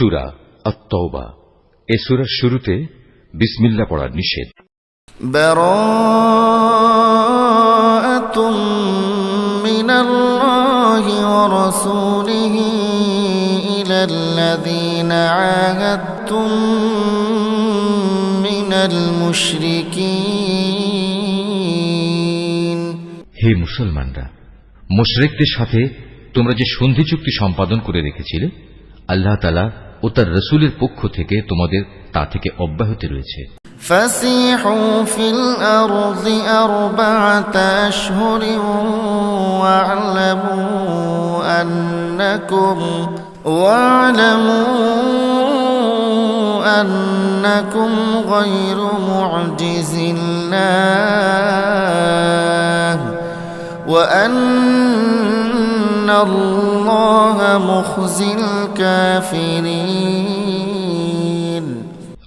সূরা আত-তাওবা। এই সূরার শুরুতে বিসমিল্লাহ পড়া নিষেধ। বারাআতুম মিনাল্লাহি ওয়া রাসূলিহি ইলাল্লাযীনা আহাদতুম মিনাল মুশরিকিন। হে মুসলমানরা, মুশরিকদের সাথে তোমরা যে সন্ধি চুক্তি সম্পাদন করে রেখেছিলে, আল্লাহ তাআলা ও তার রাসূলের পক্ষ থেকে তোমাদের তা থেকে অব্যাহতি রয়েছে। ফাসিহু ফিল আরদি আরবা'আতা আশহুরিন ওয়া'লামু গায়রু মু'জিজিল্লাহ ওয়া আন্নাল্লাহা মুখজিল কাফিরিন।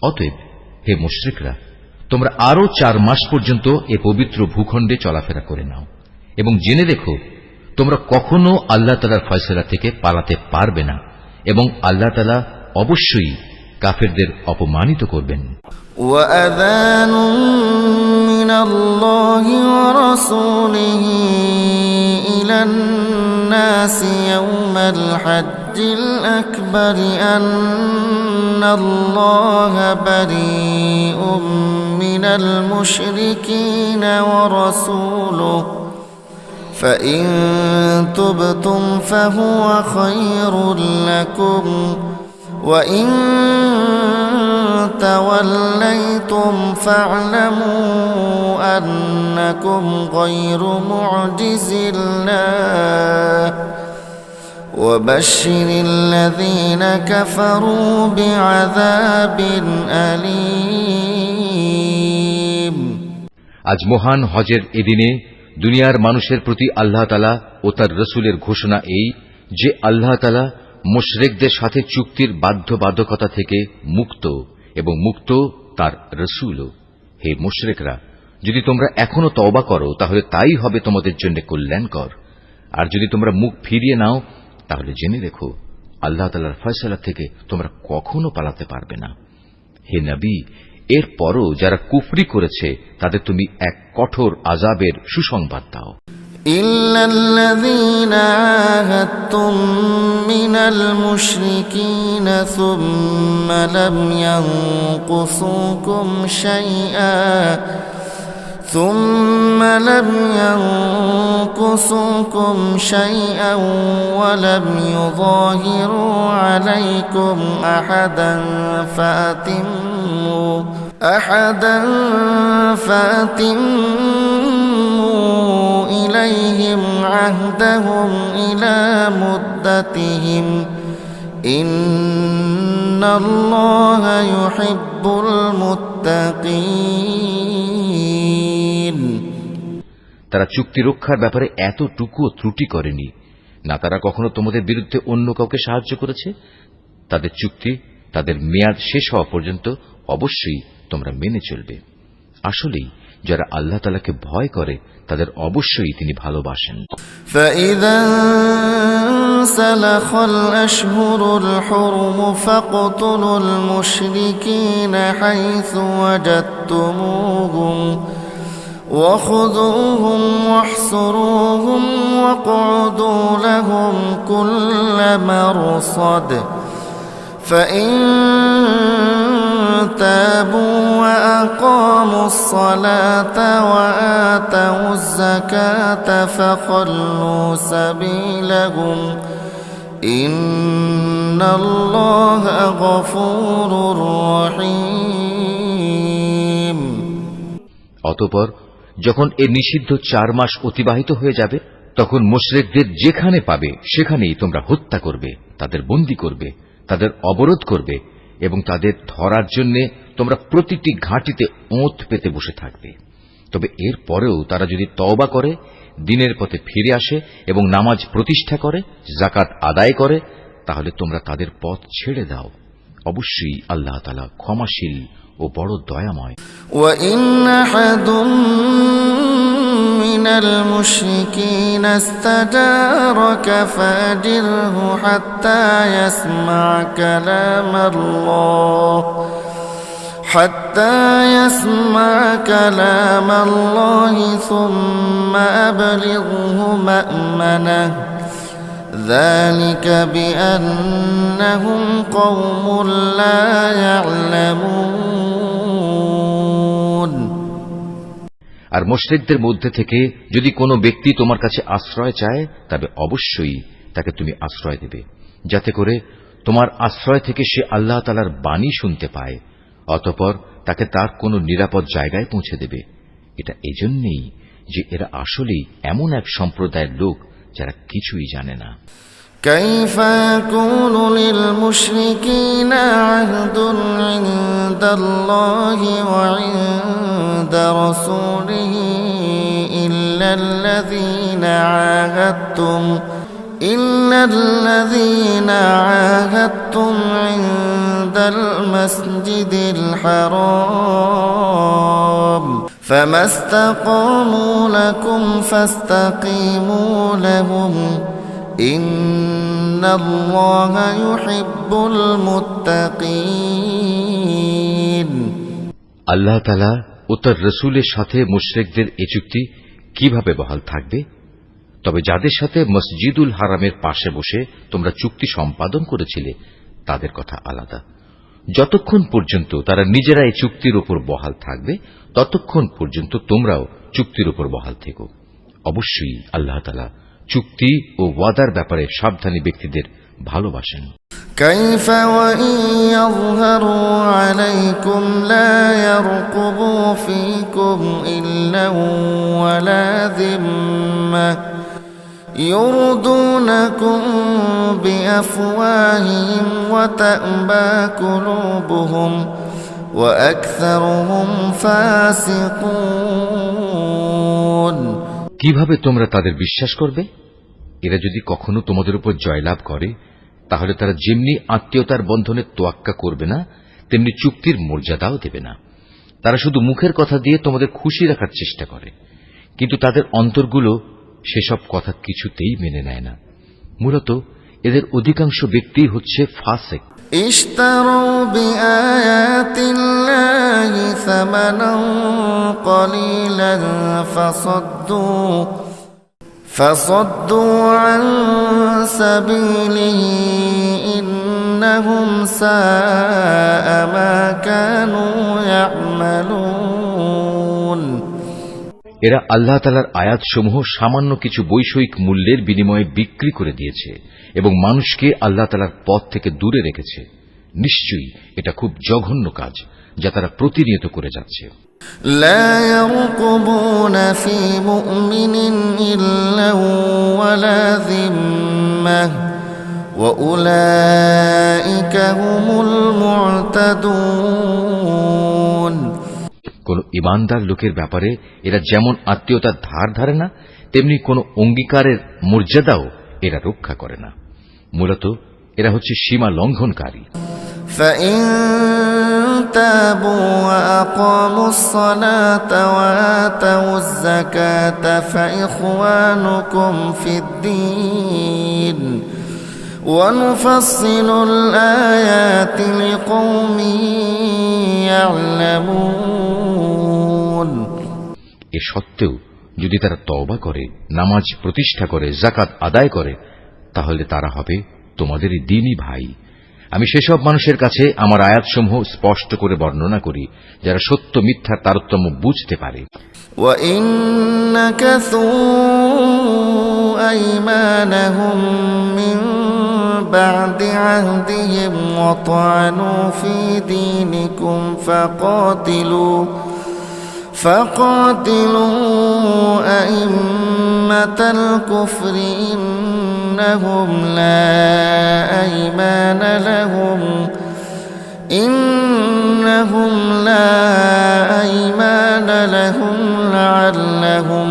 অতএব হে মুশরিকরা, তোমরা আরো 4 মাস পর্যন্ত এ পবিত্র ভূখণ্ডে চলাফেরা করে নাও এবং জেনে রেখো তোমরা কখনো আল্লাহ তাআলার ফয়সালা থেকে পালাতে পারবে না এবং আল্লাহ তাআলা অবশ্যই কাফেরদের অপমানিত করবেন। ওয়াআযানুম মিনাল্লাহি ওয়া রাসূলিহি ইলান নাসি ইয়াওমাল হাজ্জিল আকবার আন্নাল্লাহা বারীউম মিনাল মুশরিকিনা ওয়া রাসূলুহু ফাইন তুবতুম ফাহুয়া খায়রুল লাকুম وَإِن تَوَلَّيْتُمْ فَاعْلَمُوا أَنَّكُمْ غَيْرُ مُعْجِزِ اللَّهِ وَبَشِّرِ الَّذِينَ كَفَرُوا بِعَذَابٍ أَلِيمٍ। আজ মহান হজের এদিনে দুনিয়ার মানুষের প্রতি আল্লাহ তাআলা ও তার রাসূলের ঘোষণা এই যে আল্লাহ তাআলা মুশরিকদের সাথে চুক্তির বাধ্যবাধকতা থেকে মুক্ত এবং মুক্ত তার রাসূলও। হে মুশরিকরা, যদি তোমরা এখনো তওবা করো তাহলে তাই হবে তোমাদের জন্য কল্যাণকর, আর যদি তোমরা মুখ ফিরিয়ে নাও তাহলে জেনে রেখো আল্লাহ তাআলার ফয়সালা থেকে তোমরা কখনো পালাতে পারবে না। হে নবী, এরপরও যারা কুফরি করেছে তাদের তুমি এক কঠোর আযাবের সুসংবাদ দাও। ইল্লাল্লাযীনা আহাদতুম মিনাল মুশরিকিনা সুম্মা লাম ইয়ানকুসুকুম শাইআন ওয়া লাম ইউযাহিরু আলাইকুম আহাদান ফাতিম্মু ইলাইহিম আহদাহুম ইলা মুদ্দাতিহিম ইন্নাল্লাহা ইউহিব্বুল মুত্তাকিন। তারা চুক্তি রক্ষার ব্যাপারে এতটুকুও ত্রুটি করেনি, না তারা কখনো তোমাদের বিরুদ্ধে অন্য কাউকে সাহায্য করেছে। তাদের চুক্তি তাদের মেয়াদ শেষ হওয়া পর্যন্ত অবশ্যই তোমরা মেনে চলবে। আসলেই যারা আল্লাহ তাআলাকে ভয় করে তাদের অবশ্যই তিনি ভালোবাসেন। فَإِذَا انسَلَخَ الْأَشْهُرُ الْحُرُمُ فَاقْتُلُوا الْمُشْرِكِينَ حَيْثُ وَجَدتُّمُوهُمْ وَخُذُوهُمْ وَاحْصُرُوهُمْ وَاقْعُدُوا لَهُمْ كُلَّ مَرْصَدٍ فَإِن تابوا وأقاموا الصلاة وآتوا الزكاة فخلوا سبيلهم إن الله غفور رحيم। অতঃপর যখন এ নিষিদ্ধ 4 মাস অতিবাহিত হয়ে যাবে তখন মুশরিকদের যেখানে পাবে সেখানেই তোমরা হত্যা করবে, তাদের বন্দী করবে, তাদের অবরোধ করবে এবং তাদের ধরার জন্য তোমরা প্রতিটি ঘাঁটিতে ওঁত পেতে বসে থাকবে। তবে এর পরেও তারা যদি তওবা করে, দ্বীনের পথে ফিরে আসে এবং নামাজ প্রতিষ্ঠা করে, যাকাত আদায় করে, তাহলে তোমরা তাদের পথ ছেড়ে দাও। অবশ্যই আল্লাহ তাআলা ক্ষমাশীল ও বড় দয়াময়। وَإِنْ أَحَدٌ من المشركين استجارك فأجره حتى يسمع كلام الله ثم أبلغه مأمنه ذلك بأنهم قوم لا يعلمون আর মুশরিকদের মধ্যে থেকে যদি কোনো ব্যক্তি তোমার কাছে আশ্রয় চায় তবে অবশ্যই তাকে তুমি আশ্রয় দেবে, যাতে করে তোমার আশ্রয় থেকে সে আল্লাহ তাআলার বাণী শুনতে পায়, অতঃপর তাকে তার কোনো নিরাপদ জায়গায় পৌঁছে দেবে। এটা এজন্যই যে এরা আসলেই এমন এক সম্প্রদায়ের লোক যারা কিছুই জানে না। كيف يكون للمشركين عهد عند الله وعند رسوله إلا الذين عاهدتم عند المسجد الحرام فما استقاموا لكم فاستقيموا لهم إن الله يحب المتقين আল্লাহ তাআলা ও তার রাসূলের সাথে মুশরিকদের এই চুক্তি কিভাবে বহাল থাকবে? তবে যাদের সাথে মসজিদুল হারামের পাশে বসে তোমরা চুক্তি সম্পাদন করেছিলে তাদের কথা আলাদা। যতক্ষণ পর্যন্ত তারা নিজেরা এই চুক্তির উপর বহাল থাকবে ততক্ষণ পর্যন্ত তোমরাও চুক্তির উপর বহাল থেকো। অবশ্যই আল্লাহ তাআলা চুক্তি ও ওয়াদার ব্যাপারে সাবধানী ব্যক্তিদের ভালোবাসেন। كيف وإن يظهروا عليكم لا يرقبوا فيكم إلا ولا ذمة يرضونكم بأفواههم وتأبى قلوبهم وأكثرهم فاسقون কিভাবে তোমরা তাদের বিশ্বাস করবে? এরা যদি কখনো তোমাদের উপর জয়লাভ করে তাহলে তারা যেমনি আত্মীয়তার বন্ধনে তোয়াক্কা করবে না তেমনি চুক্তির মর্যাদাও দেবে না। তারা শুধু মুখের কথা দিয়ে তোমাদের খুশি রাখার চেষ্টা করে, কিন্তু তাদের অন্তরগুলো সেসব কথা কিছুতেই মেনে নেয় না। মূলত এদের অধিকাংশ ব্যক্তি হচ্ছে ফাসিক। اشتروا بآيات الله ثمنا قليلا فصدوا عن سبيله إنهم ساء ما كانوا يعملون এরা আল্লাহ তাআলার আয়াতসমূহ সামান্য কিছু বৈষয়িক মূল্যের বিনিময়ে বিক্রি করে দিয়েছে এবং মানুষকে আল্লাহ তাআলার পথ থেকে দূরে রেখেছে। নিশ্চয়ই এটা খুব জঘন্য কাজ যা তারা প্রতিনিয়ত করে যাচ্ছে। لا يرقبون في مؤمن إلا ولا ذمة وأولئك هم المعتدون কোন ইমানদার লোকের ব্যাপারে এরা যেমন আত্মীয়তার ধার ধারে না তেমনি কোন অঙ্গীকারের মর্যাদাও এরা রক্ষা করে না। মূলত এরা হচ্ছে সীমা লঙ্ঘনকারী। فإن تابوا وأقاموا الصلاة وآتوا الزكاة فإخوانكم في الدين ونفصل الآيات لقوم يعلمون এ সত্ত্বেও যদি তারা তওবা করে, নামাজ প্রতিষ্ঠা করে, যাকাত আদায় করে, তাহলে তারা হবে তোমাদেরই দ্বীনী ভাই। আমি সেসব মানুষের কাছে আমার আয়াতসমূহ স্পষ্ট করে বর্ণনা করি যারা সত্য মিথ্যার তারতম্য বুঝতে পারে। وَإِن نَكَثُوا أَيْمَانَهُم مِّن بَعْدِ عَهْدِهِمْ وَطَعَنُوا فِي دِينِكُمْ فَقَاتِلُوا أَئِمَّةَ الْكُفْرِ إِنَّهُمْ لَا أَيْمَانَ لَهُمْ لَعَلَّهُمْ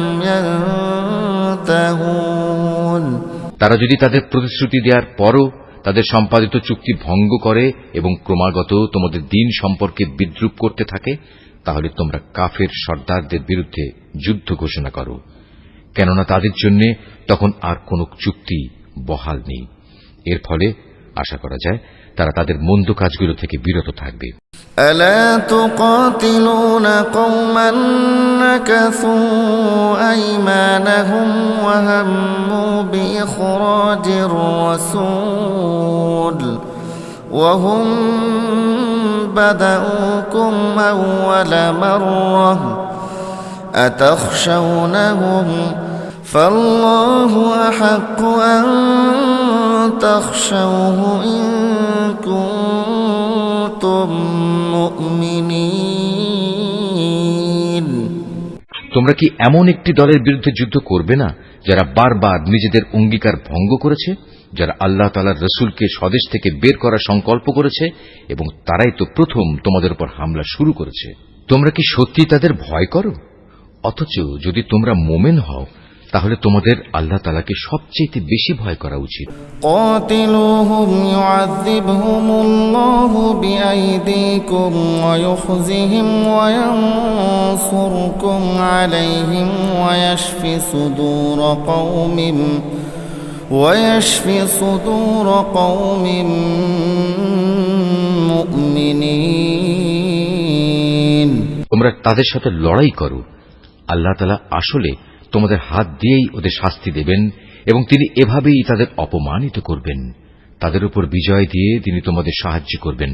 يَنْتَهُونَ তারা যদি তাদের প্রতিশ্রুতি দেওয়ার পরও তাদের সম্পাদিত চুক্তি ভঙ্গ করে এবং ক্রমাগত তোমাদের দ্বীন সম্পর্কে বিদ্রূপ করতে থাকে তাহলে তোমরা কাফের সর্দারদের বিরুদ্ধে যুদ্ধ ঘোষণা করো, কেননা তাদের জন্য তখন আর কোনো চুক্তি বহাল নেই। এর ফলে আশা করা যায় তারা তাদের মন্দ কাজগুলো থেকে বিরত থাকবে। ألا تقاتلون قوما نكثوا أيمانهم وهموا بإخراج الرسول وهم بدؤوكم أول مرة أتخشونهم فالله أحق أن تخشوه إن كنتم مؤمنين। তোমরা কি এমন একটি দলের বিরুদ্ধে যুদ্ধ করবে না যারা বারবার নিজেদের অঙ্গীকার ভঙ্গ করেছে, যারা আল্লাহ তাআলার রাসূলকে স্বদেশ থেকে বের করার সংকল্প করেছে এবং তারাই তো প্রথম তোমাদের উপর হামলা শুরু করেছে? তোমরা কি সত্যি তাদের ভয় করো? অথচ যদি তোমরা মুমিন হও তাহলে তোমাদের আল্লাহ তাআলাকে সবচেয়ে বেশি ভয় করা উচিত। قاتلوهم يعذبهم الله بأيديكم ويخزهم وينصركم عليهم ويشف صدور قوم مؤمنين। তোমরা তাদের সাথে লড়াই করো, আল্লাহ তাআলা আসলে তোমাদের হাত দিয়েই ওদের শাস্তি দেবেন এবং তিনি এভাবেই তাদের অপমানিত করবেন। তাদের উপর বিজয় দিয়ে তিনি তোমাদের সাহায্য করবেন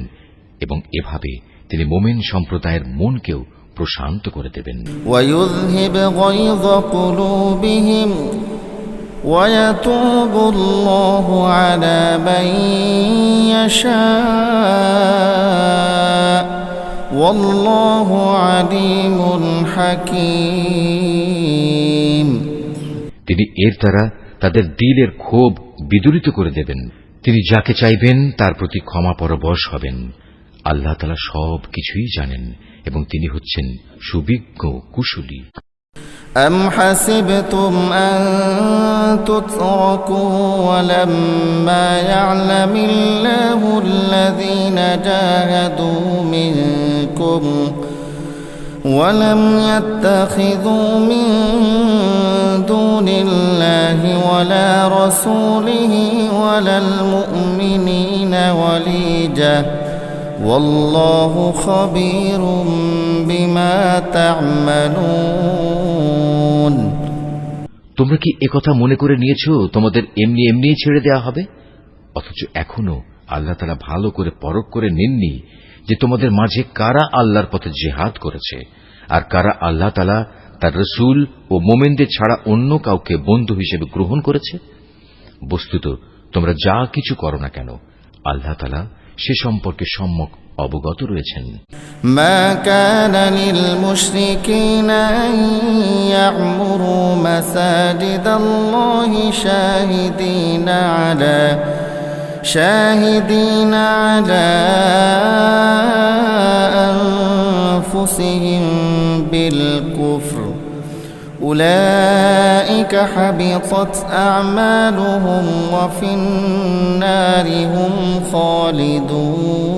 এবং এভাবে তিনি মুমিন সম্প্রদায়ের মনকেও প্রশান্ত করে দেবেন। ويذهب غيظ قلوبهم ويتوب الله على من يشاء والله عليم حكيم। তিনি এর দ্বারা তাদের দিলের ক্ষোভ বিদূরিত করে দেবেন। তিনি যাকে চাইবেন তার প্রতি ক্ষমা পরবশ হবেন। আল্লাহ তাআলা সব কিছুই জানেন এবং তিনি হচ্ছেন সুবিজ্ঞ কুশলী। أم حسبتم أن تتركوا ولما يعلم الله الذين جاهدوا منكم ولم يتخذوا من دون الله ولا رسوله ولا المؤمنين وليجة والله خبير بما تعملون। তোমরা কি একথা মনে করে নিয়েছো তোমাদের এমনি এমনি ছেড়ে দেয়া হবে? অথচ এখনো আল্লাহ তাআলা ভালো করে পরখ করে নেননি যে তোমাদের মাঝে কারা আল্লাহর পথে জিহাদ করেছে আর কারা আল্লাহ তাআলা তার রাসূল ও মুমিনদের ছাড়া অন্য কাউকে বন্ধু হিসেবে গ্রহণ করেছে। বস্তুত তোমরা যা কিছু করো না কেন আল্লাহ তাআলা সে সম্পর্কে সম্যক অবগত রয়েছেন। মা কানা লিল মুশরিকিনা আন ইয়া'মুরু মাসাজিদাল্লাহি শাহিদিনা আলা আনফুসিহিম বিল কুফর أولئك حبطت أعمالهم وفي النار هم خالدون।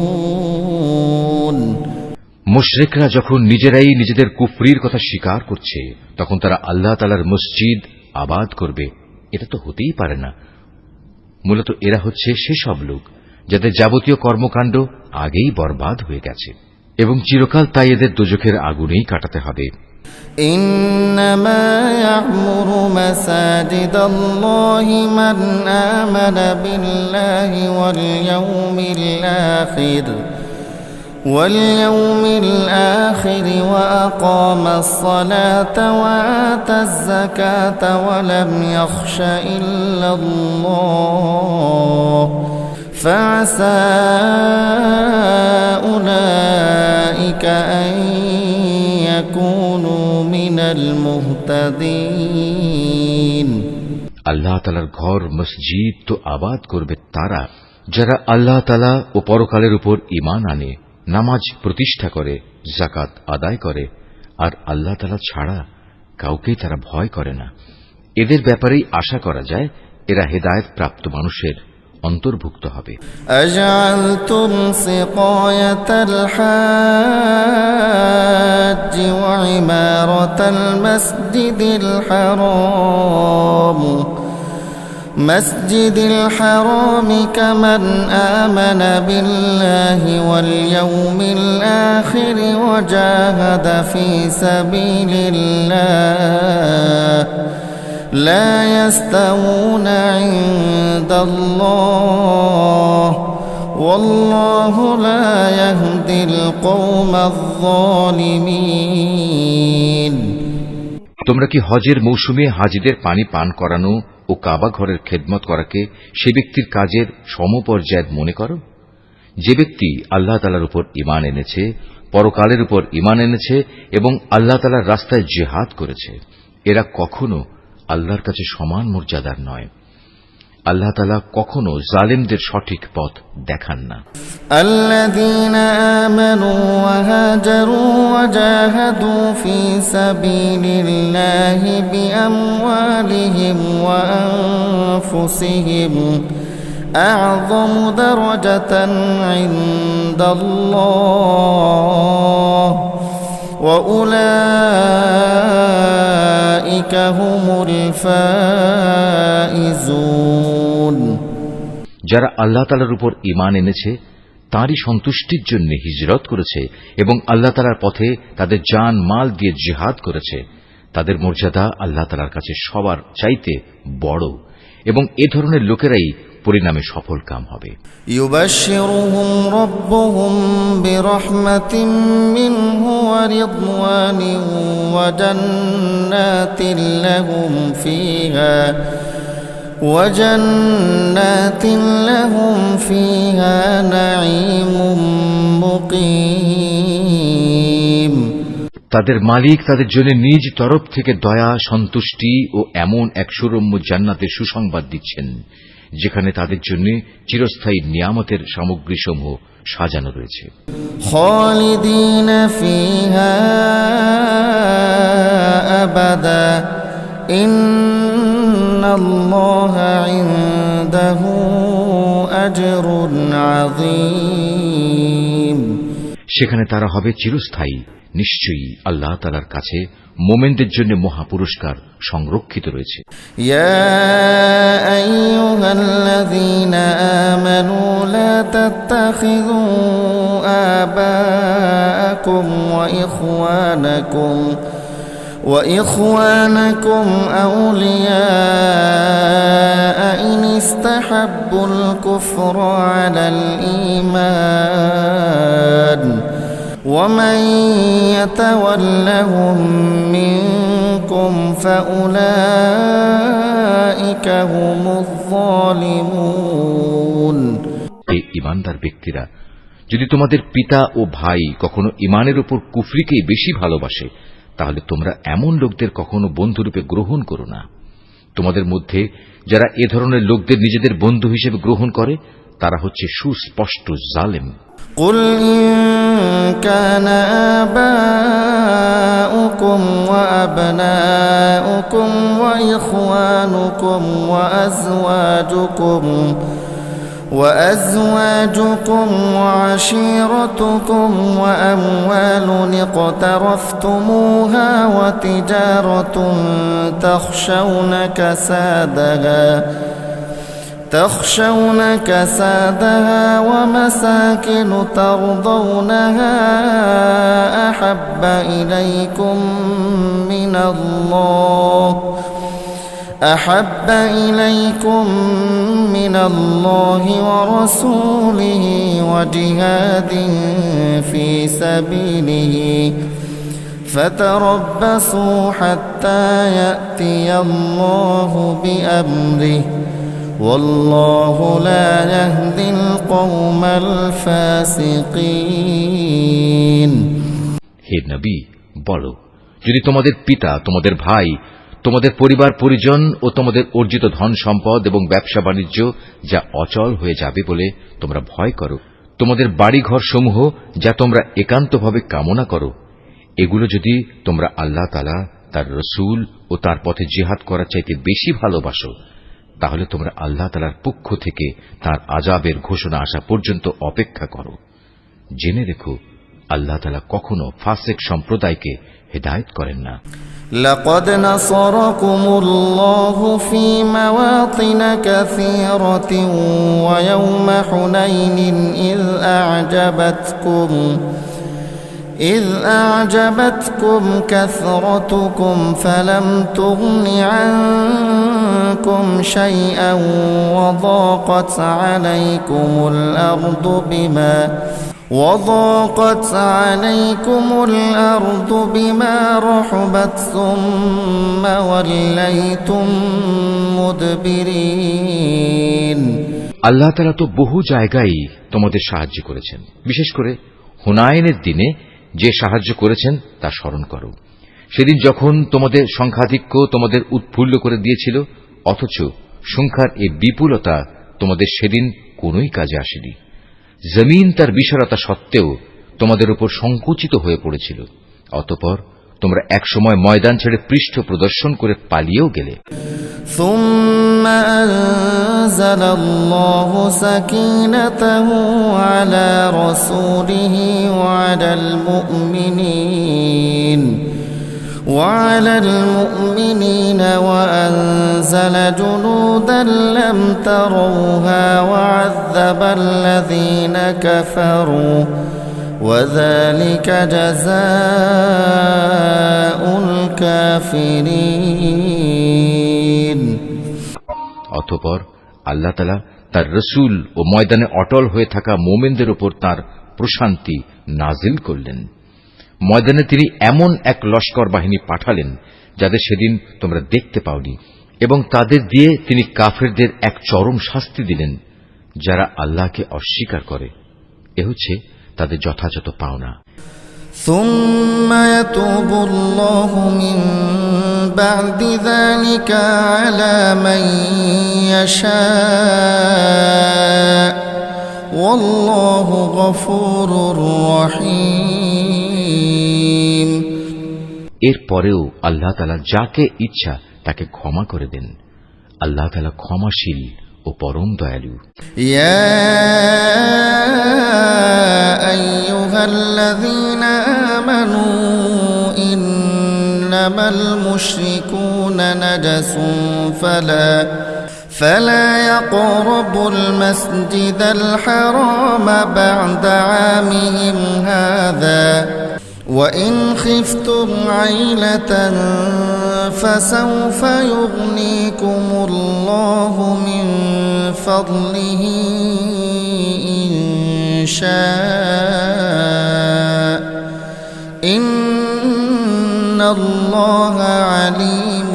মুশরিকরা যখন নিজেরাই নিজেদের কুফরির কথা স্বীকার করছে তখন তারা আল্লাহ তাআলার মসজিদ আবাদ করবে, এটা তো হতেই পারে না। মূলত এরা হচ্ছে সেসব লোক যাদের যাবতীয় কর্মকাণ্ড আগেই বরবাদ হয়ে গেছে এবং চিরকাল তাই এদের দোজখের আগুনেই কাটাতে হবে। إنما يعمر مساجد الله من آمن بالله واليوم الآخر وأقام الصلاة وآتى الزكاة ولم يخش إلا الله فعسى أولئك أن يكونوا من المهتدين। আল্লাহ তাআলার ঘর মসজিদ তো আবাদ করবে তারা যারা আল্লাহ তাআলা ও পরকালের উপর ঈমান আনে, নামাজ প্রতিষ্ঠা করে, যাকাত আদায় করে আর আল্লাহ তাআলা ছাড়া কাউকেই তারা ভয় করে না। এদের ব্যাপারেই আশা করা যায় এরা হেদায়েত প্রাপ্ত মানুষের অন্তর্ভুক্ত হবে। أجعلتم سقاية الحاج وعمارة المسجد الحرام كمن آمن بالله واليوم الآخر وجاهد في سبيل الله لا يستوون عند الله والله لا يهدي القوم الظالمين। তোমরা কি হজের মৌসুমে হাজিদের পানি পান করানো ও কাবা ঘরের খেদমত করাকে সে ব্যক্তির কাজের সমপর্যায়ের মনে করো? যে ব্যক্তি আল্লাহ তাআলার উপর ঈমান এনেছে, পরকালের উপর ঈমান এনেছে এবং আল্লাহ তাআলার রাস্তায় জিহাদ করেছে, এরা কখনো আল্লাহর কাছে সমান মর্যাদার নয়। আল্লাহ তাআলা কখনো জালেমদের সঠিক পথ দেখান না। আল্লাযীনা আমানু ওয়া হাজারু ওয়া জাহাদু ফী সাবিলিল্লাহি বিআমওয়ালিহিম ওয়া আনফুসিহিম আ'যামু দারাজাতান ইনদাল্লাহ ওয়া উলাইকা হুমুল ফাইজুন। যারা আল্লাহ তাআলার উপর ঈমান এনেছে, তাঁরই সন্তুষ্টির জন্য হিজরত করেছে এবং আল্লাহ তাআলার পথে তাদের জান মাল দিয়ে জিহাদ করেছে, তাদের মর্যাদা আল্লাহ তাআলার কাছে সবার চাইতে বড় এবং এ ধরনের লোকেরাই পরিণামে সফল কাম হবে। ইউবাশশিরুহুম রাব্বুহুম বিরহমাতিন মিনহু ওয়া রিদওয়ানিন ওয়া জান্নাতিন লাহুম ফিহা নাঈমুম মুকিম। তাদের মালিক তাদের জন্য নিজ তরফ থেকে দয়া, সন্তুষ্টি ও এমন এক সুরম্য জান্নাতের সুসংবাদ দিচ্ছেন, যেখানে তাদের জন্য চিরস্থায়ী নিয়ামতের সামগ্রীসমূহ সাজানো রয়েছে। খালিদিনা ফিহা আবাদা ইন্নাল্লাহা ইনদাহু আজরুন আযীম। সেখানে তারা হবে চিরস্থায়ী। নিশ্চয়ই আল্লাহ তাআলার কাছে মোমেনদের জন্য মহা পুরস্কার সংরক্ষিত রয়েছে। ইয়া আইয়ুহাল্লাযীনা আমানু লা তাত্তাখিযু আবাআকুম ওয়া ইখওয়ানাকুম আউলিয়া ইন ইসতাহাব্বুল কুফরা আলাল ঈমান ومن يتولهم منكم فأولئك هم الظالمون। এই ঈমানদার ব্যক্তিরা, যদি তোমাদের পিতা ও ভাই কখনো ঈমানের উপর কুফরিকেই বেশি ভালোবাসে, তাহলে তোমরা এমন লোকদের কখনো বন্ধুরূপে গ্রহণ করো না। তোমাদের মধ্যে যারা এ ধরনের লোকদের নিজেদের বন্ধু হিসেবে গ্রহণ করে, তারা হচ্ছে সুস্পষ্ট জালেম। قل إن كان آباؤكم وأبناؤكم وإخوانكم وأزواجكم وعشيرتكم وأموال اقترفتموها وتجارة تخشون كسادها ومساكن ترضونها أحب إليكم من الله ورسوله وجهاد في سبيله فتربصوا حتى يأتي الله بأمره والله لا يهدي القوم الفاسقين। হে নবী, বলো, যদি তোমাদের পিতা, তোমাদের ভাই, তোমাদের পরিবার পরিজন ও তোমাদের অর্জিত ধন সম্পদ এবং ব্যবসা বাণিজ্য যা অচল হয়ে যাবে বলে তোমরা ভয় করো, তোমাদের বাড়িঘর সমূহ যা তোমরা একান্তভাবে কামনা করো, এগুলো যদি তোমরা আল্লাহ তাআলা, তার রসূল ও তার পথে জিহাদ করার চাইতে বেশি ভালোবাসো, তাহলে তোমরা আল্লাহ তাআলার পক্ষ থেকে তার আযাবের ঘোষণা আসা পর্যন্ত অপেক্ষা করো। জেনে রেখো, আল্লাহ তাআলা কখনো ফাসিক সম্প্রদায়কে হেদায়েত করেন না। لقد نصركم الله في مواطن كثيرة ويوم حنين إذ أعجبتكم كثرتكم فلم تغن عنكم شيئا وضاقت عليكم الأرض بما رحبت ثم وليتم مدبرين। আল্লাহ তাআলা তো বহু জায়গায় তোমাদের সাহায্য করেছেন। বিশেষ করে হুনাইনের দিনে যে সাহায্য করেছেন তা স্মরণ করো। সেদিন যখন তোমাদের সংখ্যাধিক্য তোমাদের উৎফুল্ল করে দিয়েছিল, অথচ সংখ্যার এই বিপুলতা তোমাদের সেদিন কোনোই কাজে আসেনি। জমিন তার বিশালতা সত্ত্বেও তোমাদের উপর সংকুচিত হয়ে পড়েছিল। অতঃপর তোমরা একসময় ময়দান ছেড়ে পৃষ্ঠ প্রদর্শন করে পালিয়েও গেলে। ثم أنزل الله سكينته على رسوله وعلى المؤمنين وأنزل جنودا لم تروها وعذب الذين كفروا وذلك جزاء الكافرين। অতঃপর আল্লাহ তাআলা তার রাসূল ও ময়দানে অটল হয়ে থাকা মুমিনদের উপর তার প্রশান্তি নাজিল করলেন। ময়দানে তিনি এমন এক লস্কর বাহিনী পাঠালেন যাদের সেদিন তোমরা দেখতে পাওনি, এবং তাদের দিয়ে তিনি কাফেরদের এক চরম শাস্তি দিলেন, যারা আল্লাহকে অস্বীকার করে। এ হচ্ছে তাদের যথাযথ পাওনা। ثم يتوب الله من بعد ذلك على من يشاء والله غفور رحيم। এরপরেও আল্লাহ তাআলা যাকে ইচ্ছা তাকে ক্ষমা করে দেন। আল্লাহ তাআলা ক্ষমাশীল ও পরম দয়ালু। ইয়া আইয়ুহাল্লাযীনা আমানু ইন্নামাল মুশরিকুনা নাজাসুন فلا يقربوا المسجد الحرام بعد عامهم هذا وإن خفتم عيلة فسوف يغنيكم الله من فضله إن شاء إن الله عليم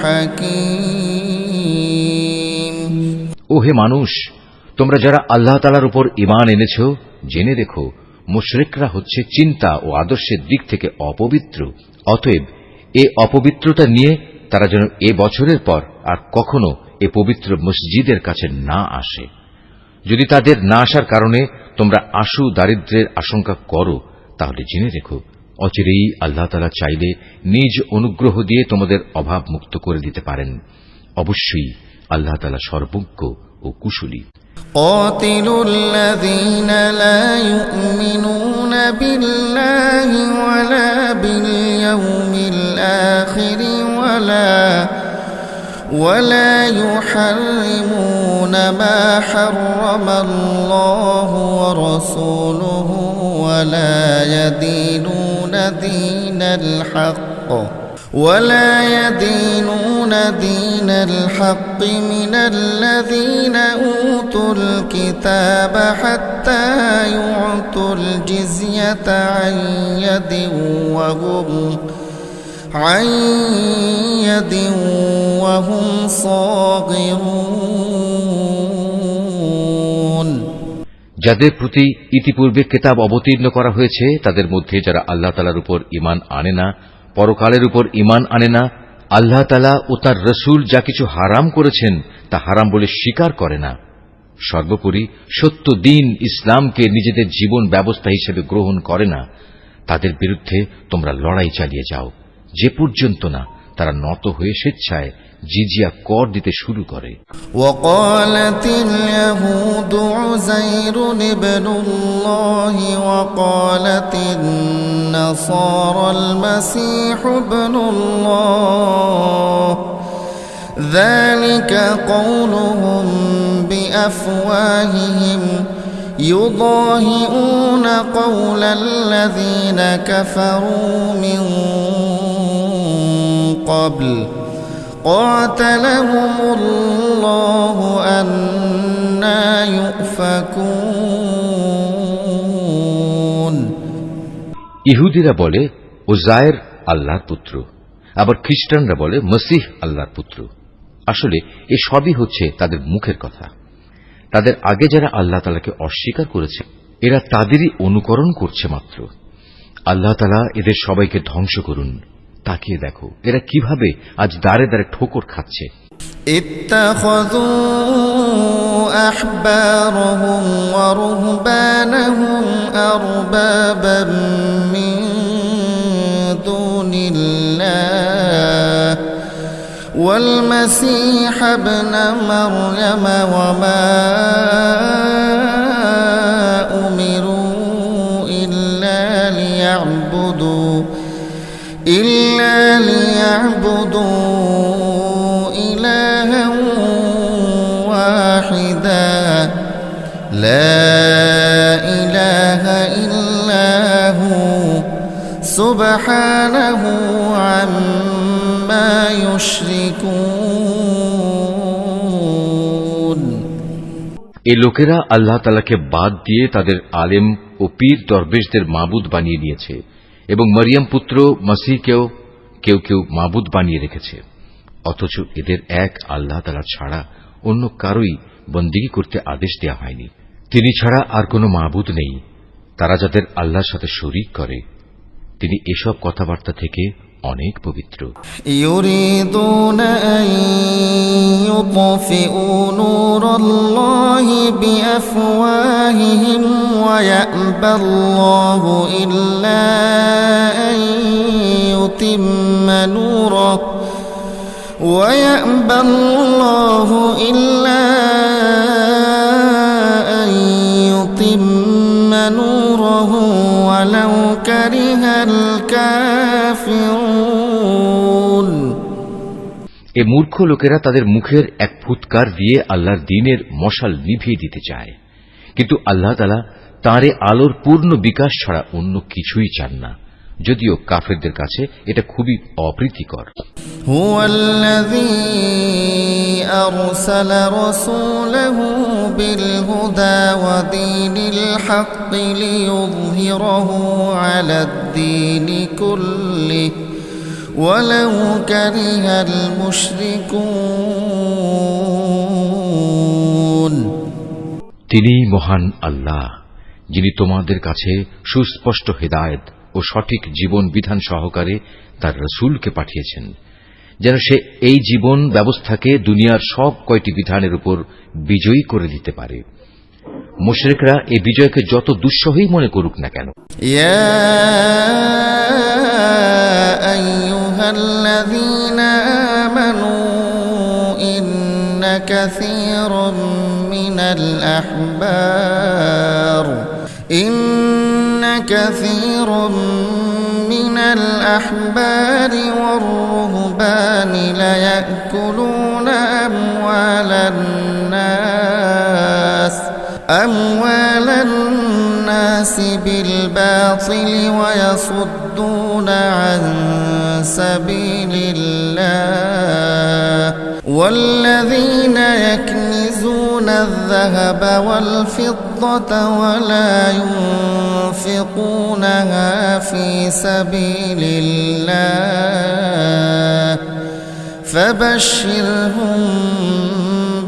حكيم। ওহে মানুষ, তোমরা যারা আল্লাহ তাআলার উপর ঈমান এনেছ, জেনে রেখো মুশরিকরা হচ্ছে চিন্তা ও আদর্শের দিক থেকে অপবিত্র। অতএব এ অপবিত্রতা নিয়ে তারা যেন এ বছরের পর আর কখনো এ পবিত্র মসজিদের কাছে না আসে। যদি তাদের না আসার কারণে তোমরা আশু দারিদ্র্যের আশঙ্কা করো, তাহলে জেনে রেখো অচিরেই আল্লাহ তাআলা চাইলে নিজ অনুগ্রহ দিয়ে তোমাদের অভাব মুক্ত করে দিতে পারেন। অবশ্যই আল্লাহ তাআলা সর্বজ্ঞ ও কুশলী। قاتلوا الذين لا يؤمنون بالله ولا باليوم الآخر ولا يحرمون ما حرم الله ورسوله ولا يدينون دين الحق من الذين أوتوا الكتاب حتى يعطوا الجزية عن يد وهم صاغرون। যাদের প্রতি ইতিপূর্বে কিতাব অবতীর্ণ করা হয়েছে তাদের মধ্যে যারা আল্লাহ তাআলার উপর ঈমান আনে না, পরকালের উপর ঈমান আনে না, আল্লাহ তাআলা ও তার রাসূল যা কিছু হারাম করেছেন তা হারাম বলে স্বীকার করে না, সর্বোপরি সত্য দ্বীন ইসলামকে নিজেদের জীবন ব্যবস্থা হিসেবে গ্রহণ করে না, তাদের বিরুদ্ধে তোমরা লড়াই চালিয়ে যাও যে পর্যন্ত না তারা নত হয়ে স্বেচ্ছায় জিজিয়া কর দিতে শুরু করে। وقالت اليهود عزير ابن الله وقالت النصارى المسيح ابن الله ذلك قولهم بأفواههم يضاهئون قول الذين كفروا من قبل قاتلهم الله أنى يؤفكون। ইহুদিরা বলে উজায়ের আল্লাহর পুত্র, আবার খ্রিস্টানরা বলে মসিহ আল্লাহর পুত্র। আসলে এ সবই হচ্ছে তাদের মুখের কথা। তাদের আগে যারা আল্লাহ তাআলাকে অস্বীকার করেছে এরা তাদেরই অনুকরণ করছে মাত্র। আল্লাহ তাআলা এদের সবাইকে ধ্বংস করুন। তাকিয়ে দেখো এরা কিভাবে আজ দাঁড়ে দাঁড়ে ঠোকর খাচ্ছে। اتخذوا أحبارهم ورهبانهم أربابا من دون الله والمسيح ابن مريم وما أمروا إلا ليعبدوا إلها واحدا لا إله إلا هو سبحانه عما يشركون। এ লোকেরা আল্লাহ তাআলাকে বাদ দিয়ে তাদের আলেম ও পীর দরবেশদের মাবুদ বানিয়ে নিয়েছে এবং মরিয়ম পুত্র মসিহকেও কেউ কেউ মাবুদ বানিয়ে রেখেছে। অথচ এদের এক আল্লাহ তাআলা ছাড়া অন্য কারোই বন্দেগী করতে আদেশ দেওয়া হয়নি। তিনি ছাড়া আর কোনো মাবুদ নেই। তারা যাদের আল্লাহর সাথে শরীক করে তিনি এসব কথাবার্তা থেকে অনেক পবিত্র। ইউরিদুনা আন ইউতফিউ নূরাল্লাহি বিআফওয়াহিহিম ওয়া ইয়াবাল্লাহু ইল্লা আন ইউতিম্মা নূরাহু ওয়া ইয়াবাল্লাহু ইল্লা আন ইউতিম্মা নূরাহু ওয়ালাউ কারিহাল কাফিরুন। এ মূর্খ লোকেরা তাদের মুখের এক ফুৎকার দিয়ে আল্লাহর দ্বীনের মশাল নিভিয়ে দিতে চায়, কিন্তু আল্লাহ তাআলা তাঁর আলোর পূর্ণ বিকাশ ছাড়া অন্য কিছুই চান না, যদিও কাফেরদের কাছে এটা খুবই অপ্রীতিকর। হুয়াল্লাযী আরসালা রাসূলাহু বিল হুদা ওয়া দীনিল হাক্কি লিইয়ুযহিরাহু আলাদ-দীনি কুল্লিহি ওয়ালাউ কারিহাল মুশরিকুন। তিনি মহান আল্লাহ, যিনি তোমাদের কাছে সুস্পষ্ট হিদায়াত ও সঠিক জীবন বিধান সহকারে তার রাসূলকে পাঠিয়েছেন, যেন সে এই জীবন ব্যবস্থাকে দুনিয়ার সব কয়টি বিধানের উপর বিজয়ী করে দিতে পারে। মুশরিকরা এই বিজয়কে যত দুঃসহই মনে করুক না কেন। ইয়া আইয়ুহাল্লাযীনা আমানু ইন্না কাসীরাম মিনাল আহবার كثير من الأحبار والرهبان ليأكلون أموال الناس بالباطل ويصدون عن سبيل الله والذين يكنزون الذهب والفضة ولا ينفقونها في سبيل الله فبشرهم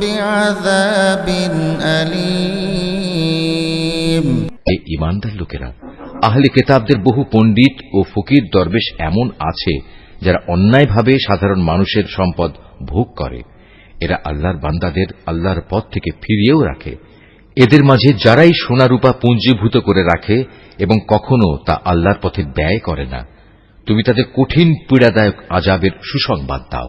بعذاب أليم। এই ঈমানদার লোকেরা, আহলে কিতাবদের বহু পণ্ডিত ও ফকির দরবেশ এমন আছে যারা অন্যায়ভাবে সাধারণ মানুষের সম্পদ ভোগ করে। এরা আল্লাহর বান্দাদের আল্লাহর পথ থেকে ফিরিয়েও রাখে। এদের মাঝে যারাই সোনা রূপা পুঞ্জীভূত করে রাখে এবং কখনো তা আল্লাহর পথে ব্যয় করে না, তুমি তাদের কঠিন পীড়াদায়ক আযাবের সুসংবাদ দাও।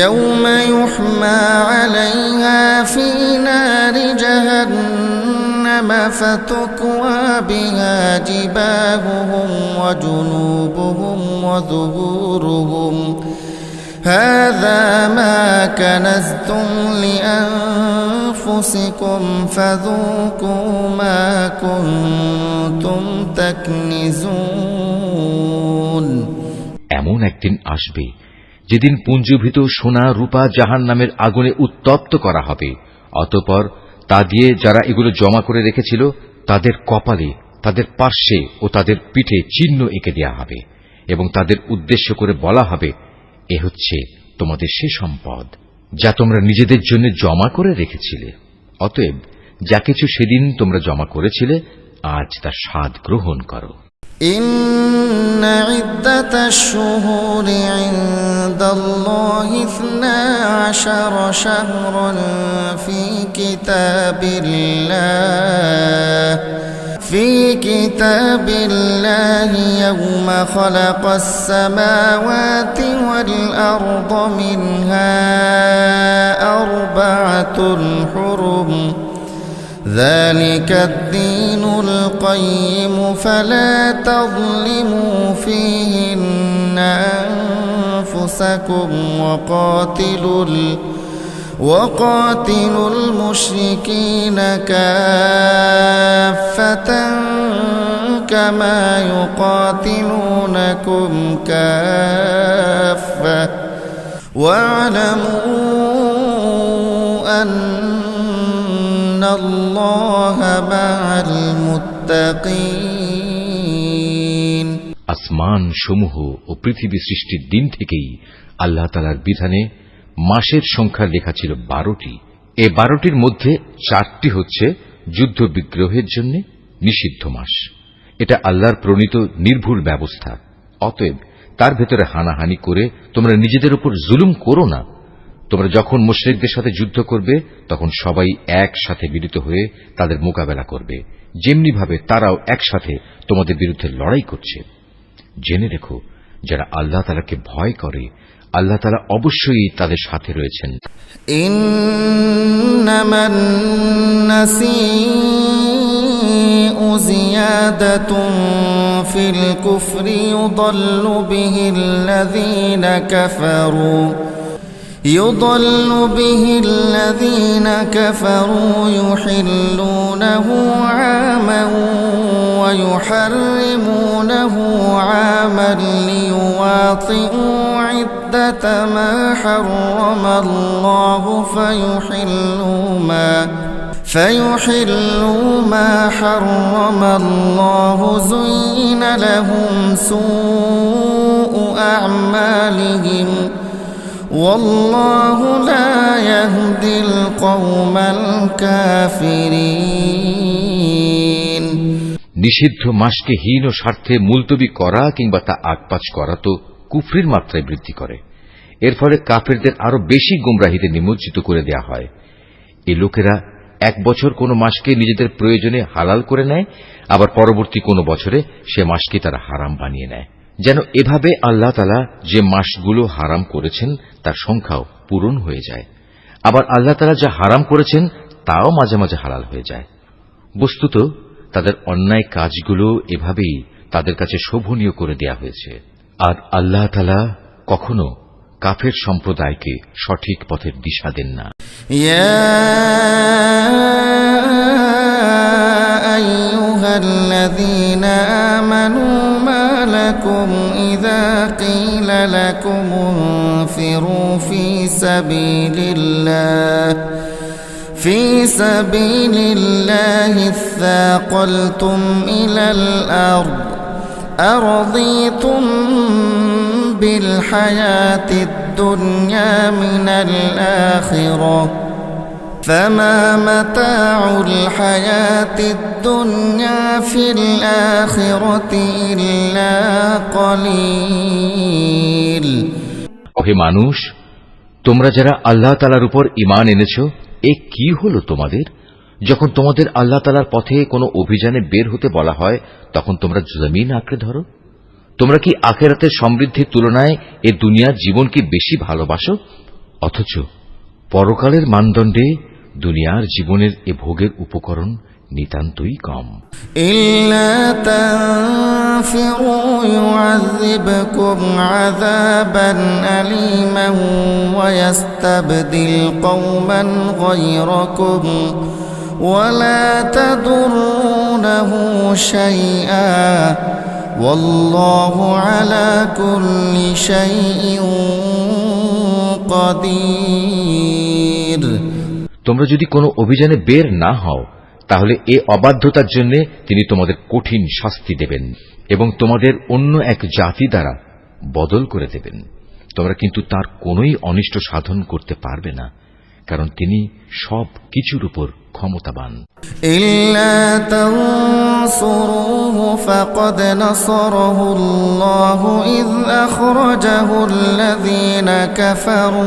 يوم يحمى عليها في نار جهنم فتكوى بها جباههم وجنوبهم وظهورهم هذا ما كنزتم لأنفسكم فذوقوا ما كنتم تكنزون। এমন একদিন আসবে যেদিন পুঞ্জীভূত সোনা রূপা জাহান্নামের আগুনে উত্তপ্ত করা হবে। অতঃপর তা দিয়ে যারা এগুলো জমা করে রেখেছিল তাদের কপালে, তাদের পার্শ্বে ও তাদের পিঠে চিহ্ন এঁকে দেয়া হবে এবং তাদের উদ্দেশ্য করে বলা হবে, এ হচ্ছে তোমাদের সে সম্পদ যা তোমরা নিজেদের জন্য জমা করে রেখেছিলে। অতএব যা কিছু সেদিন তোমরা জমা করেছিলে আজ তার স্বাদ গ্রহণ করো। إن عدة الشهور عند الله 12 شهرا في كتاب الله يوم خلق السماوات والأرض منها 4 حرم ذلك الدين القيم فلا تظلموا فيهن أنفسكم وقاتلوا المشركين كافة كما يقاتلونكم كافة واعلموا أن الله مع المتقين। আসমান সমূহ ও পৃথিবী সৃষ্টির দিন থেকেই আল্লাহ তাআলার বিধানে মাসের সংখ্যা লেখা ছিল 12টি। এই 12টির মধ্যে 4টি হচ্ছে যুদ্ধ বিগ্রহের জন্য নিষিদ্ধ মাস। এটা আল্লাহর প্রণীত নির্ভুল ব্যবস্থা। অতএব তার ভেতরে হানাহানি করে তোমরা নিজেদের উপর জুলুম করো না। তোমরা যখন মুশরিকদের সাথে যুদ্ধ করবে তখন সবাই একসাথে মিলিত হয়ে তাদের মোকাবেলা করবে, যেমনি ভাবে তারাও একসাথে তোমাদের বিরুদ্ধে লড়াই করছে। জেনে রেখো, যারা আল্লাহ তাআলাকে ভয় করে আল্লাহ তাআলা অবশ্যই তাদের সাথে রয়েছেন। ইন্নামান নাসিউ জিয়াদাতুন ফিল কুফরি ইউদাল্লু বিহি الذين كفروا يحلونه عاما ويحرمونه عاما ليواطئوا عدة ما حرم الله فيحلوا ما حرم الله زين لهم سوء أعمالهم والله لا يهدي القوم الكافرين। নিষিদ্ধ মাসকে হীন ও স্বার্থে মুলতবি করা কিংবা তা আগপাচ করা তো কুফরির মাত্রায় বৃদ্ধি করে। এর ফলে কাফেরদের আরো বেশি গুমরাহিতে নিমজ্জিত করে দেয়া হয়। এই লোকেরা এক বছর কোন মাসকে নিজেদের প্রয়োজনে হালাল করে নেয়, আবার পরবর্তী কোন বছরে সে মাসকে তারা হারাম বানিয়ে নেয়, যেন এভাবে আল্লাহ তাআলা যে মাসগুলো হারাম করেছেন তার সংখ্যাও পূরণ হয়ে যায়। আবার আল্লাহ তাআলা যা হারাম করেছেন তাও মাঝে মাঝে হালাল হয়ে যায়। বস্তুত তাদের অন্যায় কাজগুলো এভাবেই তাদের কাছে শোভনীয় করে দেয়া হয়েছে। আর আল্লাহ তাআলা কখনো কাফের সম্প্রদায়কে সঠিক পথের দিশা দেন না। ইয়া আইয়ুহাল্লাযীনা আমানু মা লাকুম ইযা ক্বিলা লাকুম ইনফিরু ফি সাবিলিল্লাহি اثاقلتم إلى الأرض أرضيتم بالحياة الدنيا من الآخرة فما متاع الحياة الدنيا في الآخرة إلا قليل। ওহে মানুষ, তোমরা যারা আল্লাহ তাআলার উপর ঈমান এনেছো, এ কি হলো তোমাদের? যখন তোমাদের আল্লাহ তাআলার পথে কোনো অভিযানে বের হতে বলা হয় তখন তোমরা জমিন আঁকড়ে ধরো। তোমরা কি আখিরাতের সমৃদ্ধির তুলনায় এ দুনিয়ার জীবন কি বেশি ভালোবাসো? অথচ পরকালের মানদণ্ডে দুনিয়ার জীবনের এ ভোগের উপকরণ নিতান্তই কম। ইল্লা তানফিরু ইউআযিবকুম আযাবান আলীমান ওয়া ইস্তাবদিল কওমান গায়রাকুম ওয়া লা তাদুরুনাহু শাইআ ওয়াল্লাহু আলা কুল্লি শাইইন কাদির। তোমরা যদি কোনো অভিযানে বের না হও তাহলে এ অবাধ্যতার জন্য তিনি তোমাদের কঠিন শাস্তি দেবেন এবং তোমাদের অন্য এক জাতি দ্বারা বদল করে দেবেন। তোমরা কিন্তু তার কোনোই অনিষ্ট সাধন করতে পারবে না, কারণ তিনি সব কিছুর উপর ক্ষমতাবান। ইল্লা তানসুরুহু ফাকাদ নাসারাহুল্লাহু ইয আখরাজাহুল্লাযীনা কাফারু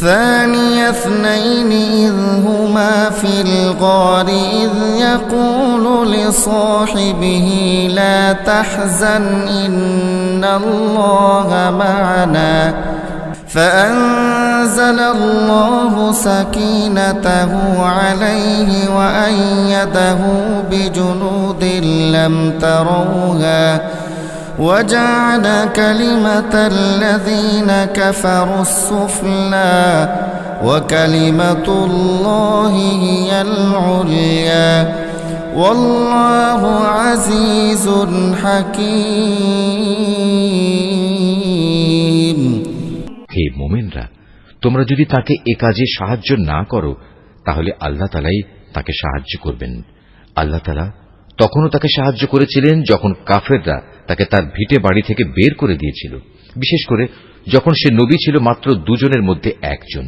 ثاني اثنين إذ هما في الغار إذ يقول لصاحبه لا تحزن إن الله معنا فأنزل الله سكينته عليه وأيده بجنود لم تروها وجعل كلمة الذين كفروا السفلى وكلمة الله هي العليا والله عزيز حكيم। হে মুমিনরা, তোমরা যদি তাকে এ কাজে সাহায্য না করো তাহলে আল্লাহ তাআলাই তাকে সাহায্য করবেন। আল্লাহ তাআলা তখনও তাকে সাহায্য করেছিলেন যখন কাফেররা তাকে তার ভিটে বাড়ি থেকে বের করে দিয়েছিল, বিশেষ করে যখন সে নবী ছিল মাত্র দুজনের মধ্যে একজন,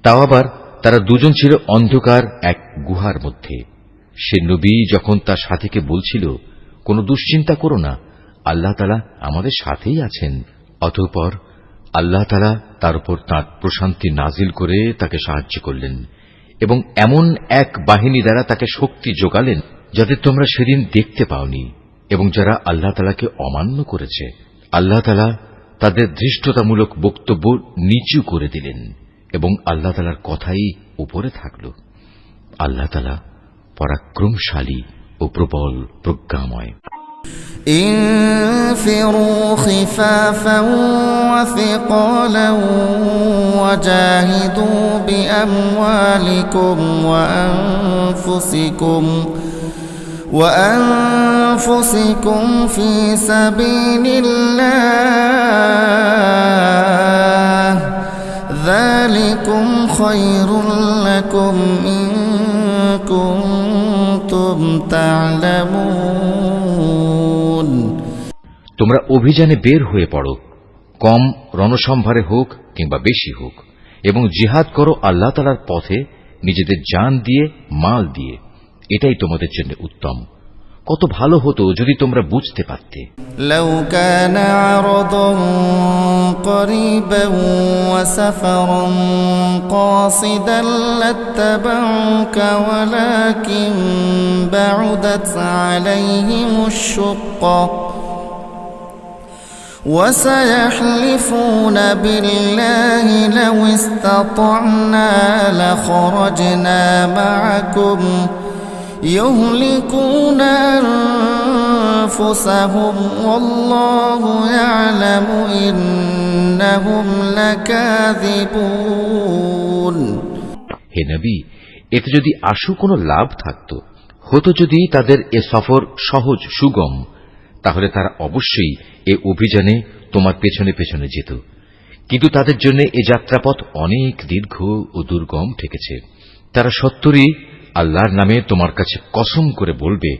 তাও আবার তারা দুজন ছিল অন্ধকার এক গুহার মধ্যে। সে নবী যখন তার সাথীকে বলছিল, কোনো দুশ্চিন্তা করো না, আল্লাহ তাআলা আমাদের সাথেই আছেন, অতঃপর আল্লাহ তাআলা তার উপর তাঁর প্রশান্তি নাজিল করে তাকে সাহায্য করলেন এবং এমন এক বাহিনী দ্বারা তাকে শক্তি যোগালেন যাদের তোমরা সেদিন দেখতে পাওনি এবং যারা আল্লাহ তাআলাকে অমান্য করেছে। আল্লাহ তাআলা তাদের ধৃষ্টতামূলক বক্তব্য নিচু করে দিলেন এবং আল্লাহ তাআলার কথাই উপরে থাকল। আল্লাহ তাআলা পরাক্রমশালী ও প্রবল প্রজ্ঞাময়। انفروا خفافا وثقالا وجاهدوا بأموالكم وأنفسكم في سبيل الله ذلكم خير لكم إن كنتم تعلمون। তোমরা অভিযানে বের হয়ে পড়ো, কম রণসম্ভারে হোক কিংবা বেশি হোক, এবং জিহাদ করো আল্লাহ তাআলার পথে নিজেদের জান দিয়ে, মাল দিয়ে। এটাই তোমাদের জন্য উত্তম। কত ভালো হতো যদি তোমরা বুঝতে পারতে। لو كان عرضا قريبا وسفرا قاصدا لاتبعوك ولكن بعدت عليهم الشقة وسيحلفون بالله لو استطعنا لخرجنا معكم يهلكون أنفسهم والله يعلم إنهم لكاذبون। হে নবী, এতে যদি আশু কোনো লাভ থাকত, হতো যদি তাদের এ সফর সহজ সুগম, তাহলে তারা অবশ্যই এ অভিযানে তোমার পেছনে পেছনে যেত, কিন্তু তাদের জন্য এ যাত্রাপথ অনেক দীর্ঘ ও দুর্গম ঠেকেছে। তারা সত্তরই আল্লাহর নামে তোমার কাছে কসম করে বলবে,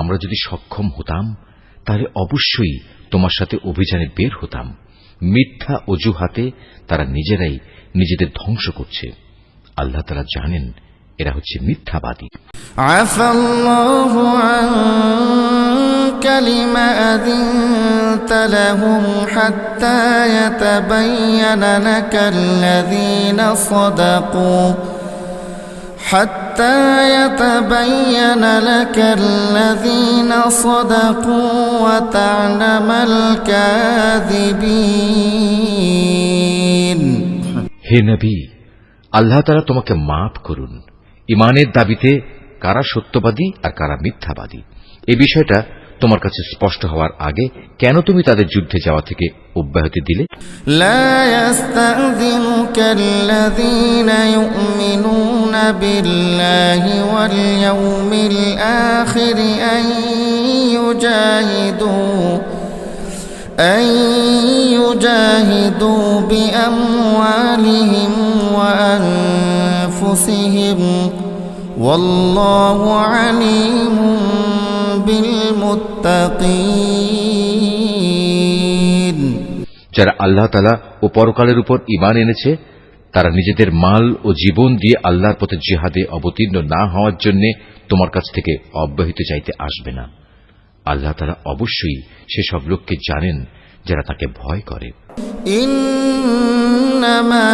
আমরা যদি সক্ষম হতাম তাহলে অবশ্যই তোমার সাথে অভিযানে বের হতাম। মিথ্যা অজুহাতে তারা নিজেরাই নিজেদের ধ্বংস করছে। আল্লাহ তাআলা জানেন এরা হচ্ছে মিথ্যাবাদী। আফাল্লাহু আনকা লিমা আযিনতা লাহুম হাত্তা ইয়াতাবায়্যানা লাকাল্লাযীনা সাদাকু حتى يتبين لك الذين صدقوا وتعلم الكاذبين হে নবী, আল্লাহ তাআলা তোমাকে মাফ করুন। ঈমানের দাবিতে কারা সত্যবাদী আর কারা মিথ্যাবাদী এই বিষয়টা তোমার কাছে স্পষ্ট হওয়ার আগে কেন তুমি তাদের যুদ্ধে যাওয়া থেকে অব্যাহতি দিলে? لا يستأذنك الذين يؤمنون بالله واليوم الآخر أن يجاهدوا بأموالهم وأنفسهم والله عليم بالمتقين যারা আল্লাহ তাআলা ও পরকালের উপর ঈমান এনেছে তারা নিজেদের মাল ও জীবন দিয়ে আল্লাহর পথে জিহাদে অবতীর্ণ না হওয়ার জন্য তোমার কাছ থেকে অব্যাহতি চাইতে আসবে না। আল্লাহ তাআলা অবশ্যই সেসব লোককে জানেন যারা তাকে ভয় করে। إنما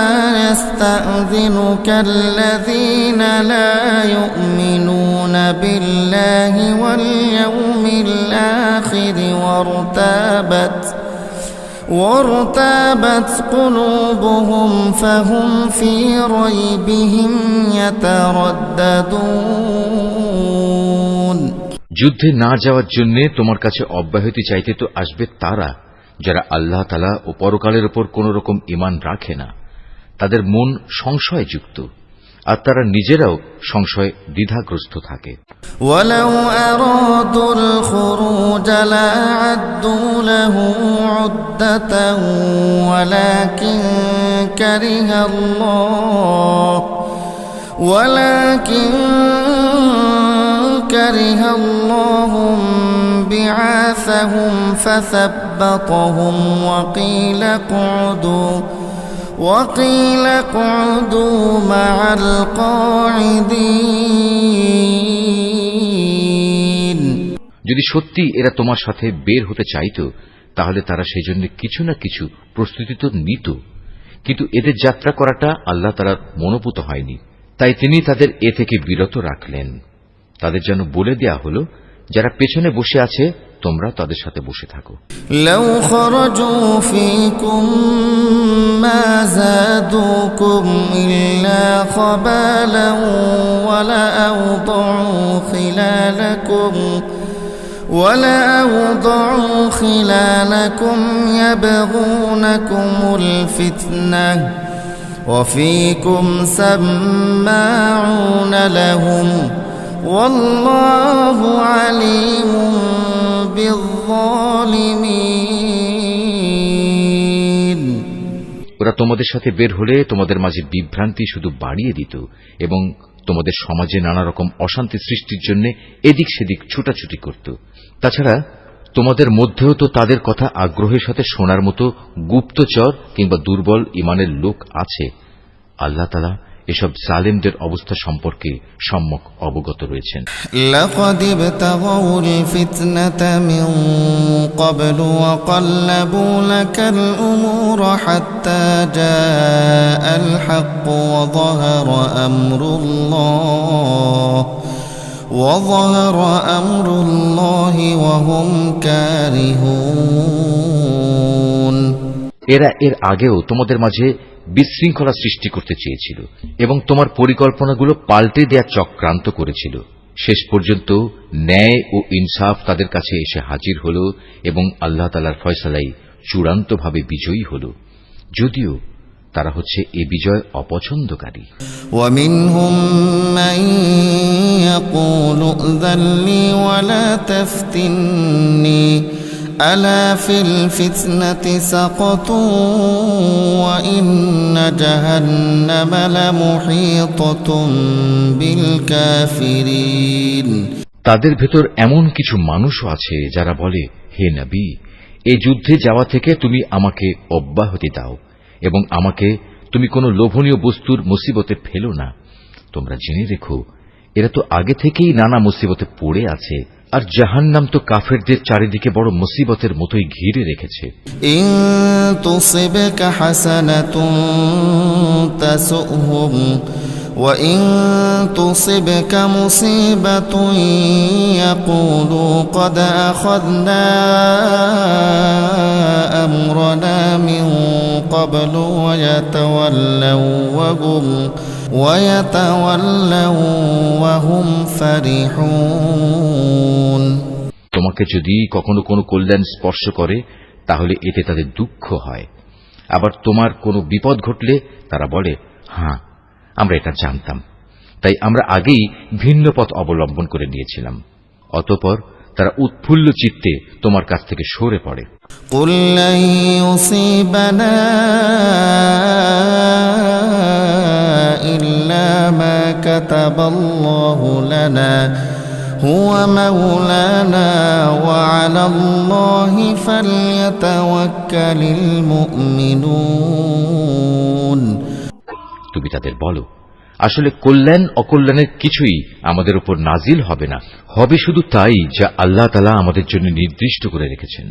يستأذنك الذين لا يؤمنون بالله واليوم الآخر وارتابت قلوبهم فهم في ريبهم يترددون যুদ্ধে না যাওয়ার জন্য তোমার কাছে অব্যাহতি চাইতে তো আসবে তারা যারা আল্লাহ তাআলা ও পরকালের উপর কোন রকম ঈমান রাখে না। তাদের মন সংশয়যুক্ত আর তারা নিজেরাও সংশয় দ্বিধাগ্রস্ত থাকে। ولو أرادوا الخروج لأعدوا له عدة ولكن كره الله بعاثهم فثبطهم وقيل اقعدوا مع القاعدين যদি সত্যি এরা তোমার সাথে বের হতে চাইতো তাহলে তারা সেই জন্য কিছু না কিছু প্রস্তুতি তো নিত, কিন্তু এদের যাত্রা করাটা আল্লাহ তাআলার মনোপুত হয়নি, তাই তিনি তাদের এ থেকে বিরত রাখলেন। তাদের যেন বলে দেয়া হলো যারা পেছনে বসে আছে তোমরা তাদের সাথে বসে থাকো। لو خرجوا فيكم ما زادوكم إلا خبالا ولأوضعوا خلالكم يبغونكم الفتنة وفيكم سماعون لهم والله عليم بالظالمين ওরা তোমাদের সাথে বের হলে তোমাদের মাঝে বিভ্রান্তি শুধু বাড়িয়ে দিত এবং তোমাদের সমাজে নানা রকম অশান্তি সৃষ্টির জন্য এদিক সেদিক ছুটাছুটি করত। তাছাড়া তোমাদের মধ্যেও তো তাদের কথা আগ্রহের সাথে শোনার মতো গুপ্তচর কিংবা দুর্বল ঈমানের লোক আছে। আল্লাহ তাআলা এসব জালেমদের অবস্থা সম্পর্কে সম্যক অবগত রয়েছেন। لقد ابتغوا الفتنة من قبل وقلبوا لك الأمور حتى جاء الحق وظهر أمر الله وهم كارهون এরা এর আগেও তোমাদের মাঝে বিশৃঙ্খলা সৃষ্টি করতে চেয়েছিল এবং তোমার পরিকল্পনাগুলো পাল্টে দেয়া চক্রান্ত করেছিল। শেষ পর্যন্ত ন্যায় ও ইনসাফ তাদের কাছে এসে হাজির হল এবং আল্লাহ তাআলার ফয়সালাই চূড়ান্তভাবে বিজয়ী হল, যদিও তারা হচ্ছে এ বিজয় অপছন্দকারী। ومنهم من يقول ائذن لي ولا تفتني ألا في الفتنة سقطوا وإن جهنم لمحيطة بالكافرين তাদের ভেতর এমন কিছু মানুষও আছে যারা বলে, হে নবী, এই যুদ্ধে যাওয়া থেকে তুমি আমাকে অব্যাহতি দাও এবং আমাকে তুমি কোনো লোভনীয় বস্তুর মুসিবতে ফেলো না। তোমরা জেনে রেখো এরা তো আগে থেকেই নানা মুসিবতে পড়ে আছে আর জাহান্নাম তো কাফেরদের চারিদিকে বড় মুসিবতের মতোই ঘিরে রেখেছে। ইন তুসিবকা হাসানাতুন তাসুহুম وإن تصبك مصيبة يقولوا قد أخذنا أمرنا من قبل ويتولوا وهم فرحون। তোমাকে যদি কখনো কোনো কল্যাণ স্পর্শ করে তাহলে এতে তাদের দুঃখ হয়, আবার তোমার কোনো বিপদ ঘটলে তারা বলে, হ্যাঁ আমরা এটা জানতাম, তাই আমরা আগেই ভিন্ন পথ অবলম্বন করে নিয়েছিলাম। অতঃপর তারা উৎফুল্ল চিত্তে তোমার কাছ থেকে সরে পড়ে। قُل لَّن يُصِيبَنَا إِلَّا مَا كَتَبَ اللَّهُ لَنَا هُوَ مَوْلَانَا وَعَلَى اللَّهِ فَلْيَتَوَكَّلِ الْمُؤْمِنُونَ। তুমি তাদের বলো, আসলে কল্যাণ অকল্যাণের কিছুই আমাদের উপর নাজিল হবে না, হবে শুধু তাই যা আল্লাহ তাআলা আমাদের জন্য নির্দিষ্ট করে রেখেছেন।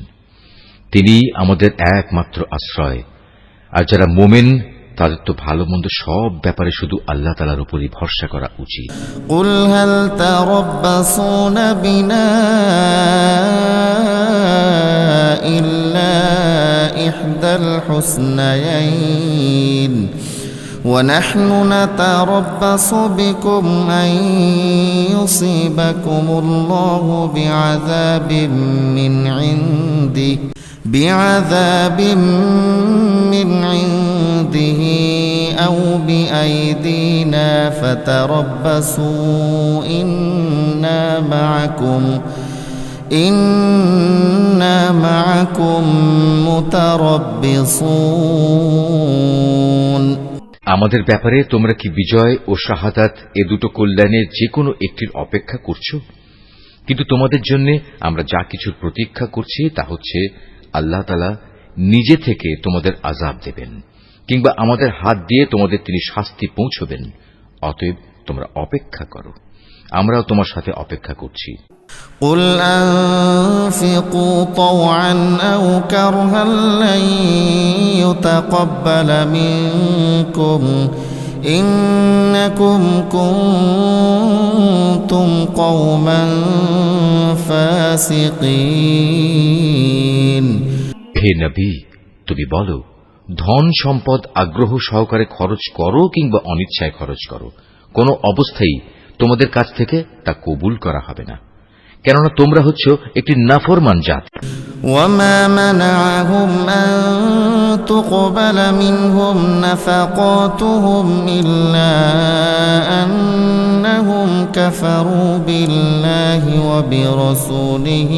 তিনি আমাদের একমাত্র আশ্রয়। আর যারা মুমিন তাদের তো ভালো মন্দ সব ব্যাপারে শুধু আল্লাহ তাআলার উপরই ভরসা করা উচিত। قُلْ هَلْ تَرَبَّصُونَ بِنَا إِلَّا إِحْدَى الْحُسْنَيَيْنِ وَنَحْنُ نَتَرَبَّصُ بِكُمْ أَن يُصِيبَكُمُ اللَّهُ بعذاب من عنده أو بأيدينا فتربصوا إنا معكم متربصون। আমাদের ব্যাপারে তোমরা কি বিজয় ও শাহাদাত এ দুটো কল্যাণের যে কোনো একটির অপেক্ষা করছো? কিন্তু তোমাদের জন্য আমরা যা কিছুর প্রতীক্ষা করছি তা হচ্ছে আল্লাহ তাআলা নিজে থেকে তোমাদের আযাব দেবেন, কিংবা আমাদের হাত দিয়ে তোমাদের তিনি শাস্তি পৌঁছবেন। অতএব তোমরা অপেক্ষা করো, আমরাও তোমার সাথে অপেক্ষা করছি। قُلْ أَنفِقُوا طَوْعًا أَوْ كَرْهًا لَّن يُتَقَبَّلَ مِنكُمْ إِنَّكُمْ كُنتُمْ قَوْمًا فَاسِقِينَ। হে নবী, তুমি বলো, ধন সম্পদ আগ্রহ সহকারে খরচ করো কিংবা অনিচ্ছায় খরচ করো, কোনো অবস্থায় তোমাদের কাছ থেকে তা কবুল করা হবে না, কেননা তোমরা হচ্ছ একটি নাফরমান জাত। وَمَا مَنَعَهُمْ أَن تُقْبَلَ مِنْهُمْ نَفَقَاتُهُمْ إِلَّا أَنَّهُمْ كَفَرُوا بِاللَّهِ وَبِرَسُولِهِ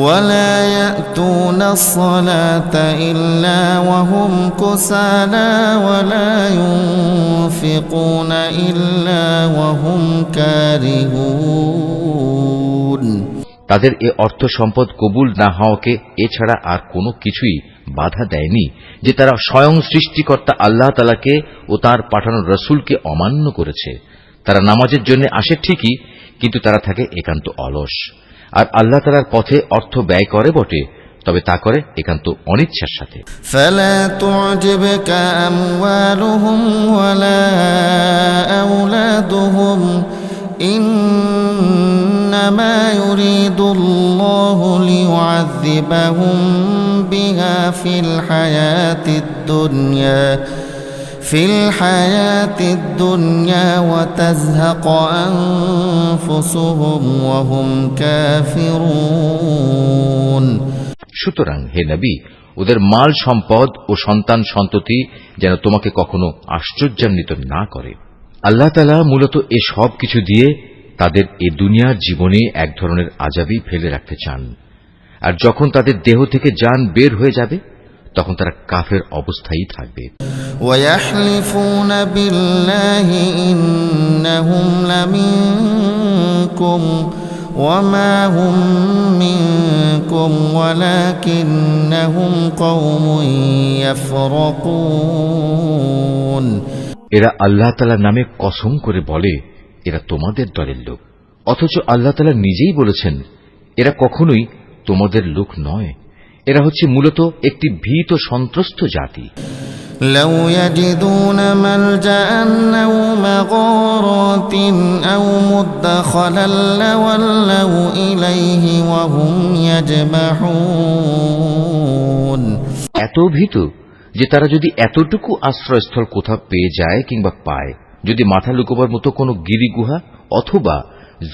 ولا يأتون الصلاة إلا وهم كسالى ولا ينفقون إلا وهم كارهون। তাদের এ অর্থ সম্পদ কবুল না হওয়াকে এছাড়া আর কোনো কিছুই বাধা দেয়নি যে তারা স্বয়ং সৃষ্টিকর্তা আল্লাহ তাআলাকে ও তার পাঠানো রাসূলকে অমান্য করেছে। তারা নামাজের জন্য আসে ঠিকই, কিন্তু তারা থাকে একান্ত অলস, আর আল্লাহ তাআলার পথে অর্থ ব্যয় করে বটে, তবে তা করে একান্ত অনিচ্ছার সাথে। فلا تعجبك أموالهم ولا أولادهم إنما يريد الله ليعذبهم بها في الحياة الدنيا وتزهق أنفسهم وهم كافرون। সুতরাং হে নবী, ওদের মাল সম্পদ ও সন্তান সন্ততি যেন তোমাকে কখনো আশ্চর্যান্বিত না করে। আল্লাহ তাআলা মূলত এ সব কিছু দিয়ে তাদের এ দুনিয়ার জীবনে এক ধরনের আযাবই ফেলে রাখতে চান, আর যখন তাদের দেহ থেকে জান বের হয়ে যাবে তখন তারা কাফের অবস্থায় থাকবে। ويحلفون بالله إنهم لمنكم وما هم منكم ولكنهم قوم يفرقون। এরা আল্লাহ তাআলার নামে কসম করে বলে এরা তোমাদের দলের লোক, অথচ আল্লাহ তাআলা নিজেই বলেছেন এরা কখনোই তোমাদের লোক নয়। এরা হচ্ছে মূলত একটি ভীত সন্ত্রস্ত জাতি। لو يجدون ملجأ أو مغارات أو مدخلا لولوا إليه وهم يجمحون এত ভীত যে তারা যদি এতটুকু আশ্রয়স্থল কোথাও পেয়ে যায় কিংবা পায়, যদি মাথা লুকোবার মতো কোনো গিরিগুহা অথবা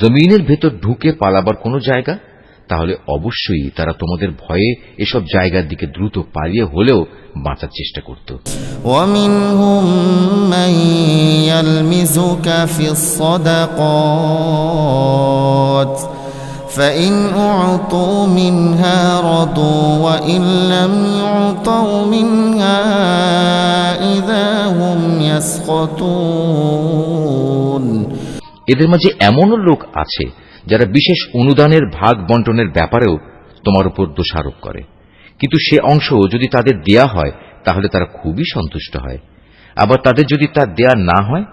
জমিনের ভেতর ঢুকে পালাবার কোনো জায়গা, তাহলে অবশ্যই তারা তোমাদের ভয়ে এসব জায়গার দিকে দ্রুত পালিয়ে হলেও বাঁচার চেষ্টা করত। ومنهم من يلمزك في الصدقات فإن أعطوا منها رضوا وإن لم يعطوا منها إذا هم يسخطون এদের মাঝে এমনও লোক আছে যারা বিশেষ অনুদানের ভাগ বন্টনের ব্যাপারেও তোমার উপর দোষারোপ করে, কিন্তু সে অংশ যদি তাদের দেয়া হয় তাহলে তারা খুবই সন্তুষ্ট হয়, আবার তাদের যদি তা দেয়া না হয়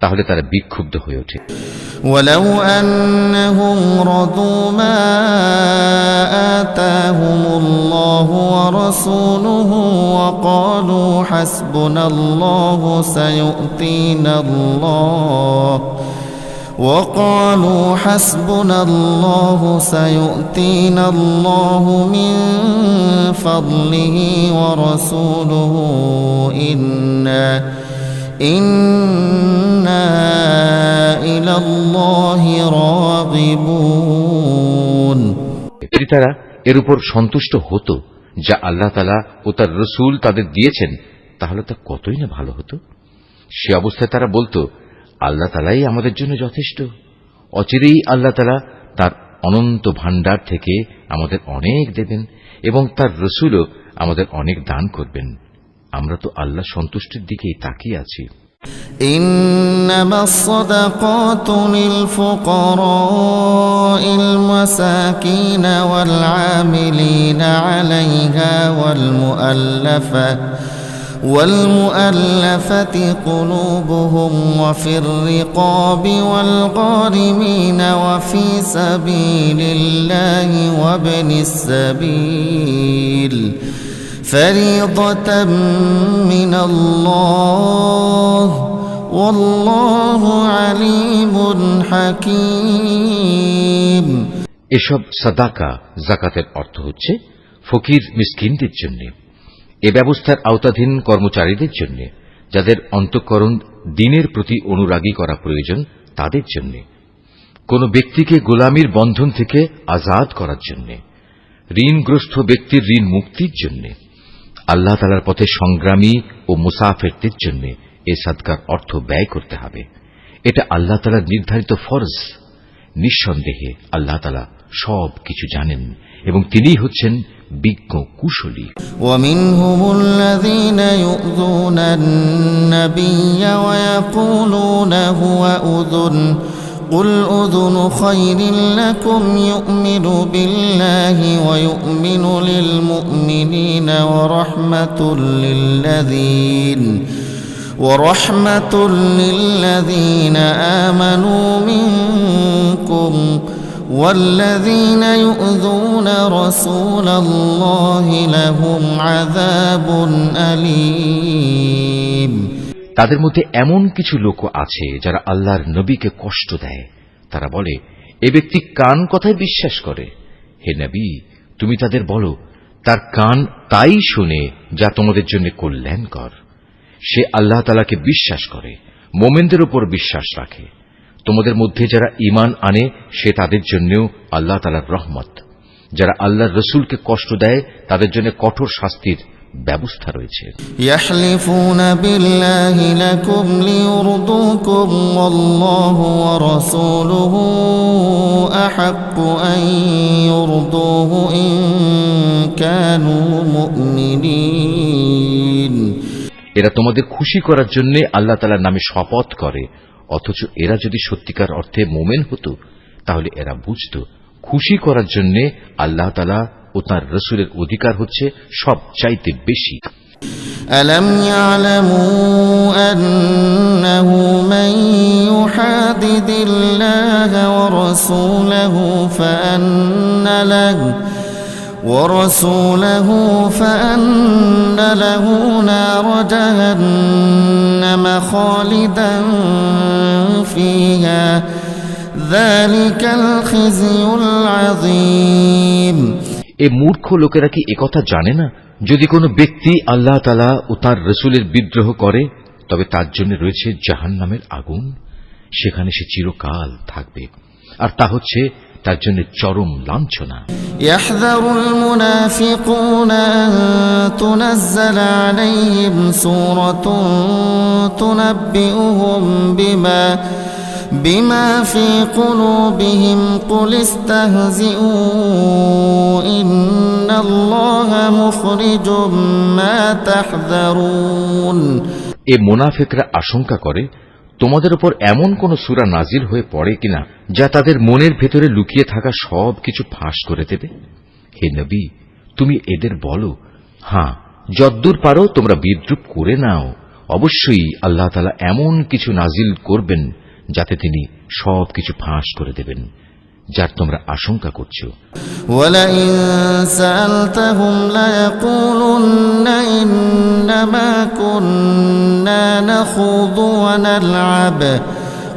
তাহলে তারা বিক্ষুব্ধ হয়ে ওঠে। ولو أنهم رضوا ما آتاهم الله ورسوله وقالوا حسبنا الله سيؤتينا الله من فضله ورسوله إنا إلى الله راغبون যদি তারা এর উপর সন্তুষ্ট হতো যা আল্লাহ তাআলা ও তার রাসূল তাদের দিয়েছেন, তাহলে তা কতই না ভালো হতো। সে অবস্থায় তারা বলতো, আল্লাহ তাআলাই আমাদের জন্য যথেষ্ট, অচিরেই আল্লাহ তাআলা তার অনন্ত ভাণ্ডার থেকে আমাদের অনেক দেবেন এবং তার রাসূলও আমাদের অনেক দান করবেন। আমরা তো আল্লাহ সন্তুষ্টির দিকেই তাকিয়ে আছি। إنما الصدقات للفقراء المساكين والعاملين عليها والمؤلفة قلوبهم وفي الرقاب والغارمين وفي سبيل الله وابن السبيل فريضة من الله والله عليم حكيم এসব সাদাকা যাকাতের অর্থ হচ্ছে ফকির মিসকিনদের জন্য, এ ব্যবস্থার আওতাধীন কর্মচারীদের জন্য, যাদের অন্তঃকরণ দ্বীনের প্রতি অনুরাগী করা প্রয়োজন তাদের জন্য, কোন ব্যক্তিকে গোলামির বন্ধন থেকে আজাদ করার জন্য, ঋণগ্রস্ত ব্যক্তির ঋণ মুক্তির জন্য, আল্লাহ তাআলার পথে সংগ্রামী ও মুসাফিরদের জন্য এই সাদকার অর্থ ব্যয় করতে হবে। এটা আল্লাহ তাআলার নির্ধারিত ফরজ। নিঃসন্দেহে আল্লাহ তাআলা সব কিছু জানেন এবং তিনিই হচ্ছেন বিজ্ঞ কুশলী। ومنهم الذين يؤذون النبي ويقولون هو أذن قل أذن خير لكم يؤمن بالله ويؤمن للمؤمنين ورحمة للذين آمنوا منكم والذين يؤذون رسول الله لهم عذاب أليم তাদের মধ্যে এমন কিছু লোক আছে যারা আল্লাহর নবীকে কষ্ট দেয়। তারা বলে, এ ব্যক্তি কান কথায় বিশ্বাস করে। হে নবী, তুমি তাদের বলো, তার কান তাই শুনে যা তোমাদের জন্য কল্যাণকর। সে আল্লাহ তাআলাকে বিশ্বাস করে, মোমেনদের উপর বিশ্বাস রাখে। তোমাদের মধ্যে যারা ঈমান আনে সে তাদের জন্যও আল্লাহ তাআলার রহমত। যারা আল্লাহর রাসূলকে কষ্ট দেয় তাদের জন্য কঠোর শাস্তির ব্যবস্থা রয়েছে। ইয়াহলিফুনা বিল্লাহি লাকুম লিয়ুরদুকুম ওয়াল্লাহু ওয়া রাসূলুহু আহাক্কু আন ইউরদুহু ইন কানু মুমিনিন। এরা তোমাদের খুশি করার জন্য আল্লাহ তাআলার নামে শপথ করে, অথচ এরা যদি সত্যিকার অর্থে মুমিন হতো তাহলে এরা বুঝত খুশি করার জন্য আল্লাহ তাআলা ও তাঁর রাসূলের অধিকার হচ্ছে সবচাইতে বেশি। আলাম ইয়ালামু আন্নাহু মান ইউহাদিদিল্লাহা ওয়া রাসূলাহু ফাআন্না লাহু ورسوله فأن له نار جهنم خالدا فيها ذلك الخزي العظيم। এ মূর্খ লোকেরা কি একথা জানে না, যদি কোনো ব্যক্তি আল্লাহ তাআলা ও তার রাসূলের বিদ্রোহ করে তবে তার জন্য রয়েছে জাহান্নামের আগুন, সেখানে সে চিরকাল থাকবে, আর তা হচ্ছে তার জন্য চরম লাঞ্ছনা। ইয়াহযারুল মুনাফিকুনা আন তুনাজ্জালা আলাইহিম সূরাতুন তুনাব্বিউহুম বিমা ফি কুলুবিহিম কুল ইস্তাহজিউ ইন্নাল্লাহা মুখরিজুম মা তাহযারুন। এ মুনাফিকরা আশঙ্কা করে তোমাদের উপর এমন কোন সূরা নাজিল হয়ে পড়ে কিনা যা তাদের মনের ভেতরে লুকিয়ে থাকা সব কিছু ফাঁস করে দেবে। হে নবী, তুমি এদের বলো, হ্যাঁ, যদ্দূর পারো তোমরা বিদ্রূপ করে নাও, অবশ্যই আল্লাহ তাআলা এমন কিছু নাজিল করবেন যাতে তিনি সব কিছু ফাঁস করে দেবেন যার তোমরা আশঙ্কা করছো। ওয়ালাইন সাআলতাহুম লায়াকুলুন্না ইন্নামা কুন্না নাখুযু ওয়া নালআব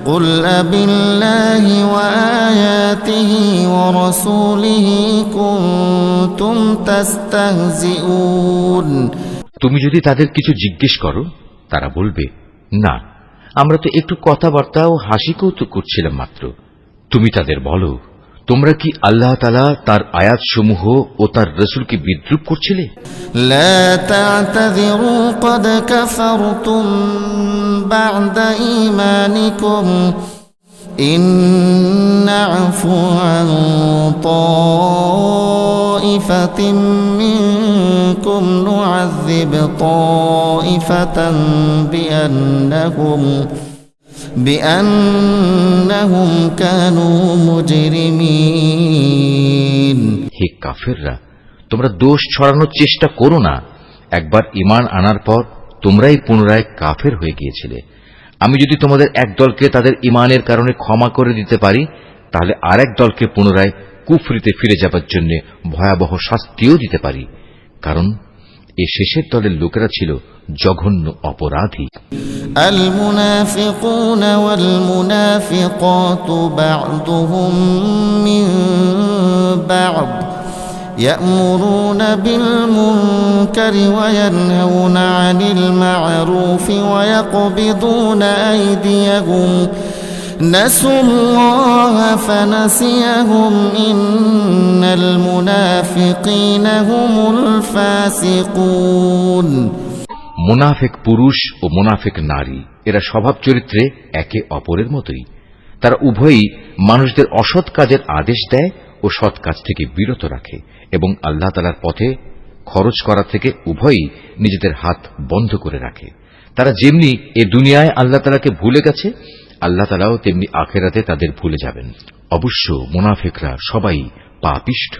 কুল আবিল্লাহি ওয়া আয়াতিহি ওয়া রাসূলিহি কুনতুম তাস্তাহজিউন। তুমি যদি তাদের কিছু জিজ্ঞেস করো তারা বলবে, না, আমরা তো একটু কথাবার্তা ও হাসি কৌতুক করছিলাম মাত্র। তুমি তাদের বলো, তোমরা কি আল্লাহ তাআলা তার আয়াতসমূহ ও তার রাসূলকে বিদ্রূপ করছিলে? লা তা'তাযিরু ক্বাদ কাফারতুম বা'দা ঈমানিকুম ইন না'ফু আন তা'iফাতিন মিনকুম নু'আযিব তা'iফাতান বিআন্নাহুম কানু মুজরিমিন। হে কাফেররা, তোমরা দোষ ছড়ানোর চেষ্টা করো না। একবার ঈমান আনার পর তোমরাই পুনরায় কাফের হয়ে গিয়েছিলে। আমি যদি তোমাদের এক দলকে তাদের ঈমানের কারণে ক্ষমা করে দিতে পারি, তাহলে আরেক দলকে পুনরায় কুফরিতে ফিরে যাবার জন্য ভয়াবহ শাস্তিও দিতে পারি, কারণ এ শেষের দলের লোকেরা ছিল জঘন্য অপরাধী। আল মুনাফিকুনা ওয়াল মুনাফিকাতু বা'দুহুম মিন বা'দ ইয়া'মুরুনা বিল মুনকারি ওয়া ইয়ানহাউনা আনিল মা'রুফি ওয়া ইয়াকবিদুনা আইদিয়াহুম নাসুল্লাহা ফানাসিয়াহুম ইন্নাল মুনাফিকিনা হুমুল ফাসিকুন। মুনাফিক পুরুষ ও মুনাফিক নারী এরা স্বভাব চরিত্রে একে অপরের মতোই। তারা উভয়ই মানুষদের অসৎ কাজের আদেশ দেয় ও সৎ কাজ থেকে বিরত রাখে এবং আল্লাহ তাআলার পথে খরচ করা থেকে উভয়ই নিজেদের হাত বন্ধ করে রাখে। তারা যেমনি এ দুনিয়ায় আল্লাহ তাআলাকে ভুলে গেছে, আল্লাহ তাআলাও তেমনি আখিরাতে তাদের ভুলে যাবেন। অবশ্য মুনাফিকরা সবাই পাপিষ্ঠ।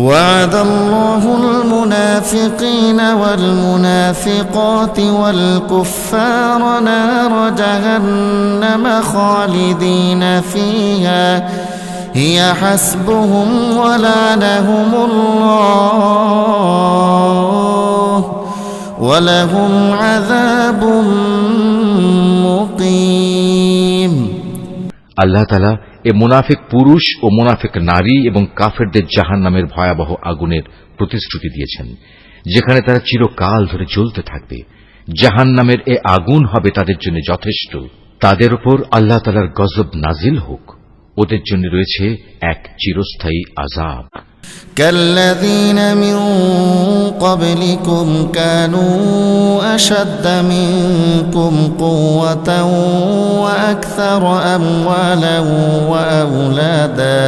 ওয়াদাল্লাহুল মুনাফিকিনা ওয়াল মুনাফিকাতি ওয়াল কুফফারা নার জাহান্নাম খালিদিনা ফিহা হিয়া হাসবুহুম ওয়া লানাহুমুল্লাহ ওয়া লাহুম আযাবুম মুকিম। আল্লাহ তাআলা এ মুনাফিক পুরুষ ও মুনাফিক নারী এবং কাফেরদের জাহান্নামের ভয়াবহ আগুনের প্রতিশ্রুতি দিয়েছেন, যেখানে তারা চিরকাল ধরে জ্বলতে থাকবে। জাহান্নামের এ আগুন হবে তাদের জন্য যথেষ্ট। তাদের উপর আল্লাহ তাআলার গজব নাজিল হোক। ওদের জন্য রয়েছে এক চিরস্থায়ী আযাব। কাল্লাযীনা মিন ক্বাবলিকুম কানূ আশাদ্দা মিনকুম কুওয়াতান ওয়া আকসারা আমওয়ালান ওয়া আওলাদা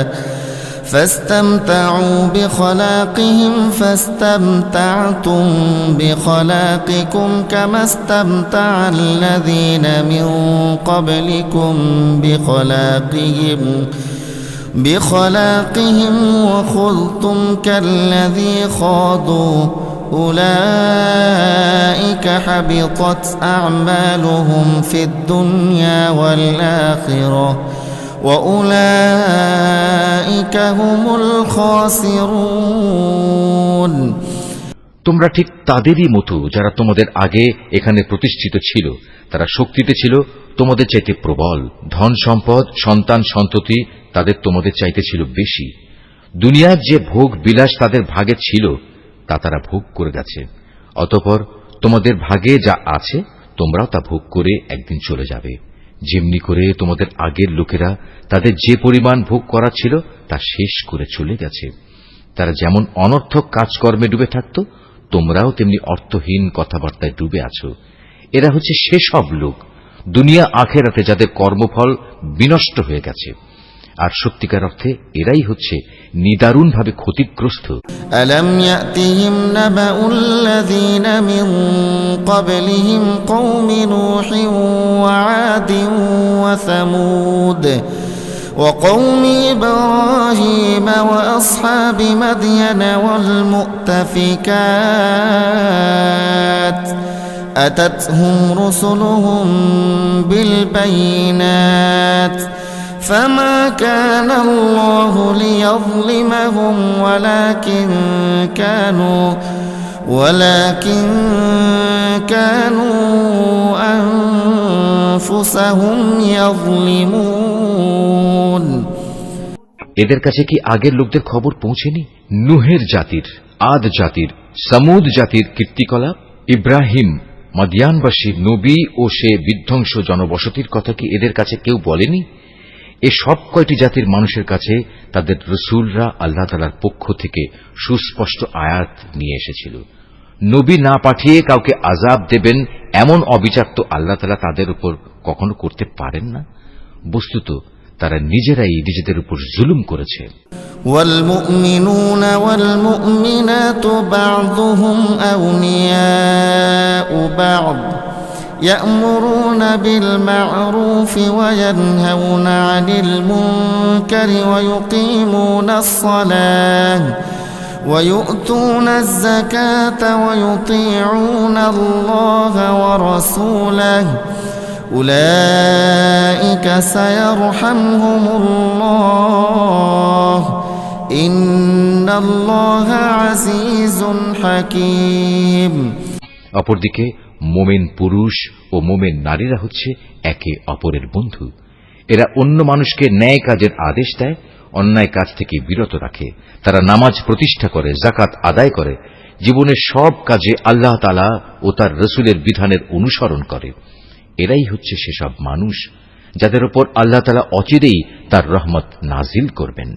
فاستمتعوا بخلاقهم فاستمتعتم بخلاقكم كما استمتع الذين من قبلكم بخلاقهم وخذتم كالذي خاضوا أولئك حبطت أعمالهم في الدنيا والآخرة وأولئك هم الخاسرون তোমরা ঠিক তাদেরই মতো যারা তোমাদের আগে এখানে প্রতিষ্ঠিত ছিল। তারা শক্তিতে ছিল তোমাদের চাইতে প্রবল, ধন সম্পদ, সন্তান সন্ততি তাদের তোমাদের চাইতে ছিল বেশি। দুনিয়ার যে ভোগ বিলাস তাদের ভাগে ছিল তা তারা ভোগ করে গেছে। অতঃপর তোমাদের ভাগে যা আছে তোমরাও তা ভোগ করে একদিন চলে যাবে। যেমনি করে তোমাদের আগের লোকেরা তাদের যে পরিমাণ ভোগ করা ছিল তা শেষ করে চলে গেছে। তারা যেমন অনর্থক কাজকর্মে ডুবে থাকত, তোমরাও তেমনি অর্থহীন কথাবার্তায় ডুবে আছো। এরা হচ্ছে সেসব লোক দুনিয়া আখেরাতে যাদের কর্মফল বিনষ্ট হয়ে গেছে, আর সত্যিকার অর্থে এরাই হচ্ছে নিদারুণভাবে ক্ষতিগ্রস্ত। ألم يأتهم نبأ الذين من قبلهم قوم نوح وعاد وثمود وقوم إبراهيم وأصحاب مدين والمؤتفكات أتتهم رسلهم بالبينات فما كان الله ليظلمهم ولكن كانوا أنفسهم يظلمون এদের কাছে কি আগের লোকদের খবর পৌঁছেনি? নুহের জাতির, আদ জাতির, সামুদ জাতির কীর্তিকলাপ, ইব্রাহিম, মাদিয়ানবাসী নবী ও সে বিধ্বংস জনবসতির কথা কি এদের কাছে কেউ বলেনি? এ সব কয়টি জাতির মানুষের কাছে তাদের রসুলরা আল্লাহ তাআলার পক্ষ থেকে সুস্পষ্ট আয়াত নিয়ে এসেছিল। নবী না পাঠিয়ে কাউকে আযাব দেবেন এমন অবিচার তো আল্লাহ তাআলা তাদের উপর কখনো করতে পারেন না। বস্তুত তারা নিজেরাই নিজেদের উপর জুলুম করেছে। والمؤمنون والمؤمنات بعضهم أولياء بعض يأمرون بالمعروف وينهون عن المنكر ويقيمون الصلاة ويؤتون الزكاة ويطيعون الله ورسوله أولئك سيرحمهم الله إن الله عزيز حكيم অপরদিকে মোমেন পুরুষ ও মোমেন নারীরা হচ্ছে একে অপরের বন্ধু। এরা অন্য মানুষকে ন্যায় কাজের আদেশ দেয়, অন্যায় কাজ থেকে বিরত রাখে। তারা নামাজ প্রতিষ্ঠা করে, যাকাত আদায় করে, জীবনের সব কাজে আল্লাহ তাআলা ও তার রসুলের বিধানের অনুসরণ করে। এরাই হচ্ছে সেসব মানুষ যাদের উপর আল্লাহ তাআলা অচিরেই তার রহমত নাজিল করবেন।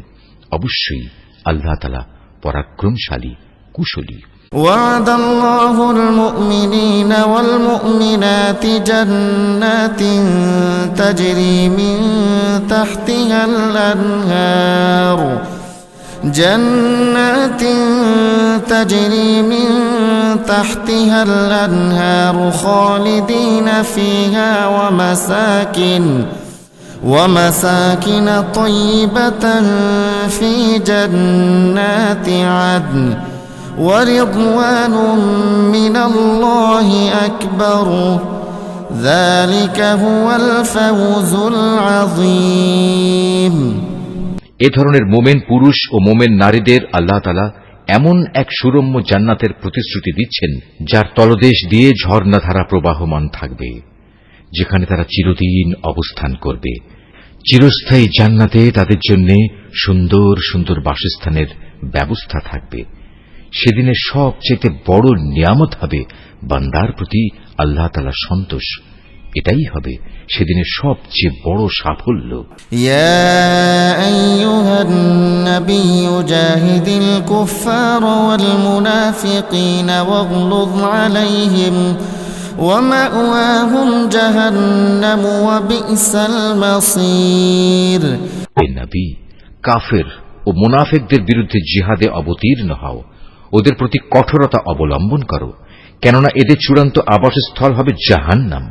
অবশ্যই আল্লাহ তাআলা পরাক্রমশালী, কুশলী। وعد الله المؤمنين والمؤمنات جنات تجري من تحتها الأنهار خالدين فيها ومساكن طيبة في جنات عدن ورضوان من الله أكبر ذلك هو الفوز العظيم এ ধরনের মোমেন পুরুষ ও মোমেন নারীদের আল্লাহ তাআলা এমন এক সুরম্য জান্নাতের প্রতিশ্রুতি দিচ্ছেন যার তলদেশ দিয়ে ঝর্ণাধারা প্রবাহমান থাকবে, যেখানে তারা চিরদিন অবস্থান করবে। চিরস্থায়ী জান্নাতে তাদের জন্য সুন্দর সুন্দর বাসস্থানের ব্যবস্থা থাকবে। সেদিনের সবচেয়ে বড় নিয়ামত হবে বান্দার প্রতি আল্লাহ তাআলার সন্তোষ। এটাই হবে সেদিনের সবচেয়ে বড় সাফল্য। ইয়া আইয়ুহান নাবিয়্যু জাহিদিল কুফফার ওয়াল মুনাফিকিন ওয়াগলুয আলাইহিম ওয়া মাওয়াহুম জাহান্নাম ওয়া বি'সাল মাসীর। হে নবী, কাফের ও মুনাফিকদের বিরুদ্ধে জিহাদে অবতীর্ণ হও, ওদের প্রতি কঠোরতা অবলম্বন করো, কেননা এদের চূড়ান্ত আবাসস্থল হবে জাহান্নাম।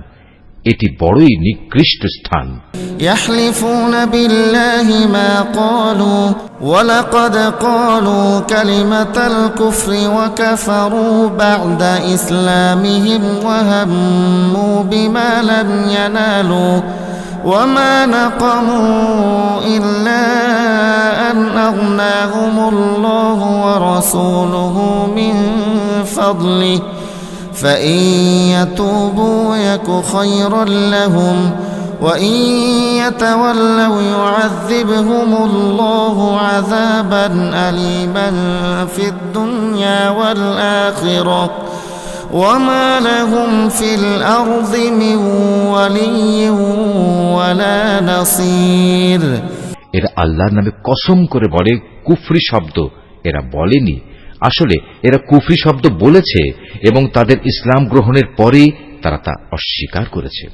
এটি বড়ই নিকৃষ্ট স্থান। ইয়াহলিফুনা বিল্লাহি মা ক্বালু ওয়া লাকাদ ক্বালু কালিমাতাল কুফরি ওয়া কাফারু বা'দা ইসলামিহিম ওয়া হাম্মু বিমা লাম ইয়ানালু وما نقموا إلا أن أغناهم الله ورسوله من فضله فإن يتوبوا يك خيرا لهم وإن يتولوا يعذبهم الله عذابا أليما في الدنيا والآخرة وما لهم في الأرض من ولي ولا نصير। এরা আল্লাহর নামে কসম করে বলে কুফরি শব্দ এরা বলেনি, আসলে এরা কুফরি শব্দ বলেছে এবং তাদের ইসলাম গ্রহণের পরেই তারা তা অস্বীকার করেছে।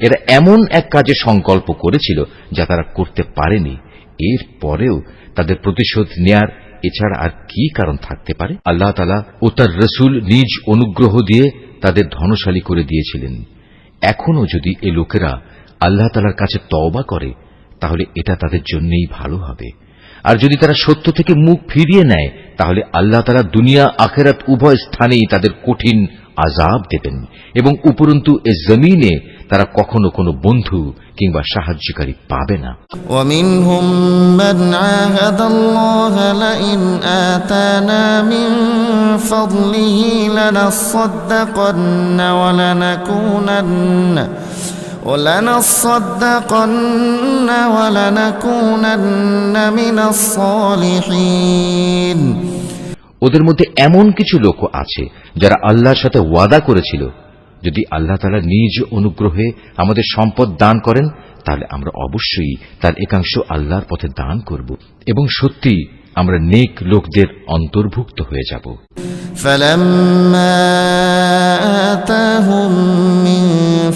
এরা এমন এক কাজে সংকল্প করেছিল যা তারা করতে পারেনি, এর পরেও তাদের প্রতিশোধ নেয়ার এছাড়া আর কি কারণ থাকতে পারে? আল্লাহ তাআলা ও তার রাসূল নিজ অনুগ্রহ দিয়ে তাদের ধনশালী করে দিয়েছিলেন। এখনো যদি এ লোকেরা আল্লাহ তাআলার কাছে তওবা করে তাহলে এটা তাদের জন্যই ভালো হবে। আর যদি তারা সত্য থেকে মুখ ফিরিয়ে নেয় তাহলে আল্লাহ তাআলা দুনিয়া আখিরাত উভয় স্থানেই তাদের কঠিন আযাব দেবেন এবং উপরন্তু এ জমিনে তারা কখনো কোনো বন্ধু কিংবা সাহায্যকারী পাবে না। ومنهم من عاهد الله لئن آتانا من فضله لنصدقن ولنكونن من الصالحين। ওদের মধ্যে এমন কিছু লোক আছে যারা আল্লাহর সাথে ওয়াদা করেছিল, যদি আল্লাহ তাআলা নিজ অনুগ্রহে আমাদের সম্পদ দান করেন তাহলে আমরা অবশ্যই তার একাংশ আল্লাহর পথে দান করব এবং সত্যি আমরা নেক লোকদের অন্তর্ভুক্ত হয়ে যাব। فَلَمَّا آتَاهُم مِّن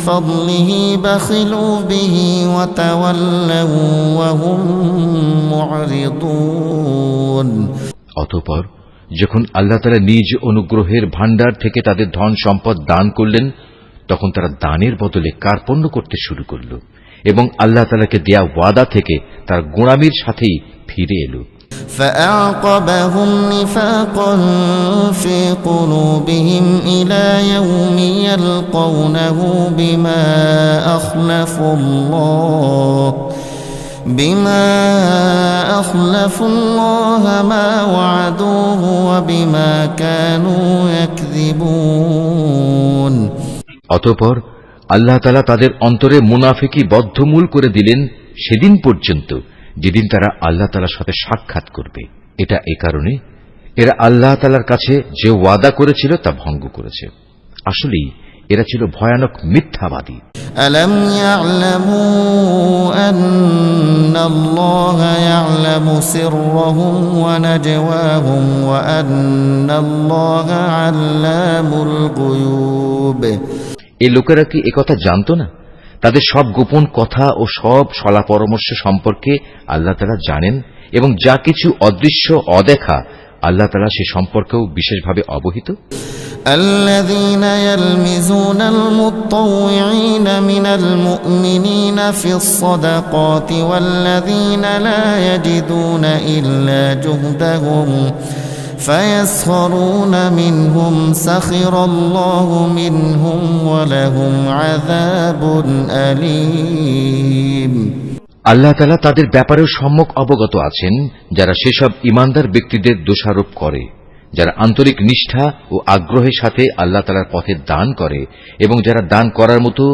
فَضْلِهِ بَخِلُوا بِهِ وَتَوَلَّوْا وَهُم مُّعْرِضُونَ। অতঃপর যখন আল্লাহ তাআলা নিজ অনুগ্রহের ভাণ্ডার থেকে তাদের ধন সম্পদ দান করলেন তখন তারা দানের বদলে কার্পণ্য করতে শুরু করল এবং আল্লাহ তাআলাকে দেয়া ওয়াদা থেকে তার গোঁড়ামির সাথেই ফিরে এলো। فأعقبهم نفاقا في قلوبهم إلى يوم يلقونه بما أخلفوا الله ما وعدوه وبما كانوا يكذبون। অতঃপর আল্লাহ তাআলা তাদের অন্তরে মুনাফিকি বদ্ধমূল করে দিলেন সেদিন পর্যন্ত যেদিন তারা আল্লাহ তাআলার সাথে সাক্ষাৎ করবে। এটা এ কারণে এরা আল্লাহ তাআলার কাছে যে ওয়াদা করেছিল তা ভঙ্গ করেছে। আসলেই এরা ছিল ভয়ানক মিথ্যাবাদী। আলাম ইয়ালামু আন্নাল্লাহা ইয়ালামু সিররাহুম ওয়া নাজওয়াহুম ওয়া আন্নাল্লাহা আল্লামুল গুয়ুব। এই লোকেরা কি একথা জানতো না? তাদের সব গোপন কথা ও সব সলা পরামর্শ সম্পর্কে আল্লাহ তাআলা জানেন এবং যা কিছু অদৃশ্য অদেখা আল্লাহ তাআলা সে সম্পর্কেও বিশেষভাবে অবহিত। الذين يلمزون المطوعين من المؤمنين في الصدقات والذين لا يجدون إلا جهدهم فيسخرون منهم سخر الله منهم ولهم عذاب أليم। আল্লাহ তাআলা তাদের ব্যাপারেও সম্যক অবগত আছেন যারা সেসব ঈমানদার ব্যক্তিদের দোষারোপ করে, যারা আন্তরিক নিষ্ঠা ও আগ্রহের সাথে আল্লাহ তাআলার পথে দান করে এবং যারা দান করার মতো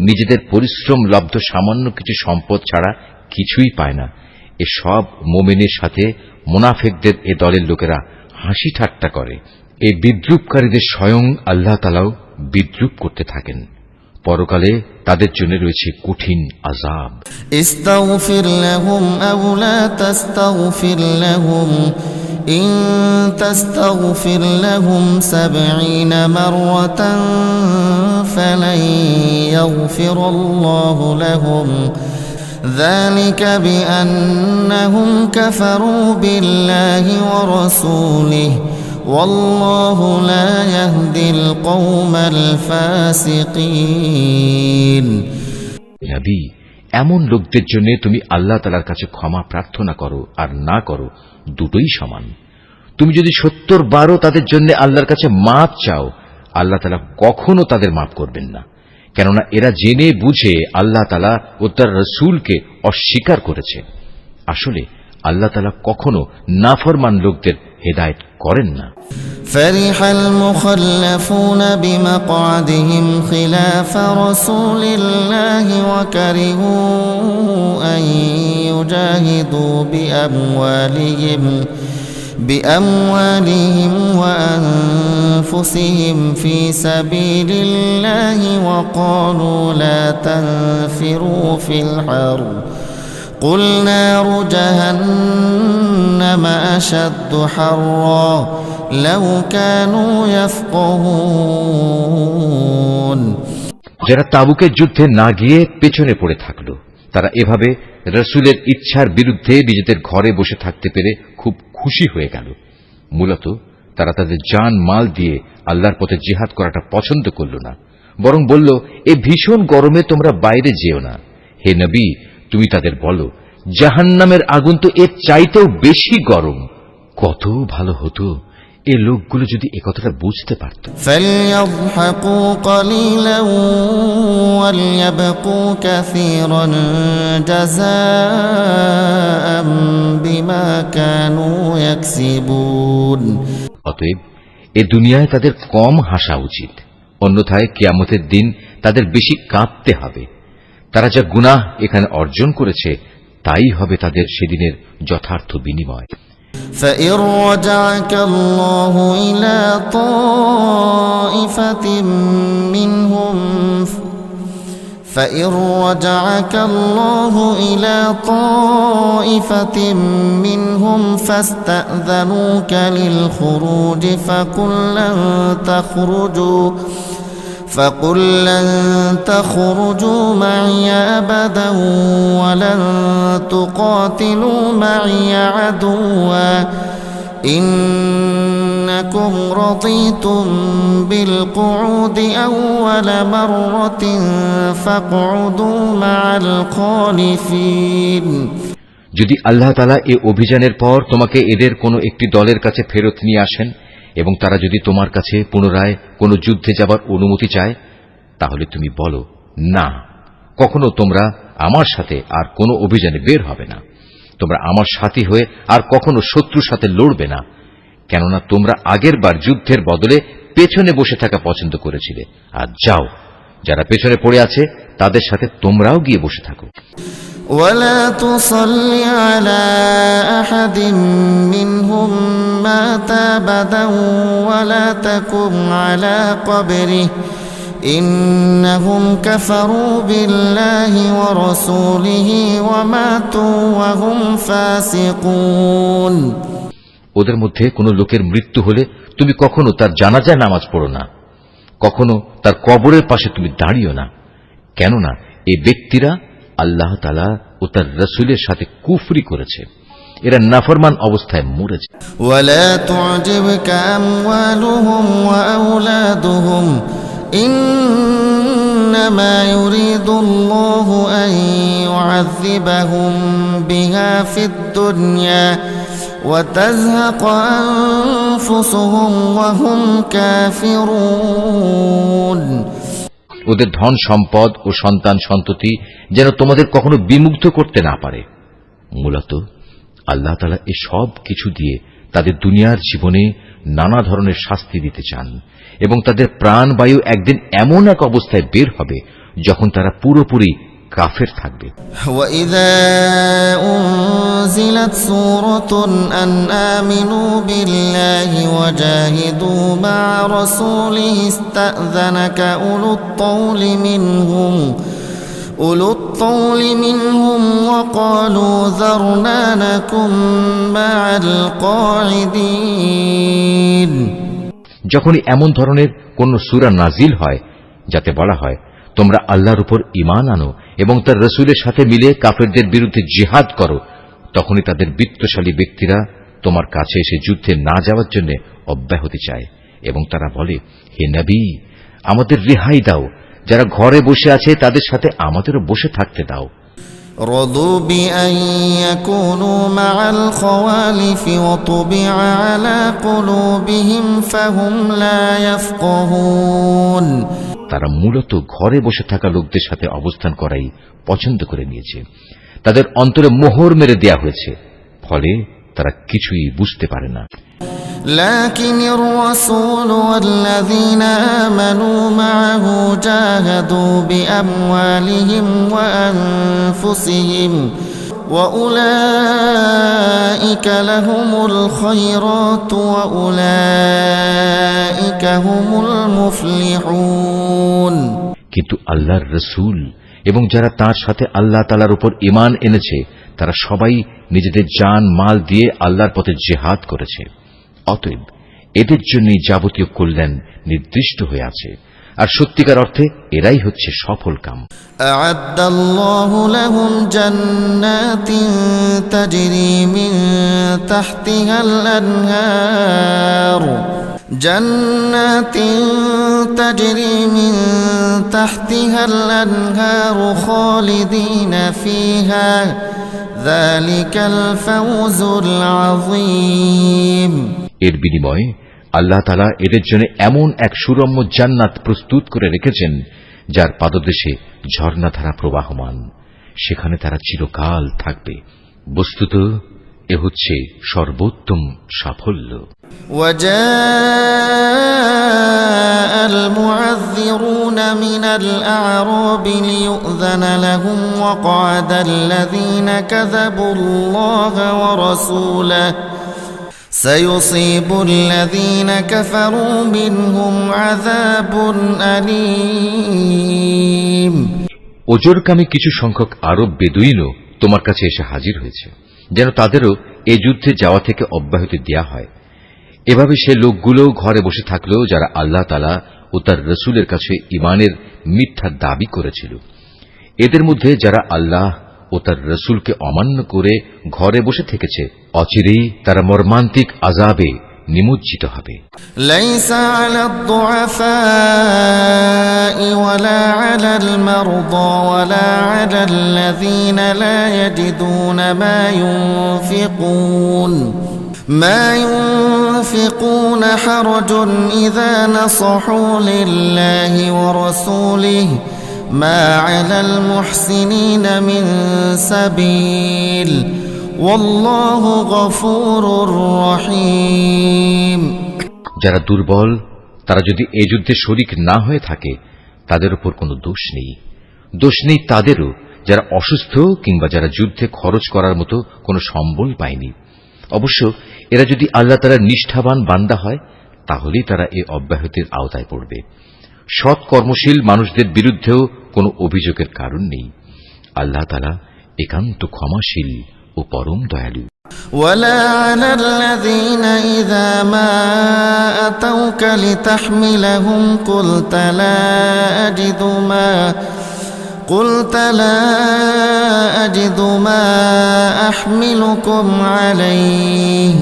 নিজেদের পরিশ্রম লব্ধ সামান্য কিছু সম্পদ ছাড়া কিছুই পায় না। এ সব মুমিনের সাথে মুনাফিকদের এ দলের লোকেরা হাসি ঠাট্টা করে। এই বিদ্রূপকারীদের স্বয়ং আল্লাহ তাআলাও বিদ্রূপ করতে থাকেন। পরকালে তাদের জন্য রয়েছে কঠিন আযাব। ইস্তাগফির লাহুম আও লা তাস্তাগফির লাহুম ইন তাস্তাগফির লাহুম 70 মাররাতান ফালান ইয়াগফিরাল্লাহু লাহুম ذلك بأنهم كفروا بالله ورسوله والله لا يهدي القوم الفاسقين। নবী, এমন লোকদের জন্য তুমি আল্লাহ তাআলার কাছে ক্ষমা প্রার্থনা করো আর না করো, দুটোই সমান। তুমি যদি 70 বারও তাদের জন্য আল্লাহর কাছে মাপ চাও, আল্লাহ তাআলা কখনো তাদের মাপ করবেন না, কেননা এরা জেনে বুঝে আল্লাহ তাআলা ও তার রাসূলকে অস্বীকার করেছে। আসলে আল্লাহ তাআলা কখনো নাফরমান লোকদের হেদায়েত করেন না। فرح المخلفون بمقعدهم خلاف رسول الله وكرهوا أن يجاهدوا بأموالهم وأنفسهم في سبيل الله وقالوا لا تنفروا في الحر قل نار جهنم أشد حرا لو كانوا يفقهون। যারা তাবুকের যুদ্ধে না গিয়ে পেছনে পড়ে থাকল, তারা এভাবে রাসূলের ইচ্ছার বিরুদ্ধে নিজেদের ঘরে বসে থাকতে পেরে খুব খুশি হয়ে গেল। মূলত তারা তাদের জান মাল দিয়ে আল্লাহর পথে জিহাদ করাটা পছন্দ করল না, বরং বলল, এ ভীষণ গরমে তোমরা বাইরে যেও না। হে নবী, তুমি তাদের বলো, জাহান্নামের আগুন তো এর চাইতেও বেশি গরম। কত ভালো হতো এ লোকগুলো যদি একথাটা বুঝতে পারত। فليضحكوا قليلا وليبكوا كثيرا جزاء بما كانوا يكسبون। অতএব এ দুনিয়ায় তাদের কম হাসা উচিত, অন্যথায় কিয়ামতের দিন তাদের বেশি কাঁদতে হবে। তারা যা গুনাহ এখানে অর্জন করেছে তাই হবে তাদের সেদিনের যথার্থ বিনিময়। فإن رجعك الله إلى طائفة منهم فاستأذنوك للخروج فقل لن تخرجوا معي أبدا ولن تقاتلوا معي عدوا إنكم رضيتم بالقعود أول مرة فاقعدوا مع الخالفين। যদি আল্লাহ তাআলা এ অভিযানের পর তোমাকে এদের কোনো একটি দলের কাছে ফেরত নিয়ে আসেন এবং তারা যদি তোমার কাছে পুনরায় কোনো যুদ্ধে যাবার অনুমতি চায়, তাহলে তুমি বলো, না, কখনো তোমরা আমার সাথে আর কোনো অভিযানে বের হবে না। তোমরা আমার সাথী হয়ে আর কখনো শত্রুর সাথে লড়বে না, কেননা তোমরা আগের বার যুদ্ধের বদলে পেছনে বসে থাকা পছন্দ করেছিলে। আর যাও, যারা পেছনে পড়ে আছে তাদের সাথে তোমরাও গিয়ে বসে থাকো। ولا تصل على أحد منهم مات أبدا ولا تقم على قبره إنهم كفروا بالله ورسوله وماتوا وهم فاسقون। ওদের মধ্যে কোনো লোকের মৃত্যু হলে তুমি কখনো তার জানাজায় নামাজ পড়ো না, কখনো তার কবরের পাশে তুমি দাঁড়িও না, কেননা এই ব্যক্তিরা আল্লাহ তাআলা ও তার রাসূলের সাথে কুফরি করেছে, এরা নাফরমান অবস্থায় মরেছে। ওয়ালা তু'জিবকা আমওয়ালুহুম ওয়া আওলাদুহুম ইন্নামা ইউরিদুল্লাহু আন ইউ'আযিবাহুম বিহা ফিদ দুনিয়া ওয়া তাযহাকা আনফুসুহুম ওয়া হুম কাফিরুন। ওদের ধন সম্পদ ও সন্তান সন্ততি যেন তোমাদের কখনো বিমুগ্ধ করতে না পারে। মূলত আল্লাহ তাআলা এই সব কিছু দিয়ে তাদের দুনিয়ার জীবনে নানা ধরনের শাস্তি দিতে চান এবং তাদের প্রাণবায়ু একদিন এমন এক অবস্থায় বের হবে যখন তারা পুরোপুরি কাফের থাকবে। وَإِذَا أُنزِلَتْ سُورَةٌ أَنْ آمِنُوا بِاللَّهِ وَجَاهِدُوا مَعَ رَسُولِهِ اسْتَأْذَنَكَ أُولُو الطَّوْلِ مِنْهُمْ وَقَالُوا ذَرْنَا نَكُن مَّعَ الْقَاعِدِينَ। যখনই এমন ধরনের কোন সূরা নাজিল হয় যাতে বলা হয় তোমরা আল্লাহর উপর ঈমান আনো এবং তার রাসূলের সাথে মিলে কাফেরদের বিরুদ্ধে জিহাদ করো, তখনই তাদের বিত্তশালী ব্যক্তিরা তোমার কাছে এসে যুদ্ধে না যাওয়ার জন্য অব্যাহতি চায় এবং তারা বলে, হে নবী, আমাদের রেহাই দাও, যারা ঘরে বসে আছে তাদের সাথে আমাদেরও বসে থাকতে দাও। رضوا بأن يكونوا مع الخوالف وطبع على قلوبهم فهم لا يفقهون। তারা মূলত ঘরে বসে থাকা লোকদের সাথে অবস্থান করাই পছন্দ করে নিয়েছে। তাদের অন্তরে মোহর মেরে দেয়া হয়েছে, ফলে তারা কিছুই বুঝতে পারে না। لكن الرسول والذين آمنوا معه جاهدوا بأموالهم وأنفسهم وأولئك لهم الخيرات وأولئك هم المفلحون। কিন্তু আল্লাহর রসূল এবং যারা তার সাথে আল্লাহ তাআলার উপর ঈমান এনেছে তারা সবাই নিজেদের জান মাল দিয়ে আল্লাহর পথে জিহাদ করেছে। অতএব এদের জন্যই যাবতীয় কল্যাণ নির্দিষ্ট হয়ে আছে, আর সত্যিকার অর্থে এরাই হচ্ছে সফল কাম। আ'আদ্দাল্লাহু লাহুম জান্নাতিন তাজরি মিন তাহতিহাল আনহার জান্নাতিন তাজরি মিন তাহতিহাল আনহার খালিদিনা ফিহা যালিকাল ফাওজুল আযীম। এর বিনিময়ে আল্লাহ তাআলা এদের জন্য এমন এক সুরম্য জান্নাত প্রস্তুত করে রেখেছেন যার পাদদেশে ঝর্ণাধারা প্রবাহমান, সেখানে তারা চিরকাল থাকবে। বস্তুত এ হচ্ছে সর্বোত্তম সাফল্য। ওয়াজাআল মুআযযিরুনা মিনাল আ'রাবি লিয়ুযানা লাহুম ওয়াকআদাল্লাযীনা কাযাবুল্লাহা ওয়া রাসূলাহু سيصيب الذين كفروا منهم عذاب أليم। ওজরকামী কিছু সংখ্যক আরব বেদুইনও তোমার কাছে এসে হাজির হয়েছে, যেন তাদেরও এই যুদ্ধে যাওয়া থেকে অব্যাহতি দেয়া হয়। এভাবে সে লোকগুলো ঘরে বসে থাকলেও যারা আল্লাহ তাআলা ও তার রসূলের কাছে ঈমানের মিথ্যা দাবি করেছিল। এদের মধ্যে যারা আল্লাহ ও তার রসূলকে অমান্য করে ঘরে বসে থেকেছে, অচিরেই তারা মর্মান্তিক আযাবে নিমজ্জিত হবে। লাইসা আলাদ দুআফা'i ওয়ালা আলাল মারদা ওয়ালা আলাল্লাযীনা লা ইয়াজিদুনা মা ইউনফিকুনা হারাজুন ইযা নাসাহু লিল্লাহি ওয়া রাসূলিহি মা আলাল মুহসিনিনা মিন সাবিল ওয়াল্লাহু গফুরুর রহিম। যারা দুর্বল তারা যদি এই যুদ্ধে শরীক না হয়ে থাকে তাদের উপর কোনো দোষ নেই। দোষ নেই তাদেরও যারা অসুস্থ কিংবা যারা যুদ্ধে খরচ করার মতো কোনো সম্বল পায়নি। অবশ্য এরা যদি আল্লাহ তাআলার নিষ্ঠাবান বান্দা হয় তাহলেই তারা এই অব্যাহতির আওতায় পড়বে। সৎ কর্মশীল মানুষদের বিরুদ্ধেও কোনো অভিযোগের কারণ নেই। আল্লাহ তাআলা একান্ত ক্ষমাশীল ও পরম দয়ালু। ولا على الذين إذا ما أتوك لتحملهم قلت لا أجد ما أحملكم عليه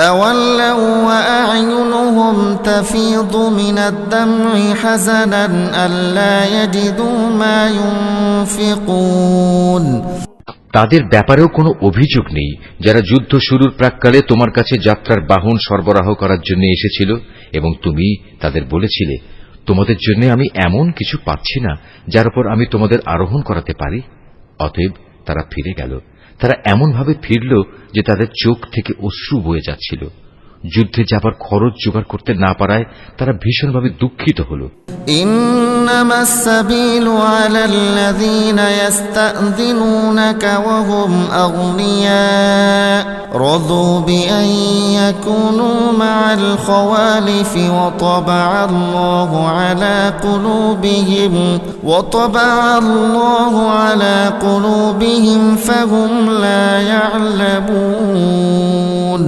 تولوا وأعينهم تفيض من الدمع حزنا ألا يجدوا ما ينفقون। তাদের ব্যাপারেও কোনো অভিযোগ নেই যারা যুদ্ধ শুরুর প্রাক্কালে তোমার কাছে যাত্রার বাহন সরবরাহ করার জন্য এসেছিল এবং তুমি তাদের বলেছিলে, তোমাদের জন্য আমি এমন কিছু পাচ্ছি না যার উপর আমি তোমাদের আরোহণ করাতে পারি। অতএব তারা ফিরে গেল। তারা এমনভাবে ফিরল যে তাদের চোখ থেকে অশ্রু বয়ে যাচ্ছিল। যুদ্ধে যাবার খরচ জোগাড় করতে না পারায় তারা ভীষণভাবে দুঃখিত হল। ইন্নামাস সাবিলু আলাল্লাযীনা ইস্তাযিনুনাকা ওয়া হুম আগনিয়া রাদু বিআন ইয়াকুনু মা'আল খাওয়ালিফি ওয়া তাবা'আল্লাহু আলা কুলুবিহিম ফাহুম লা ইয়া'লামুন।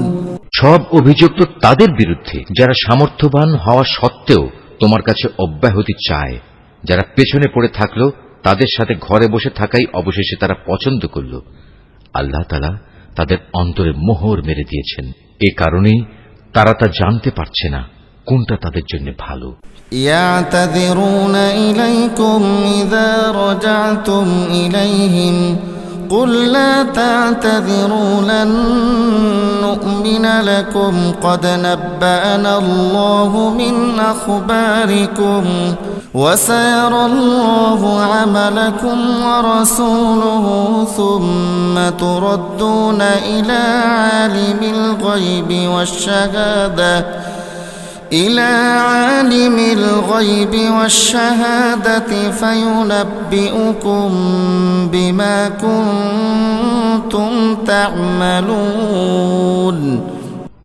সব অভিযোগ তো তাদের বিরুদ্ধে যারা সামর্থ্যবান হওয়া সত্ত্বেও তোমার কাছে অব্যাহতি চায়। যারা পেছনে পড়ে থাকলো তাদের সাথে ঘরে বসে থাকাই অবশেষে তারা পছন্দ করল। আল্লাহ তাআলা তাদের অন্তরে মোহর মেরে দিয়েছেন। এ কারণেই তারা তা জানতে পারছে না কোনটা তাদের জন্য ভালো। ইয়াতাযিরুনা ইলাইকুম ইযা রাজা'তুম ইলাইহিম قل لا تعتذروا لن نؤمن لكم قد نبأنا الله من أخباركم وسيرى الله عملكم ورسوله ثم تردون إلى عالم الغيب والشهادة فينبئكم بما كنتم تعملون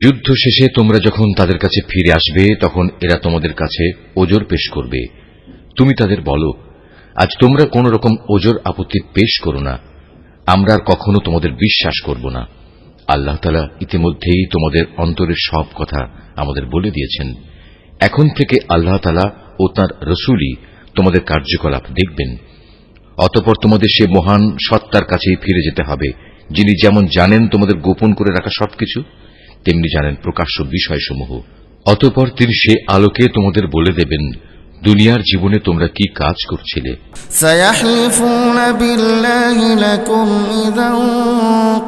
যুদ্ধ শেষে তোমরা যখন তাদের কাছে ফিরে আসবে তখন এরা তোমাদের কাছে ওজর পেশ করবে। তুমি তাদের বলো, আজ তোমরা কোন রকম ওজর আপত্তি পেশ করো না, আমরা আর কখনো তোমাদের বিশ্বাস করব না। আল্লাহ তাআলা ইতিমধ্যেই তোমাদের অন্তরের সব কথা আমাদের বলে দিয়েছেন। এখন থেকে আল্লাহ তাআলা ও তাঁর রাসূলই তোমাদের কার্যকলাপ দেখবেন। অতঃপর তোমাদের সে মহান সত্তার কাছেই ফিরে যেতে হবে, যিনি যেমন জানেন তোমাদের গোপন করে রাখা সবকিছু, তেমনি জানেন প্রকাশ্য বিষয়সমূহ। অতঃপর তিনি সে আলোকে তোমাদের বলে দেবেন দুনিয়ার জীবনে তোমরা কি কাজ করছিলে। সায়াহলিফুনা বিল্লাহি লাকুম ইযা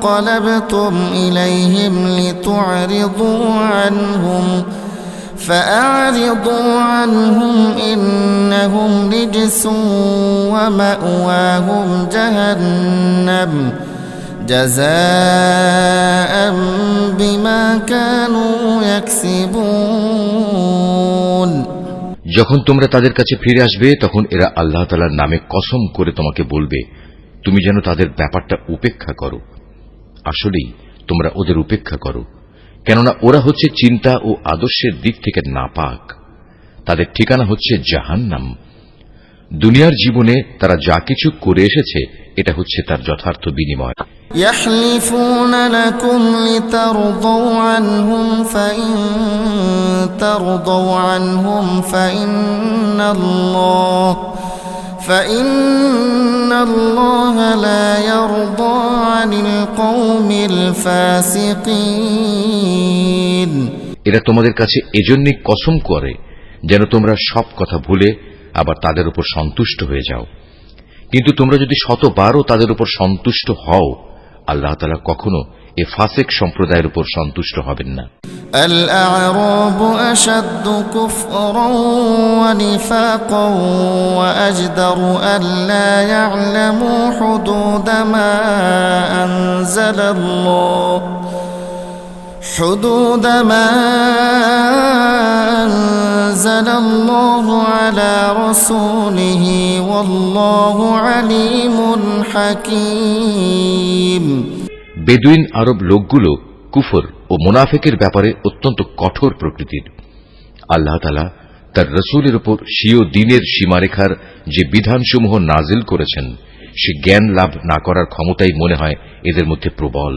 ক্বালাবতুম ইলাইহিম লিতু'রিদু আনহুম فأعرضوا عنهم إنهم رجس ومأواهم جهنم جزاء بما كانوا يكسبون যখন তোমরা তাদের কাছে ফিরে আসবে তখন এরা আল্লাহ তাআলার নামে কসম করে তোমাকে বলবে তুমি যেন তাদের ব্যাপারটা উপেক্ষা করো। আসলেই তোমরা ওদের উপেক্ষা করো, কেননা ওরা হচ্ছে চিন্তা ও আদর্শের দিক থেকে নাপাক। তাদের ঠিকানা হচ্ছে জাহান্নাম। দুনিয়ার জীবনে তারা যা কিছু করে এসেছে এটা হচ্ছে তার যথার্থ বিনিময়। يحلفون لكم لترضوا عنهم فإن ترضوا عنهم فإن الله لا يرضى عن القوم الفاسقين এরা তোমাদের কাছে এজন্যই কসম করে যেন তোমরা সব কথা ভুলে আবার তাদের উপর সন্তুষ্ট হয়ে যাও। কিন্তু তোমরা যদি শতবারও তাদের উপর সন্তুষ্ট হও, আল্লাহ তাআলা কখনো এ ফাসিক সম্প্রদায়ের উপর সন্তুষ্ট হবেন না। الأعراب أشد كفرا ونفاقا وأجدر ألا يعلموا حدود ما أنزل الله على رسوله والله عليم حكيم বেদুইন আরব লোকগুলো কুফর ও মুনাফিকের ব্যাপারে অত্যন্ত কঠোর প্রকৃতির। আল্লাহ তাআলা তার রাসূলের উপর স্বীয় দ্বীনের সীমারেখার যে বিধানসমূহ নাজিল করেছেন সে জ্ঞান লাভ না করার ক্ষমতাই মনে হয় এদের মধ্যে প্রবল।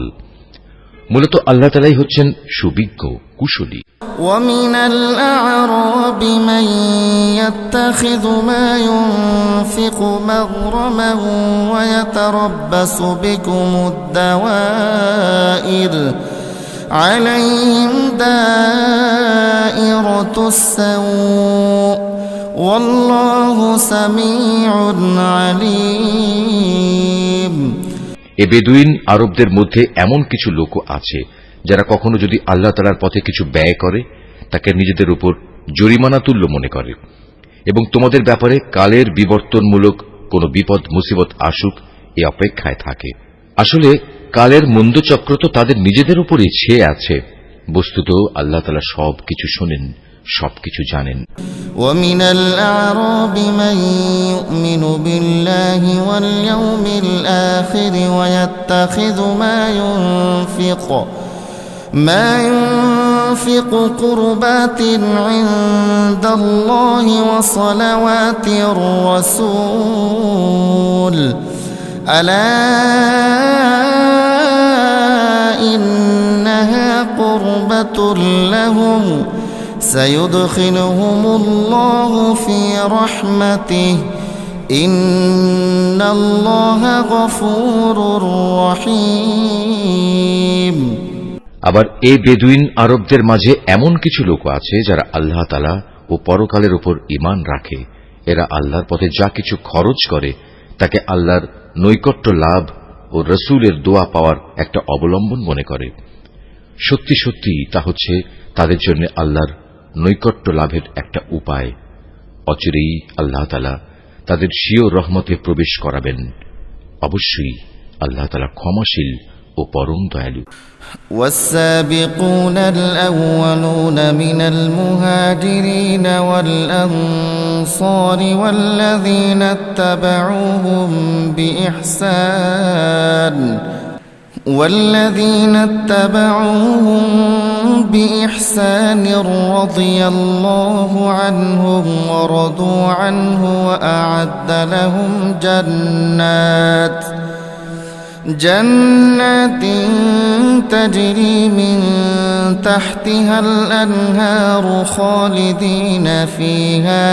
মূলত আল্লাহ তাআলাই হচ্ছেন সুবিজ্ঞ কুশলী। ومن الأعراب من يتخذ ما ينفق مغرما ويتربص بكم الدوائر عليهم دائرة السوء والله سميع عليم এ বেদুইন আরবদের মধ্যে এমন কিছু লোক আছে যারা কখনো যদি আল্লাহ তাআলার পথে কিছু ব্যয় করে তাকে নিজেদের উপর জরিমানা তুল্য মনে করে এবং তোমাদের ব্যাপারে কালের বিবর্তনমূলক কোন বিপদ মুসিবত আসুক এই অপেক্ষায় থাকে। আসলে কালের মন্দচক্র তো তাদের নিজেদের উপরই ছেয়ে আছে। বস্তুত আল্লাহ তাআলা সবকিছু শোনেন, সবকিছু জানেন। ومن الأعراب من يؤمن بالله واليوم الآخر ويتخذ ما ينفق قربات عند الله وصلوات الرسول ألا إنها قربة لهم سيدخلهم الله في رحمته إن الله غفور رحيم আবার এই বেদুইন আরবদের মাঝে এমন কিছু লোক আছে যারা আল্লাহ তাআলা ও পরকালের উপর ঈমান রাখে। এরা আল্লাহর পথে যা কিছু খরচ করে তাকে আল্লাহর নৈকট্য লাভ ও রাসূলের দোয়া পাওয়ার একটা অবলম্বন মনে করে। সত্যি সত্যি তা হচ্ছে তাদের জন্য আল্লাহর নৈকট্য লাভের একটা উপায়। অচিরেই আল্লাহ তাআলা তাদের স্বীয় রহমতে প্রবেশ করাবেন। অবশ্যই আল্লাহ তাআলা ক্ষমাশীল ও পরম দয়ালু। والسابقون الأولون من المهاجرين والأنصار والذين اتبعوهم بإحسان رضي الله عنهم ورضوا عنه وأعد لهم جنات تجري من تحتها الأنهار خالدين فيها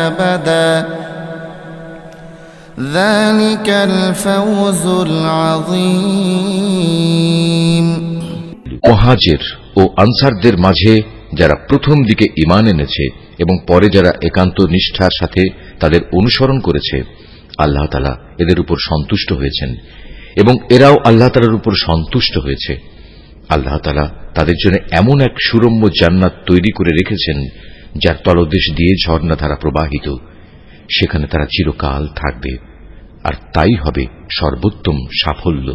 أبدا ذلك الفوز العظيم। মুহাজির ও আনসারদের মাঝে যারা প্রথম দিকে ঈমান এনেছে এবং পরে যারা একান্ত নিষ্ঠার সাথে তাদের অনুসরণ করেছে, আল্লাহ তাআলা এদের উপর সন্তুষ্ট হয়েছেন এবং এরাও আল্লাহ তাআলার উপর সন্তুষ্ট হয়েছে। আল্লাহ তাআলা তাদের জন্য এমন এক সুরম্য জান্নাত তৈরি করে রেখেছেন যার তলদেশ দিয়ে ঝর্ণাধারা প্রবাহিত, সেখানে তারা চিরকাল থাকবে, আর তাই হবে সর্বোত্তম সাফল্য।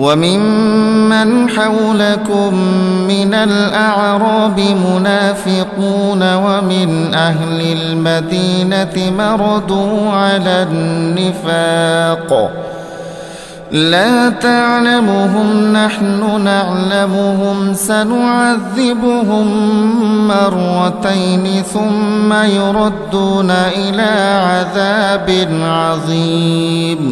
وممن حولكم من الأعراب منافقون ومن أهل المدينة مردوا على النفاق لا تعلمهم نحن نعلمهم سنعذبهم مرتين ثم يردون إلى عذاب عظيم।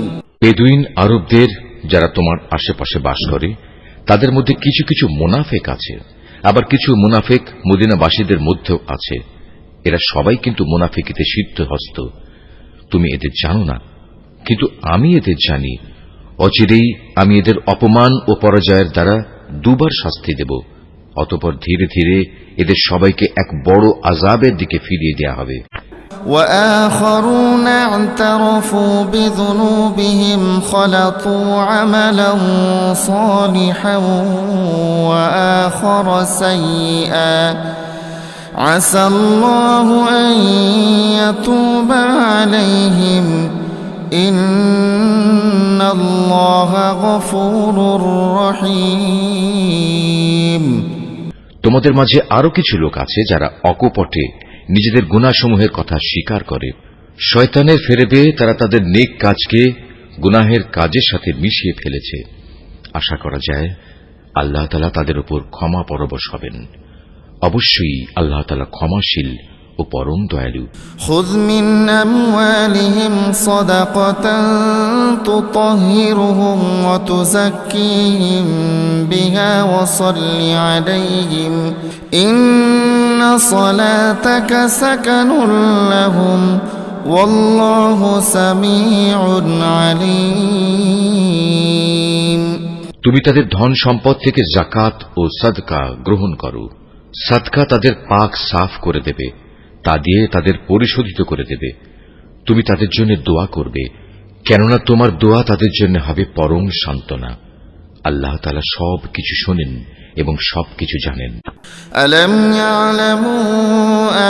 বেদুইন আরবদের যারা তোমার আশেপাশে বাস করে তাদের মধ্যে কিছু কিছু মুনাফিক আছে, আবার কিছু মুনাফিক মদিনাবাসীদের মধ্যেও আছে। এরা সবাই কিন্তু মুনাফিকিতে সিদ্ধহস্ত। তুমি এদের জানো না, কিন্তু আমি এদের জানি। অচিরেই আমি এদের অপমান ও পরাজয়ের দ্বারা দুবার শাস্তি দেব, অতঃপর ধীরে ধীরে এদের সবাইকে এক বড় আযাবের দিকে ফিরিয়ে দেয়া হবে। وآخرون اعترفوا بذنوبهم خلطوا عملا صالحا وآخر سيئا عسى الله أن يتوب عليهم إن الله غفور رحيم। তোমাদের মাঝে আরো কিছু লোক আছে যারা অকপটে নিজেদের গুনাহসমূহের কথা স্বীকার করে। শয়তানের ফেরেবে তারা তাদের নেক কাজকে গুনাহের কাজের সাথে মিশিয়ে ফেলেছে। আশা করা যায় আল্লাহ তাআলা তাদের উপর ক্ষমা পরবশ হবেন। অবশ্যই আল্লাহ তাআলা ক্ষমাশীল ও পরম দয়ালু। খুয মিন আমওয়ালিহিম সাদাকাতান তুতাহহিরুহুম ওয়া তুযাক্কিহিম বিহা ওয়া সাল্লি আলাইহিম ইন্না সালাতাকা সাকানুন লাহুম ওয়াল্লাহু সামিউন আলীম। তুমি তাদের ধন সম্পদ থেকে যাকাত ও সাদকা গ্রহণ করো। সাদকা তাদের পাক সাফ করে দেবে, তা দিয়ে তাদের পরিশোধিত করে দেবে। তুমি তাদের জন্য দোয়া করবে, কেননা তোমার দোয়া তাদের জন্য হবে পরম সান্ত্বনা। আল্লাহ তাআলা সব কিছু শোনেন এবং সবকিছু জানেন। আলাম ইয়ালামু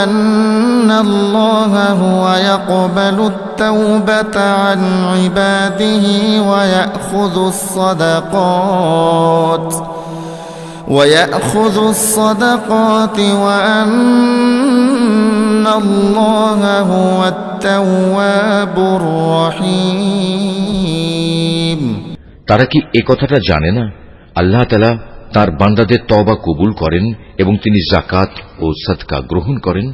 আন্নাল্লাহা হুয়া ইয়াকবালুত তাওবাতা আন ইবাদিহি ওয়া ইয়াখুযুস সাদাকাত وأن الله هو التواب الرحيم। তারা কি এই কথাটা জানে না আল্লাহ তাআলা তার বান্দাদের তওবা কবুল করেন এবং তিনি যাকাত ও সাদকা গ্রহণ করেন?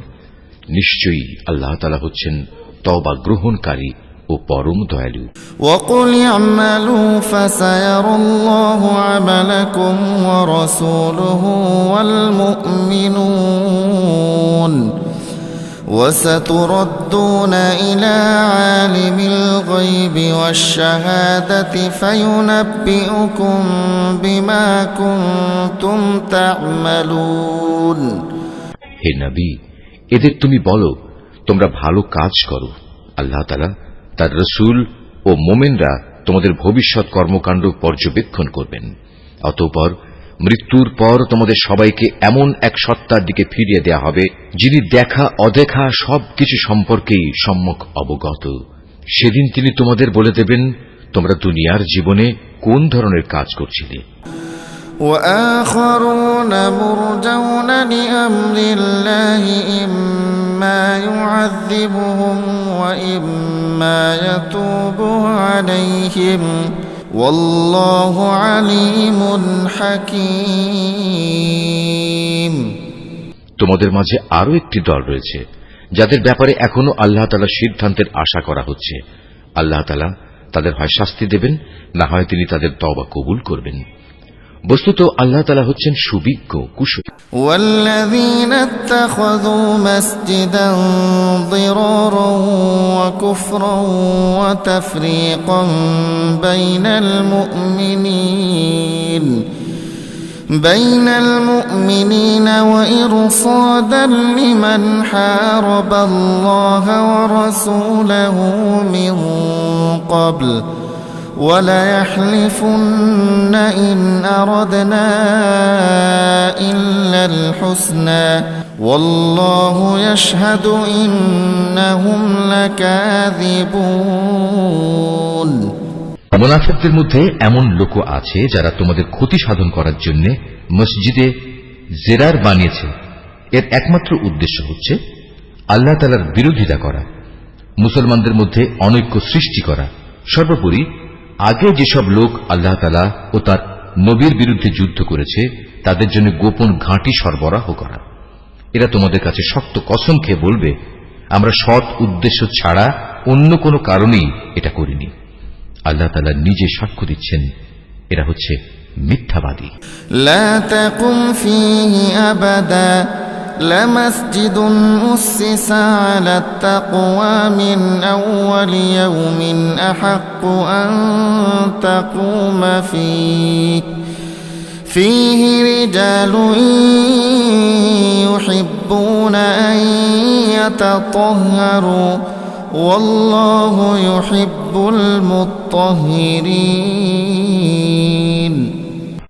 নিশ্চয়ই আল্লাহ তাআলা হচ্ছেন তওবা গ্রহণকারী ও পরম দয়ালু। وَقُلْ اعْمَلُوا فَسَيَرَى اللَّهُ عَمَلَكُمْ وَرَسُولُهُ وَالْمُؤْمِنُونَ وَسَتُرَدُّونَ إِلَى عَالِمِ الْغَيْبِ وَالشَّهَادَةِ فَيُنَبِّئُكُم بِمَا كُنتُمْ تَعْمَلُونَ। হে নবী, এদের তুমি বলো তোমরা ভালো কাজ করো। আল্লাহ তাআলা, তার রাসূল ও মুমিনরা তোমাদের ভবিষ্যৎ কর্মকাণ্ড পর্যবেক্ষণ করবেন। অতঃপর মৃত্যুর পর তোমাদের সবাইকে এমন এক সত্তার দিকে ফিরিয়ে দেয়া হবে যিনি দেখা অদেখা সবকিছু সম্পর্কেই সম্যক অবগত। সেদিন তিনি তোমাদের বলে দেবেন তোমরা দুনিয়ার জীবনে কোন ধরনের কাজ করছিলে। وآخرون مرجون لأمر الله إما يعذبهم وإما يتوب عليهم والله عليم حكيم। তোমাদের মাঝে আরো একটি দল রয়েছে যাদের ব্যাপারে এখনো আল্লাহ তাআলার সিদ্ধান্তের আশা করা হচ্ছে। আল্লাহ তাআলা তাদের হয় শাস্তি দেবেন, না হয় তিনি তাদের তওবা কবুল করবেন। বস্তুত আল্লাহ তাআলা হচ্ছেন সুবিজ্ঞ কুশলী। والذين اتخذوا مسجدا ضرارا وكفرا وتفريقا بين المؤمنين وإرصادا لمن حارب الله ورسوله من قبل وليحلفن إن أردنا إلا الحسنى والله يشهد إنهم لكاذبون। মুনাফিকদের মধ্যে এমন লোক আছে যারা তোমাদের ক্ষতি সাধন করার জন্য মসজিদে জেরার বানিয়েছে। এর একমাত্র উদ্দেশ্য হচ্ছে আল্লাহ তাআলার বিরোধিতা করা, মুসলমানদের মধ্যে অনৈক্য সৃষ্টি করা। সর্বোপরি আগে যেসব লোক আল্লাহ তাআলা ও তার নবীর বিরুদ্ধে যুদ্ধ করেছে তাদের জন্য গোপন ঘাঁটি সরবরাহ করা। এরা তোমাদের কাছে শক্ত কসম খেয়ে বলবে আমরা সৎ উদ্দেশ্য ছাড়া অন্য কোনো কারণেই এটা করিনি। আল্লাহ তাআলা নিজে সাক্ষ্য দিচ্ছেন এরা হচ্ছে মিথ্যাবাদী। লা তাকুম ফীহি আবাদা لمسجد أسس على التقوى من أول يوم أحق أن تقوم فيه رجال يحبون أن يتطهروا والله يحب المطهرين।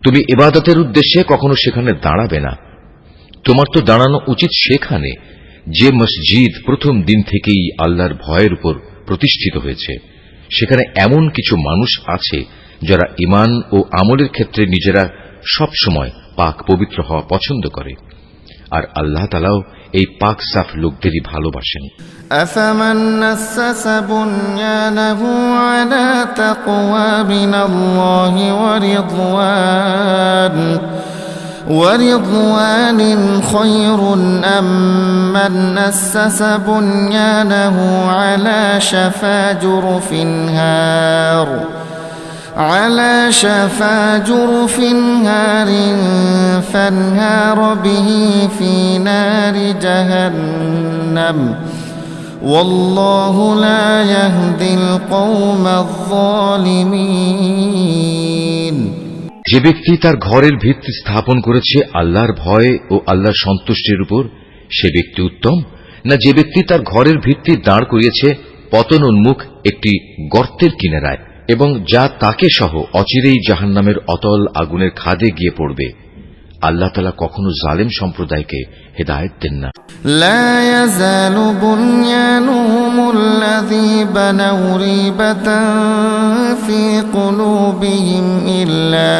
তুমি ইবাদতের উদ্দেশ্যে কখনো সেখানে দাঁড়াবে না। তোমার তো দাঁড়ানো উচিত সেখানে যে মসজিদ প্রথম দিন থেকেই আল্লাহর ভয়ের উপর প্রতিষ্ঠিত হয়েছে। সেখানে এমন কিছু মানুষ আছে যারা ঈমান ও আমলের ক্ষেত্রে নিজেরা সব সময় পাক পবিত্র হওয়া পছন্দ করে, আর আল্লাহ তাআলাও এই পাক সাফ লোকদেরই ভালোবাসেন। আফামান নাসাসা বুনয়ানাহু আলা তাকওয়া মিনাল্লাহি ورضوان خير أم من أسس بنيانه على شفا جرف هار فانهار به في نار جهنم والله لا يهدي القوم الظالمين। যে ব্যক্তি তার ঘরের ভিত্তি স্থাপন করেছে আল্লাহর ভয় ও আল্লাহর সন্তুষ্টির উপর, সে ব্যক্তি উত্তম, না যে ব্যক্তি তার ঘরের ভিত্তি দাঁড় করিয়েছে পতন উন্মুখ একটি গর্তের কিনারায় এবং যা তাকে সহ অচিরেই জাহান্নামের অতল আগুনের খাদে গিয়ে পড়বে। আল্লাহ তাআলা কখনো জালেম সম্প্রদায়কে হেদায়েত দেন না। লা ইয়াজালু বুনয়ানুহুমুল্লাযী বানাউ রিবাতান ফী কুলুবিহিম ইল্লা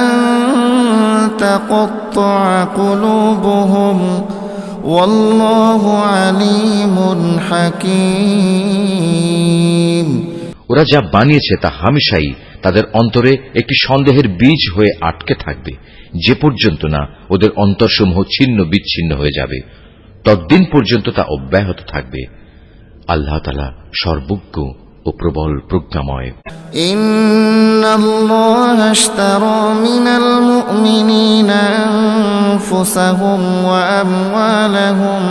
আন তাকাত্তাআ কুলুবুহুম ওয়াল্লাহু আলীমুন হাকীম। ওরা যা বানিয়েছে তা হামেশাই তাদের অন্তরে একটি সন্দেহের বীজ হয়ে আটকে থাকবে, যে পর্যন্ত না ওদের অন্তরসমূহ ছিন্ন বিচ্ছিন্ন হয়ে যাবে, ততদিন পর্যন্ত তা অব্যাহত থাকবে। আল্লাহ তাআলা সর্বজ্ঞ ও প্রবল প্রজ্ঞাময়। ইন্নাল্লাহা আশতারা মিনাল মুমিনিনা আনফুসাহুম ওয়া আমওয়ালাহুম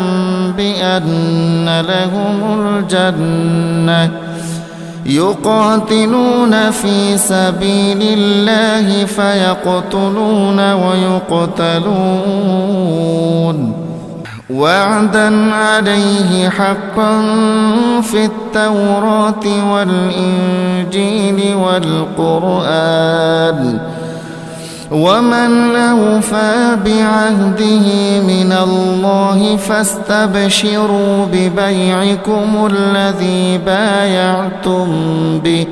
বিআন্না লাহুমুল জান্নাহ يقاتلون في سبيل الله فيقتلون ويقتلون وعدا عليه حقا في التوراة والإنجيل والقرآن ومن أوفى بعهده من الله فاستبشروا ببيعكم الذي بايعتم به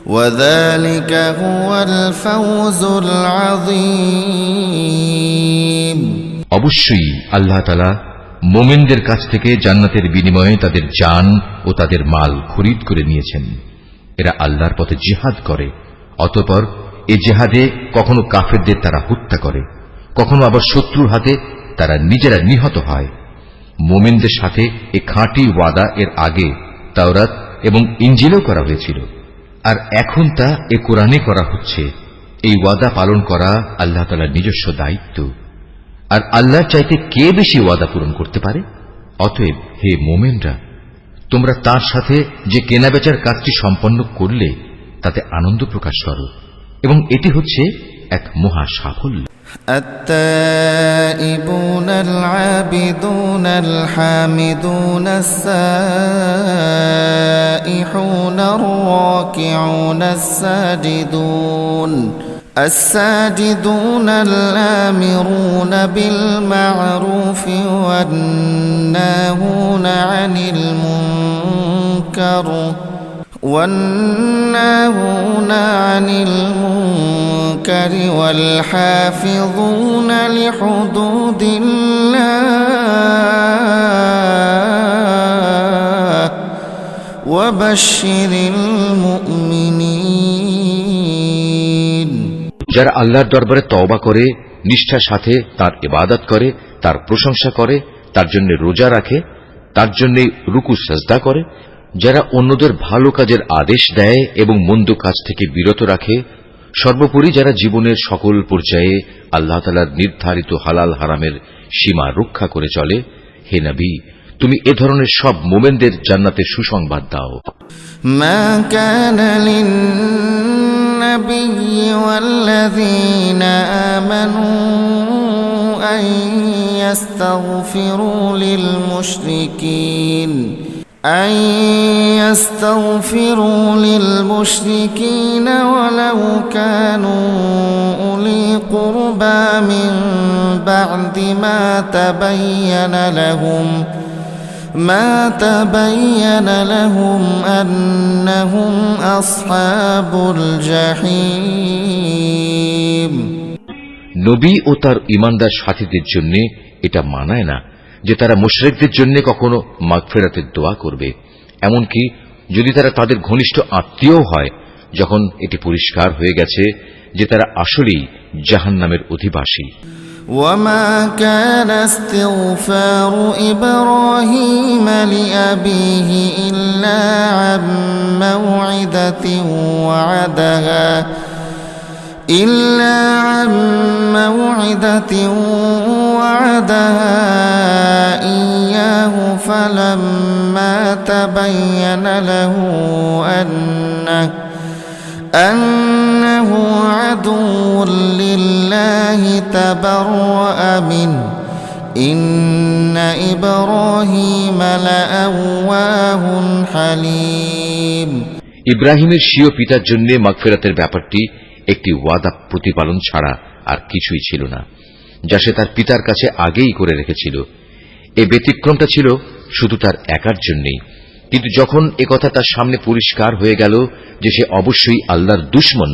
وذلك هو الفوز العظيم অবশ্যই আল্লাহ তাআলা মুমিনদের কাছ থেকে জান্নাতের বিনিময়ে তাদের জান ও তাদের মাল খরিদ করে নিয়েছেন। এরা আল্লাহর পথে জিহাদ করে, অতঃপর এই জিহাদে কখনো কাফেরদের তারা হত্যা করে, কখনো আবার শত্রুর হাতে তারা নিজেরা নিহত হয়। মুমিনদের সাথে এই খাঁটি ওয়াদা এর আগে তাওরাত এবং ইনজিলেও করা হয়েছিল, আর এখন তা এ কোরআনে করা হচ্ছে। এই ওয়াদা পালন করা আল্লাহ তাআলার নিজস্ব দায়িত্ব, আর আল্লাহর চাইতে কে বেশি ওয়াদা পূরণ করতে পারে? অতএব হে মুমিনরা, তোমরা তার সাথে যে কেনাবেচার কাজটি সম্পন্ন করলে তাতে আনন্দ প্রকাশ করো, এবং এটি হচ্ছে এক মহা সাফল্য। التائبون العابدون الحامدون السائحون الراكعون الساجدون الآمرون بالمعروف والناهون عن المنكر والحافظون لحدود الله وبشر المؤمنين যারা আল্লাহর দরবারে তওবা করে, নিষ্ঠার সাথে তার ইবাদত করে, তার প্রশংসা করে, তার জন্য রোজা রাখে, তার জন্য রুকু সাজদা করে, যারা অন্যদের ভালো কাজের আদেশ দেয় এবং মন্দ কাজ থেকে বিরত রাখে, সর্বোপরি যারা জীবনের সকল পর্যায়ে আল্লাহ তাআলার নির্ধারিত হালাল হারামের সীমা রক্ষা করে চলে, হে নবী, তুমি এ ধরনের সব মুমিনদের জান্নাতের সুসংবাদ দাও। মা কানা লিন-নাবিয়্যি ওয়াল্লাযীনা আমানু আন ইস্তাগফিরু للمشركين ولو كانوا أولي قربى من بعد ما تبين لهم أنهم أصحاب الجحيم নবী ও তার ঈমানদার সাথীদের জন্য এটা মানায় না যে তারা মুশরিকদের জন্য কখনো মাগফিরাতের দোয়া করবে, এমনকি যদি তারা তাদের ঘনিষ্ঠ আত্মীয় হয়, যখন এটি পরিষ্কার হয়ে গেছে যে তারা আসলেই জাহান্নামের অধিবাসী। وما كان استغفار إبراهيم لأبيه إلا عن موعدة وعدها إياه فلما تبين له أنه عدو لله تبرأ منه إن إبراهيم لأواه حليم ইব্রাহিমের স্বীয় পিতার জন্য মাগফিরাতের ব্যাপারটি একটি ওয়াদা প্রতিপালন ছাড়া আর কিছুই ছিল না, যা সে তার পিতার কাছে আগেই করে রেখেছিল। এই ব্যতিক্রমটা ছিল শুধু তার একার জন্যই, কিন্তু যখন একথা তার সামনে পরিষ্কার হয়ে গেল যে সে অবশ্যই আল্লাহর দুশমন,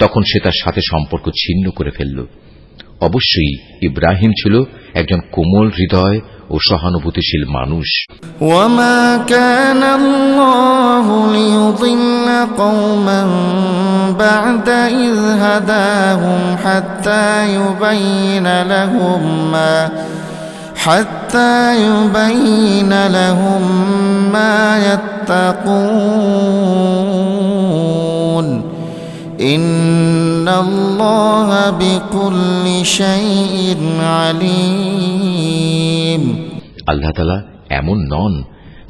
তখন সে তার সাথে সম্পর্ক ছিন্ন করে ফেলল। অবশ্যই ইব্রাহিম ছিল একজন কোমল হৃদয় ও সহানুভূতিশীল মানুষ। ওয়ামা কানা আল্লাহু লিয়ুদিল্লা কওমান বা'দা ইয হাদাহুম হাত্তা ইউবাইয়িনা লাহুম মা ইয়াত্তাকুন ইন্নাল্লাহা বিকুল্লি শাইইন আলীম। আল্লাহ তাআলা এমন নন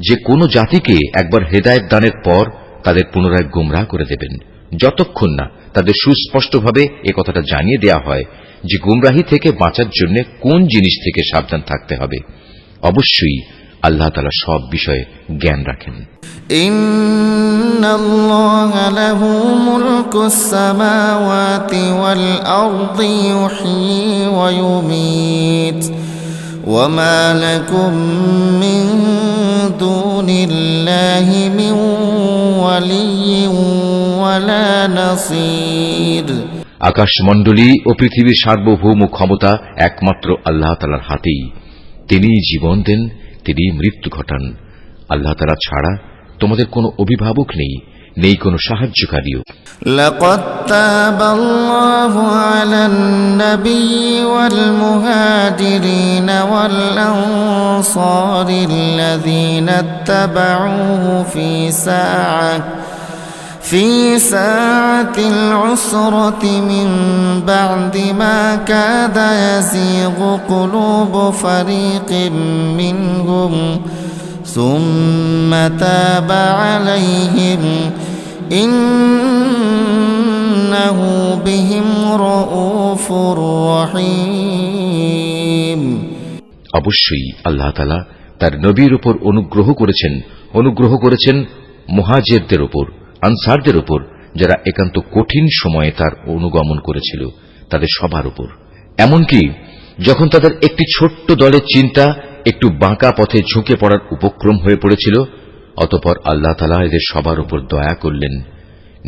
যে কোন জাতিকে একবার হেদায়েত দানের পর তাদের পুনরায় গোমরাহ করে দেবেন, যতক্ষণ না তাদের সুস্পষ্টভাবে একথাটা জানিয়ে দেয়া হয় যে গোমরাহি থেকে বাঁচার জন্য কোন জিনিস থেকে সাবধান থাকতে হবে। অবশ্যই আল্লাহ তাআলা সব বিষয়ে জ্ঞান রাখেন। ইন্নাল্লাহা লাহু মুলকুস সামাওয়াতি ওয়াল আরদি ইউহয়ী ওয়া ইউমীত ওয়া মা লাকুম মিন দুনিল্লাহি মিন ওয়ালিয়্যিন ওয়ালা নাসীর। আকাশমণ্ডলী ও পৃথিবীর সার্বভৌম ক্ষমতা একমাত্র আল্লাহ তাআলার হাতেই। তিনিই জীবন দেন, তিনি মৃত্যু ঘটান। আল্লাহ তাআলা ছাড়া তোমাদের কোনো অভিভাবক নেই, নেই কোনো সাহায্যকারীও। লাকাদ তাবাল্লাহু আলান নাবিয়্যি ওয়াল মুহাজিরিন ওয়াল আনসারিল্লাযীনা ইত্তাবাউহু في ساعة العسرة من بعد ما كاد يزيغ قلوب فريق منهم ثم تاب عليهم إنه بهم رؤوف رحيم। অবশ্যই আল্লাহ তাআলা তার নবীর উপর অনুগ্রহ করেছেন মুহাজিরদের উপর, আনসারদের উপর, যারা একান্ত কঠিন সময়ে তার অনুগমন করেছিল, তাদের সবার উপর। এমনকি যখন তাদের একটি ছোট্ট দলের চিন্তা একটু বাঁকা পথে ঝুঁকে পড়ার উপক্রম হয়ে পড়েছিল, অতঃপর আল্লাহ তাআলা এদের সবার উপর দয়া করলেন।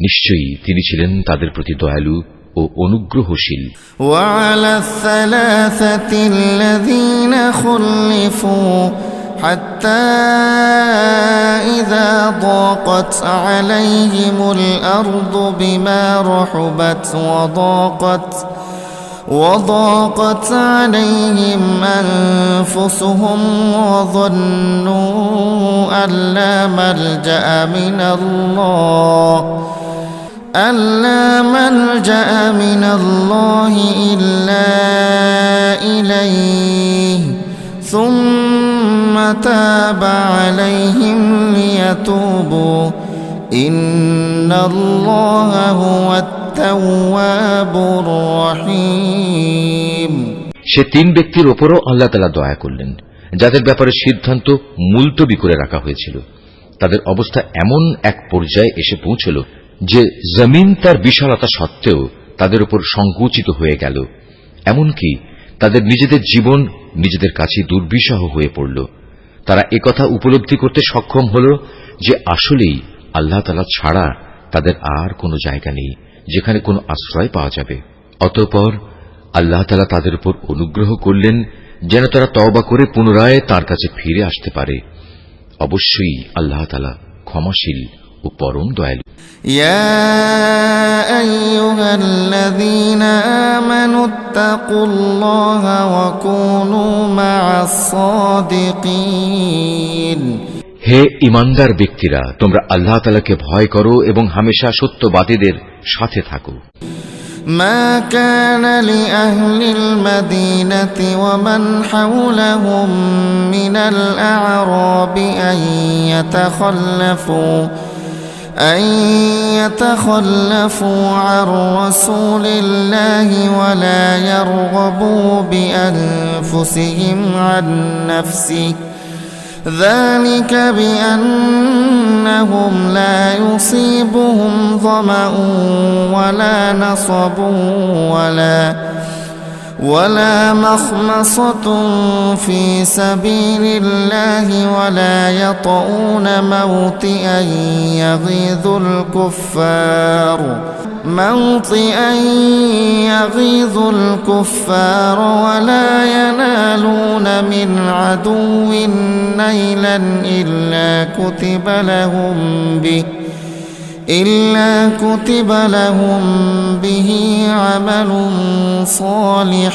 নিশ্চয়ই তিনি ছিলেন তাদের প্রতি দয়ালু ও অনুগ্রহশীল। وعلى الثلاثة الذين خلفوا حتى إذا ضاقت عليهم الأرض بما رحبت وضاقت عليهم أنفسهم وظنوا أن لا ملجأ من الله إلا إليه ثم تاب عليهم ليتوبوا إن الله هو التواب الرحيم। সে তিন ব্যক্তির উপরও আল্লাহ তাআলা দয়া করলেন, যাদের ব্যাপারে সিদ্ধান্ত মুলতবি করে রাখা হয়েছিল। তাদের অবস্থা এমন এক পর্যায়ে এসে পৌঁছল যে জমিন তার বিশালতা সত্ত্বেও তাদের উপর সংকুচিত হয়ে গেল। এমনকি তাদের নিজেদের জীবন নিজেদের কাছে দুর্বিষহ হয়ে পড়ল। তারা একথা উপলব্ধি করতে সক্ষম হল যে আসলেই আল্লাহ তাআলা ছাড়া তাদের আর কোনো জায়গা নেই যেখানে কোনো আশ্রয় পাওয়া যাবে। অতঃপর আল্লাহ তাআলা তাদের উপর অনুগ্রহ করলেন যেন তারা তওবা করে পুনরায় তাঁর কাছে ফিরে আসতে পারে। অবশ্যই আল্লাহ তাআলা ক্ষমাশীল ও পরম দয়ালু। ইয়া আইয়ুহাল্লাযীনা আমানু ইত্তাকুল্লাহা ওয়া কুনু মা'আস সাদিকিন। হে ঈমানদার ব্যক্তিরা, তোমরা আল্লাহ তাআলাকে ভয় করো এবং হামেশা সত্যবাদীদের সাথে থাকো। মা কানা লিআহলিল মাদিনাতি ওয়া মান হাওলাহুম মিনাল আ'রাবি أن يتخلفوا عن رسول الله ولا يرغبوا بأنفسهم عن نفسه ذلك بأنهم لا يصيبهم ظمأ ولا نصب ولا مخمصة في سبيل الله ولا يطؤون موطئا يغيظ الكفار ولا ينالون من عدو نيلا إلا كتب لهم به عمل صالح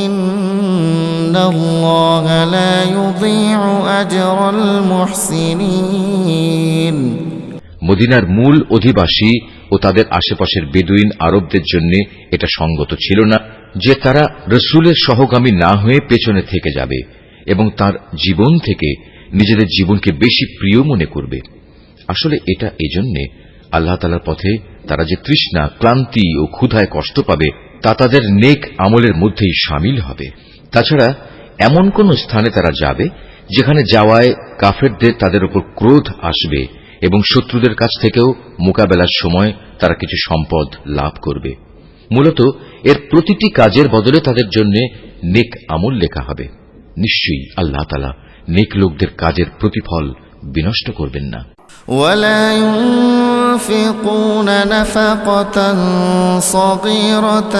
إن الله لا يضيع أجر المحسنين। মদিনার মূল অধিবাসী ও তাদের আশেপাশের বেদুইন আরবদের জন্য এটা সঙ্গত ছিল না যে তারা রসুলের সহগামী না হয়ে পেছনে থেকে যাবে এবং তার জীবন থেকে নিজেদের জীবনকে বেশি প্রিয় মনে করবে। আসলে এটা এজন্যে আল্লাহ তাআলার পথে তারা যে তৃষ্ণা, ক্লান্তি ও ক্ষুধায় কষ্ট পাবে তা তাদের নেক আমলের মধ্যেই শামিল হবে। তাছাড়া এমন কোন স্থানে তারা যাবে যেখানে যাওয়ায় কাফেরদের তাদের উপর ক্রোধ আসবে এবং শত্রুদের কাছ থেকেও মোকাবেলার সময় তারা কিছু সম্পদ লাভ করবে। মূলত এর প্রতিটি কাজের বদলে তাদের জন্য নেক আমল লেখা হবে। নিশ্চয়ই আল্লাহ তাআলা নেক লোকদের কাজের প্রতিফল বিনষ্ট করবেন না। ولا ينفقون نفقة صغيرة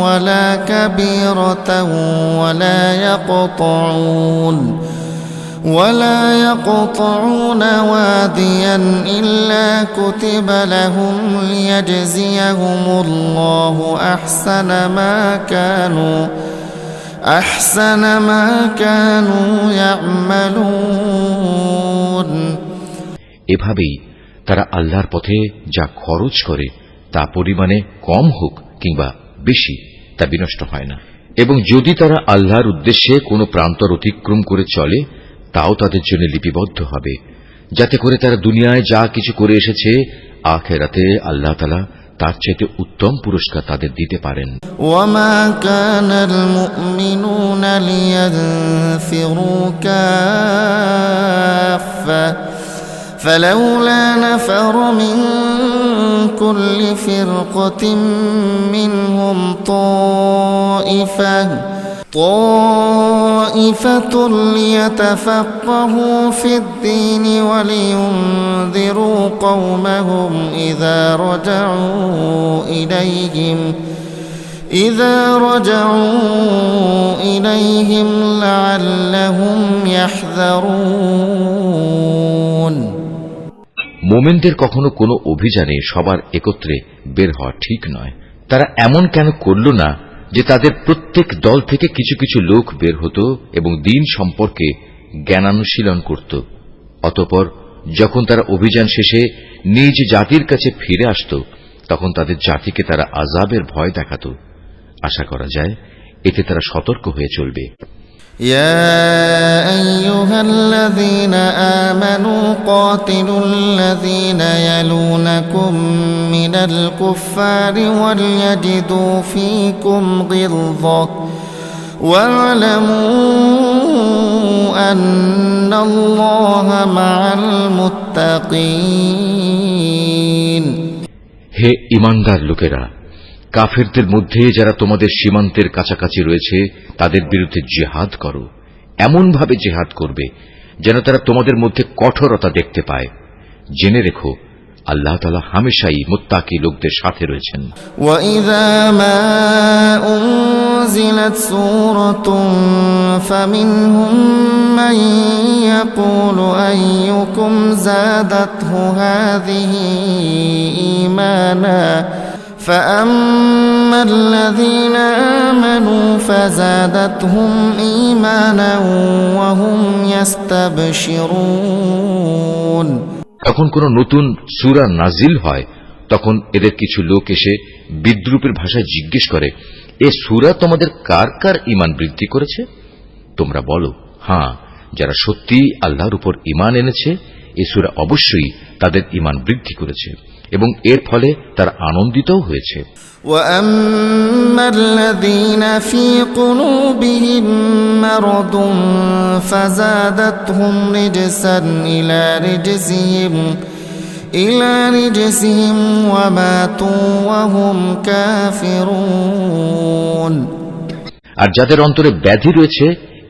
ولا كبيرة ولا يقطعون واديا إلا كتب لهم ليجزيهم الله أحسن ما كانوا يعملون। এভাবেই তারা আল্লাহর পথে যা খরচ করে তা পরিমাণে কম হোক কিংবা বেশি তা বিনষ্ট হয় না, এবং যদি তারা আল্লাহর উদ্দেশ্যে কোনো প্রান্তর অতিক্রম করে চলে তাও তাদের জন্য লিপিবদ্ধ হবে, যাতে করে তারা দুনিয়ায় যা কিছু করে এসেছে আখিরাতে আল্লাহ তাআলা তার চেয়ে উত্তম পুরস্কার তাদের দিতে পারেন। ওয়ামা কানাল মুমিনুনা লিয়ানফিরু কাফা فلولا نفر من كل فرقة منهم طائفة ليتفقهوا في الدين ولينذروا قومهم إذا رجعوا إليهم لعلهم يحذرون। মোমেনদের কখনো কোনো অভিযানে সবার একত্রে বের হওয়া ঠিক নয়। তারা এমন কেন করল না যে তাদের প্রত্যেক দল থেকে কিছু কিছু লোক বের হতো এবং দ্বীন সম্পর্কে জ্ঞানানুশীলন করত। অতঃপর যখন তারা অভিযান শেষে নিজ জাতির কাছে ফিরে আসত তখন তাদের জাতিকে তারা আযাবের ভয় দেখাত। আশা করা যায় এতে তারা সতর্ক হয়ে চলবে। يا أيها الذين آمنوا قاتلوا الذين يلونكم من الكفار وليجدوا فيكم غلظة واعلموا أن الله مع المتقين। হে ঈমানদার লোকেরা, কাফেরদের মধ্যে যারা তোমাদের সীমান্তের কাছাকাছি রয়েছে তাদের বিরুদ্ধে জিহাদ করো। এমন ভাবে জিহাদ করবে যেন তারা তোমাদের মধ্যে কঠোরতা দেখতে পায়। জেনে রেখো আল্লাহ তাআলা হামেশাই মুত্তাকি লোকদের সাথে রয়েছেন। وَإِذَا مَا أُنْزِلَتْ سُورَةٌ فَمِنْهُمْ مَنْ يَقُولُ أَيُّكُمْ زَادَتْهُ هَذِهِ إِيمَانًا فأما الذين آمنوا فزادتهم إيمانا وهم يستبشرون। যখন কোন নতুন সূরা নাজিল হয় তখন এদের কিছু লোক এসে বিদ্রূপের ভাষায় জিজ্ঞেস করে, এ সূরা তোমাদের কার কার ঈমান বৃদ্ধি করেছে? তোমরা বলো, হ্যাঁ, যারা সত্যি আল্লাহর উপর ঈমান এনেছে এ সূরা অবশ্যই তাদের ঈমান বৃদ্ধি করেছে এবং এর ফলে তারা আনন্দিতও হয়েছে। وَأَمَّا الَّذِينَ فِي قُلُوبِهِم مَّرَضٌ فَزَادَتْهُمْ رِجْسًا إِلَى رِجْسِهِمْ وَمَاتُوا وَهُمْ كَافِرُونَ। আর যাদের অন্তরে ব্যাধি রয়েছে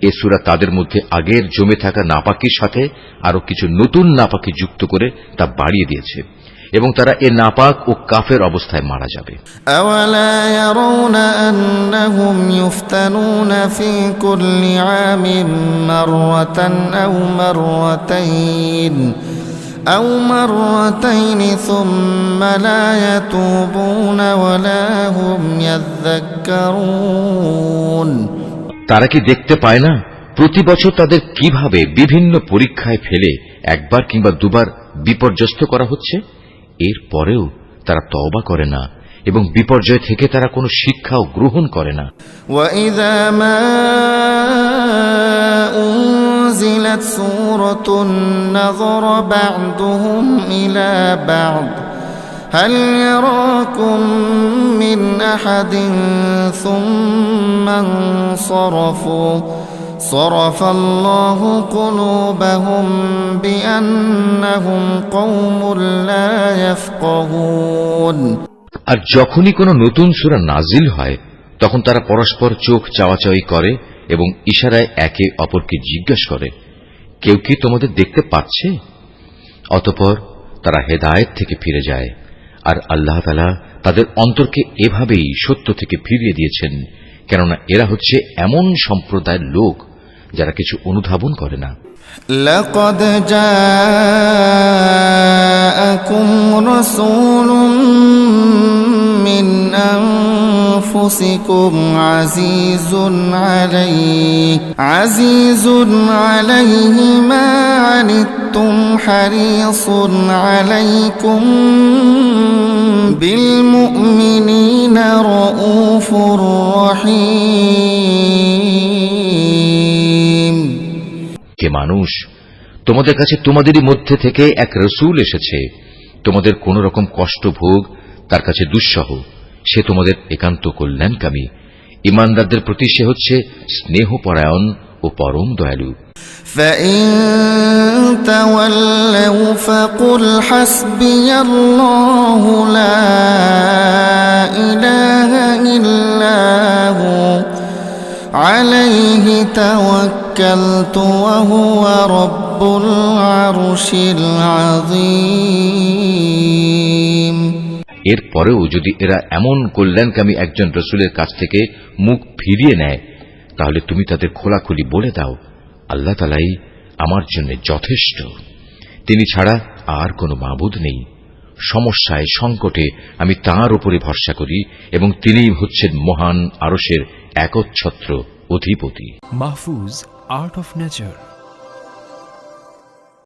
এ সূরা তাদের মধ্যে আগের জমে থাকা নাপাকির সাথে আরো কিছু নতুন নাপাকি যুক্ত করে তা বাড়িয়ে দিয়েছে এবং তারা এ নাপাক ও কাফের অবস্থায় মারা যাবে। أَوَلَا يَرَوْنَ أَنَّهُمْ يُفْتَنُونَ فِي كُلِّ عَامٍ مَّرَّةً أَوْ مَرَّتَيْنِ ثُمَّ لَا يَتُوبُونَ وَلَا هُمْ يَذَّكَّرُونَ। তারা কি দেখতে পায় না প্রতি বছর তাদের কিভাবে বিভিন্ন পরীক্ষায় ফেলে একবার কিংবা দুবার বিপর্যস্ত করা হচ্ছে? এর পরেও তারা তওবা করে না এবং বিপর্যয় থেকে তারা কোনো শিক্ষাও গ্রহণ করে না। وَإِذَا مَا أُنْزِلَتْ سُورَةٌ نَظَرَ بَعْضُهُمْ إِلَى بَعْضٍ هَلْ يَرَاكُمْ مِنْ أَحَدٍ ثُمَّ انصَرَفُوا صرف الله قلوبهم بأنهم قوم لا يفقهون আর যখনই কোনো নতুন সূরা নাজিল হয় তখন তারা পরস্পর চোখ চাওয়াচাওয়ি করে এবং ইশারায় একে অপরকে জিজ্ঞাসা করে, কেউ কি তোমাদের দেখতে পাচ্ছে? অতঃপর তারা হেদায়েত থেকে ফিরে যায়। আর আল্লাহ তাআলা তাদের অন্তরকে এভাবেই সত্য থেকে ফিরিয়ে দিয়েছেন, কেননা এরা হচ্ছে এমন সম্প্রদায়ের লোক যারা কিছু অনুধাবন করে না। لقد جاءكم رسول من أنفسكم عزيز عليه ما عنتم حريص عليكم بالمؤمنين رؤوف رحيم কে মানুষ, তোমাদের কাছে তোমাদেরই মধ্যে থেকে এক রসূল এসেছে, তোমাদের কোন রকম কষ্ট ভোগ তার কাছে দুঃসহ, সে তোমাদের একান্ত কল্যাণকামী। ঈমানদারদের প্রতি সে হচ্ছে স্নেহপরায়ণ ও পরম দয়ালু। فإن تولوا فقل حسبي الله لا إله إلا هو عليه توكلت وهو رب العرش العظيم এরপরেও যদি এরা এমন কল্যাণকামী একজন রসূলের কাছ থেকে মুখ ফিরিয়ে নেয়, তাহলে তুমি তাদের খোলাখুলি বলে দাও, আল্লাহ তাআলাই আমার জন্য যথেষ্ট, তিনি ছাড়া আর কোনো মাবুদ নেই। সমস্যায় সংকটে আমি তাঁর উপরে ভরসা করি এবং তিনিই হচ্ছেন মহান আরশের একচ্ছত্র অধিপতি। Mahfuz, art of nature.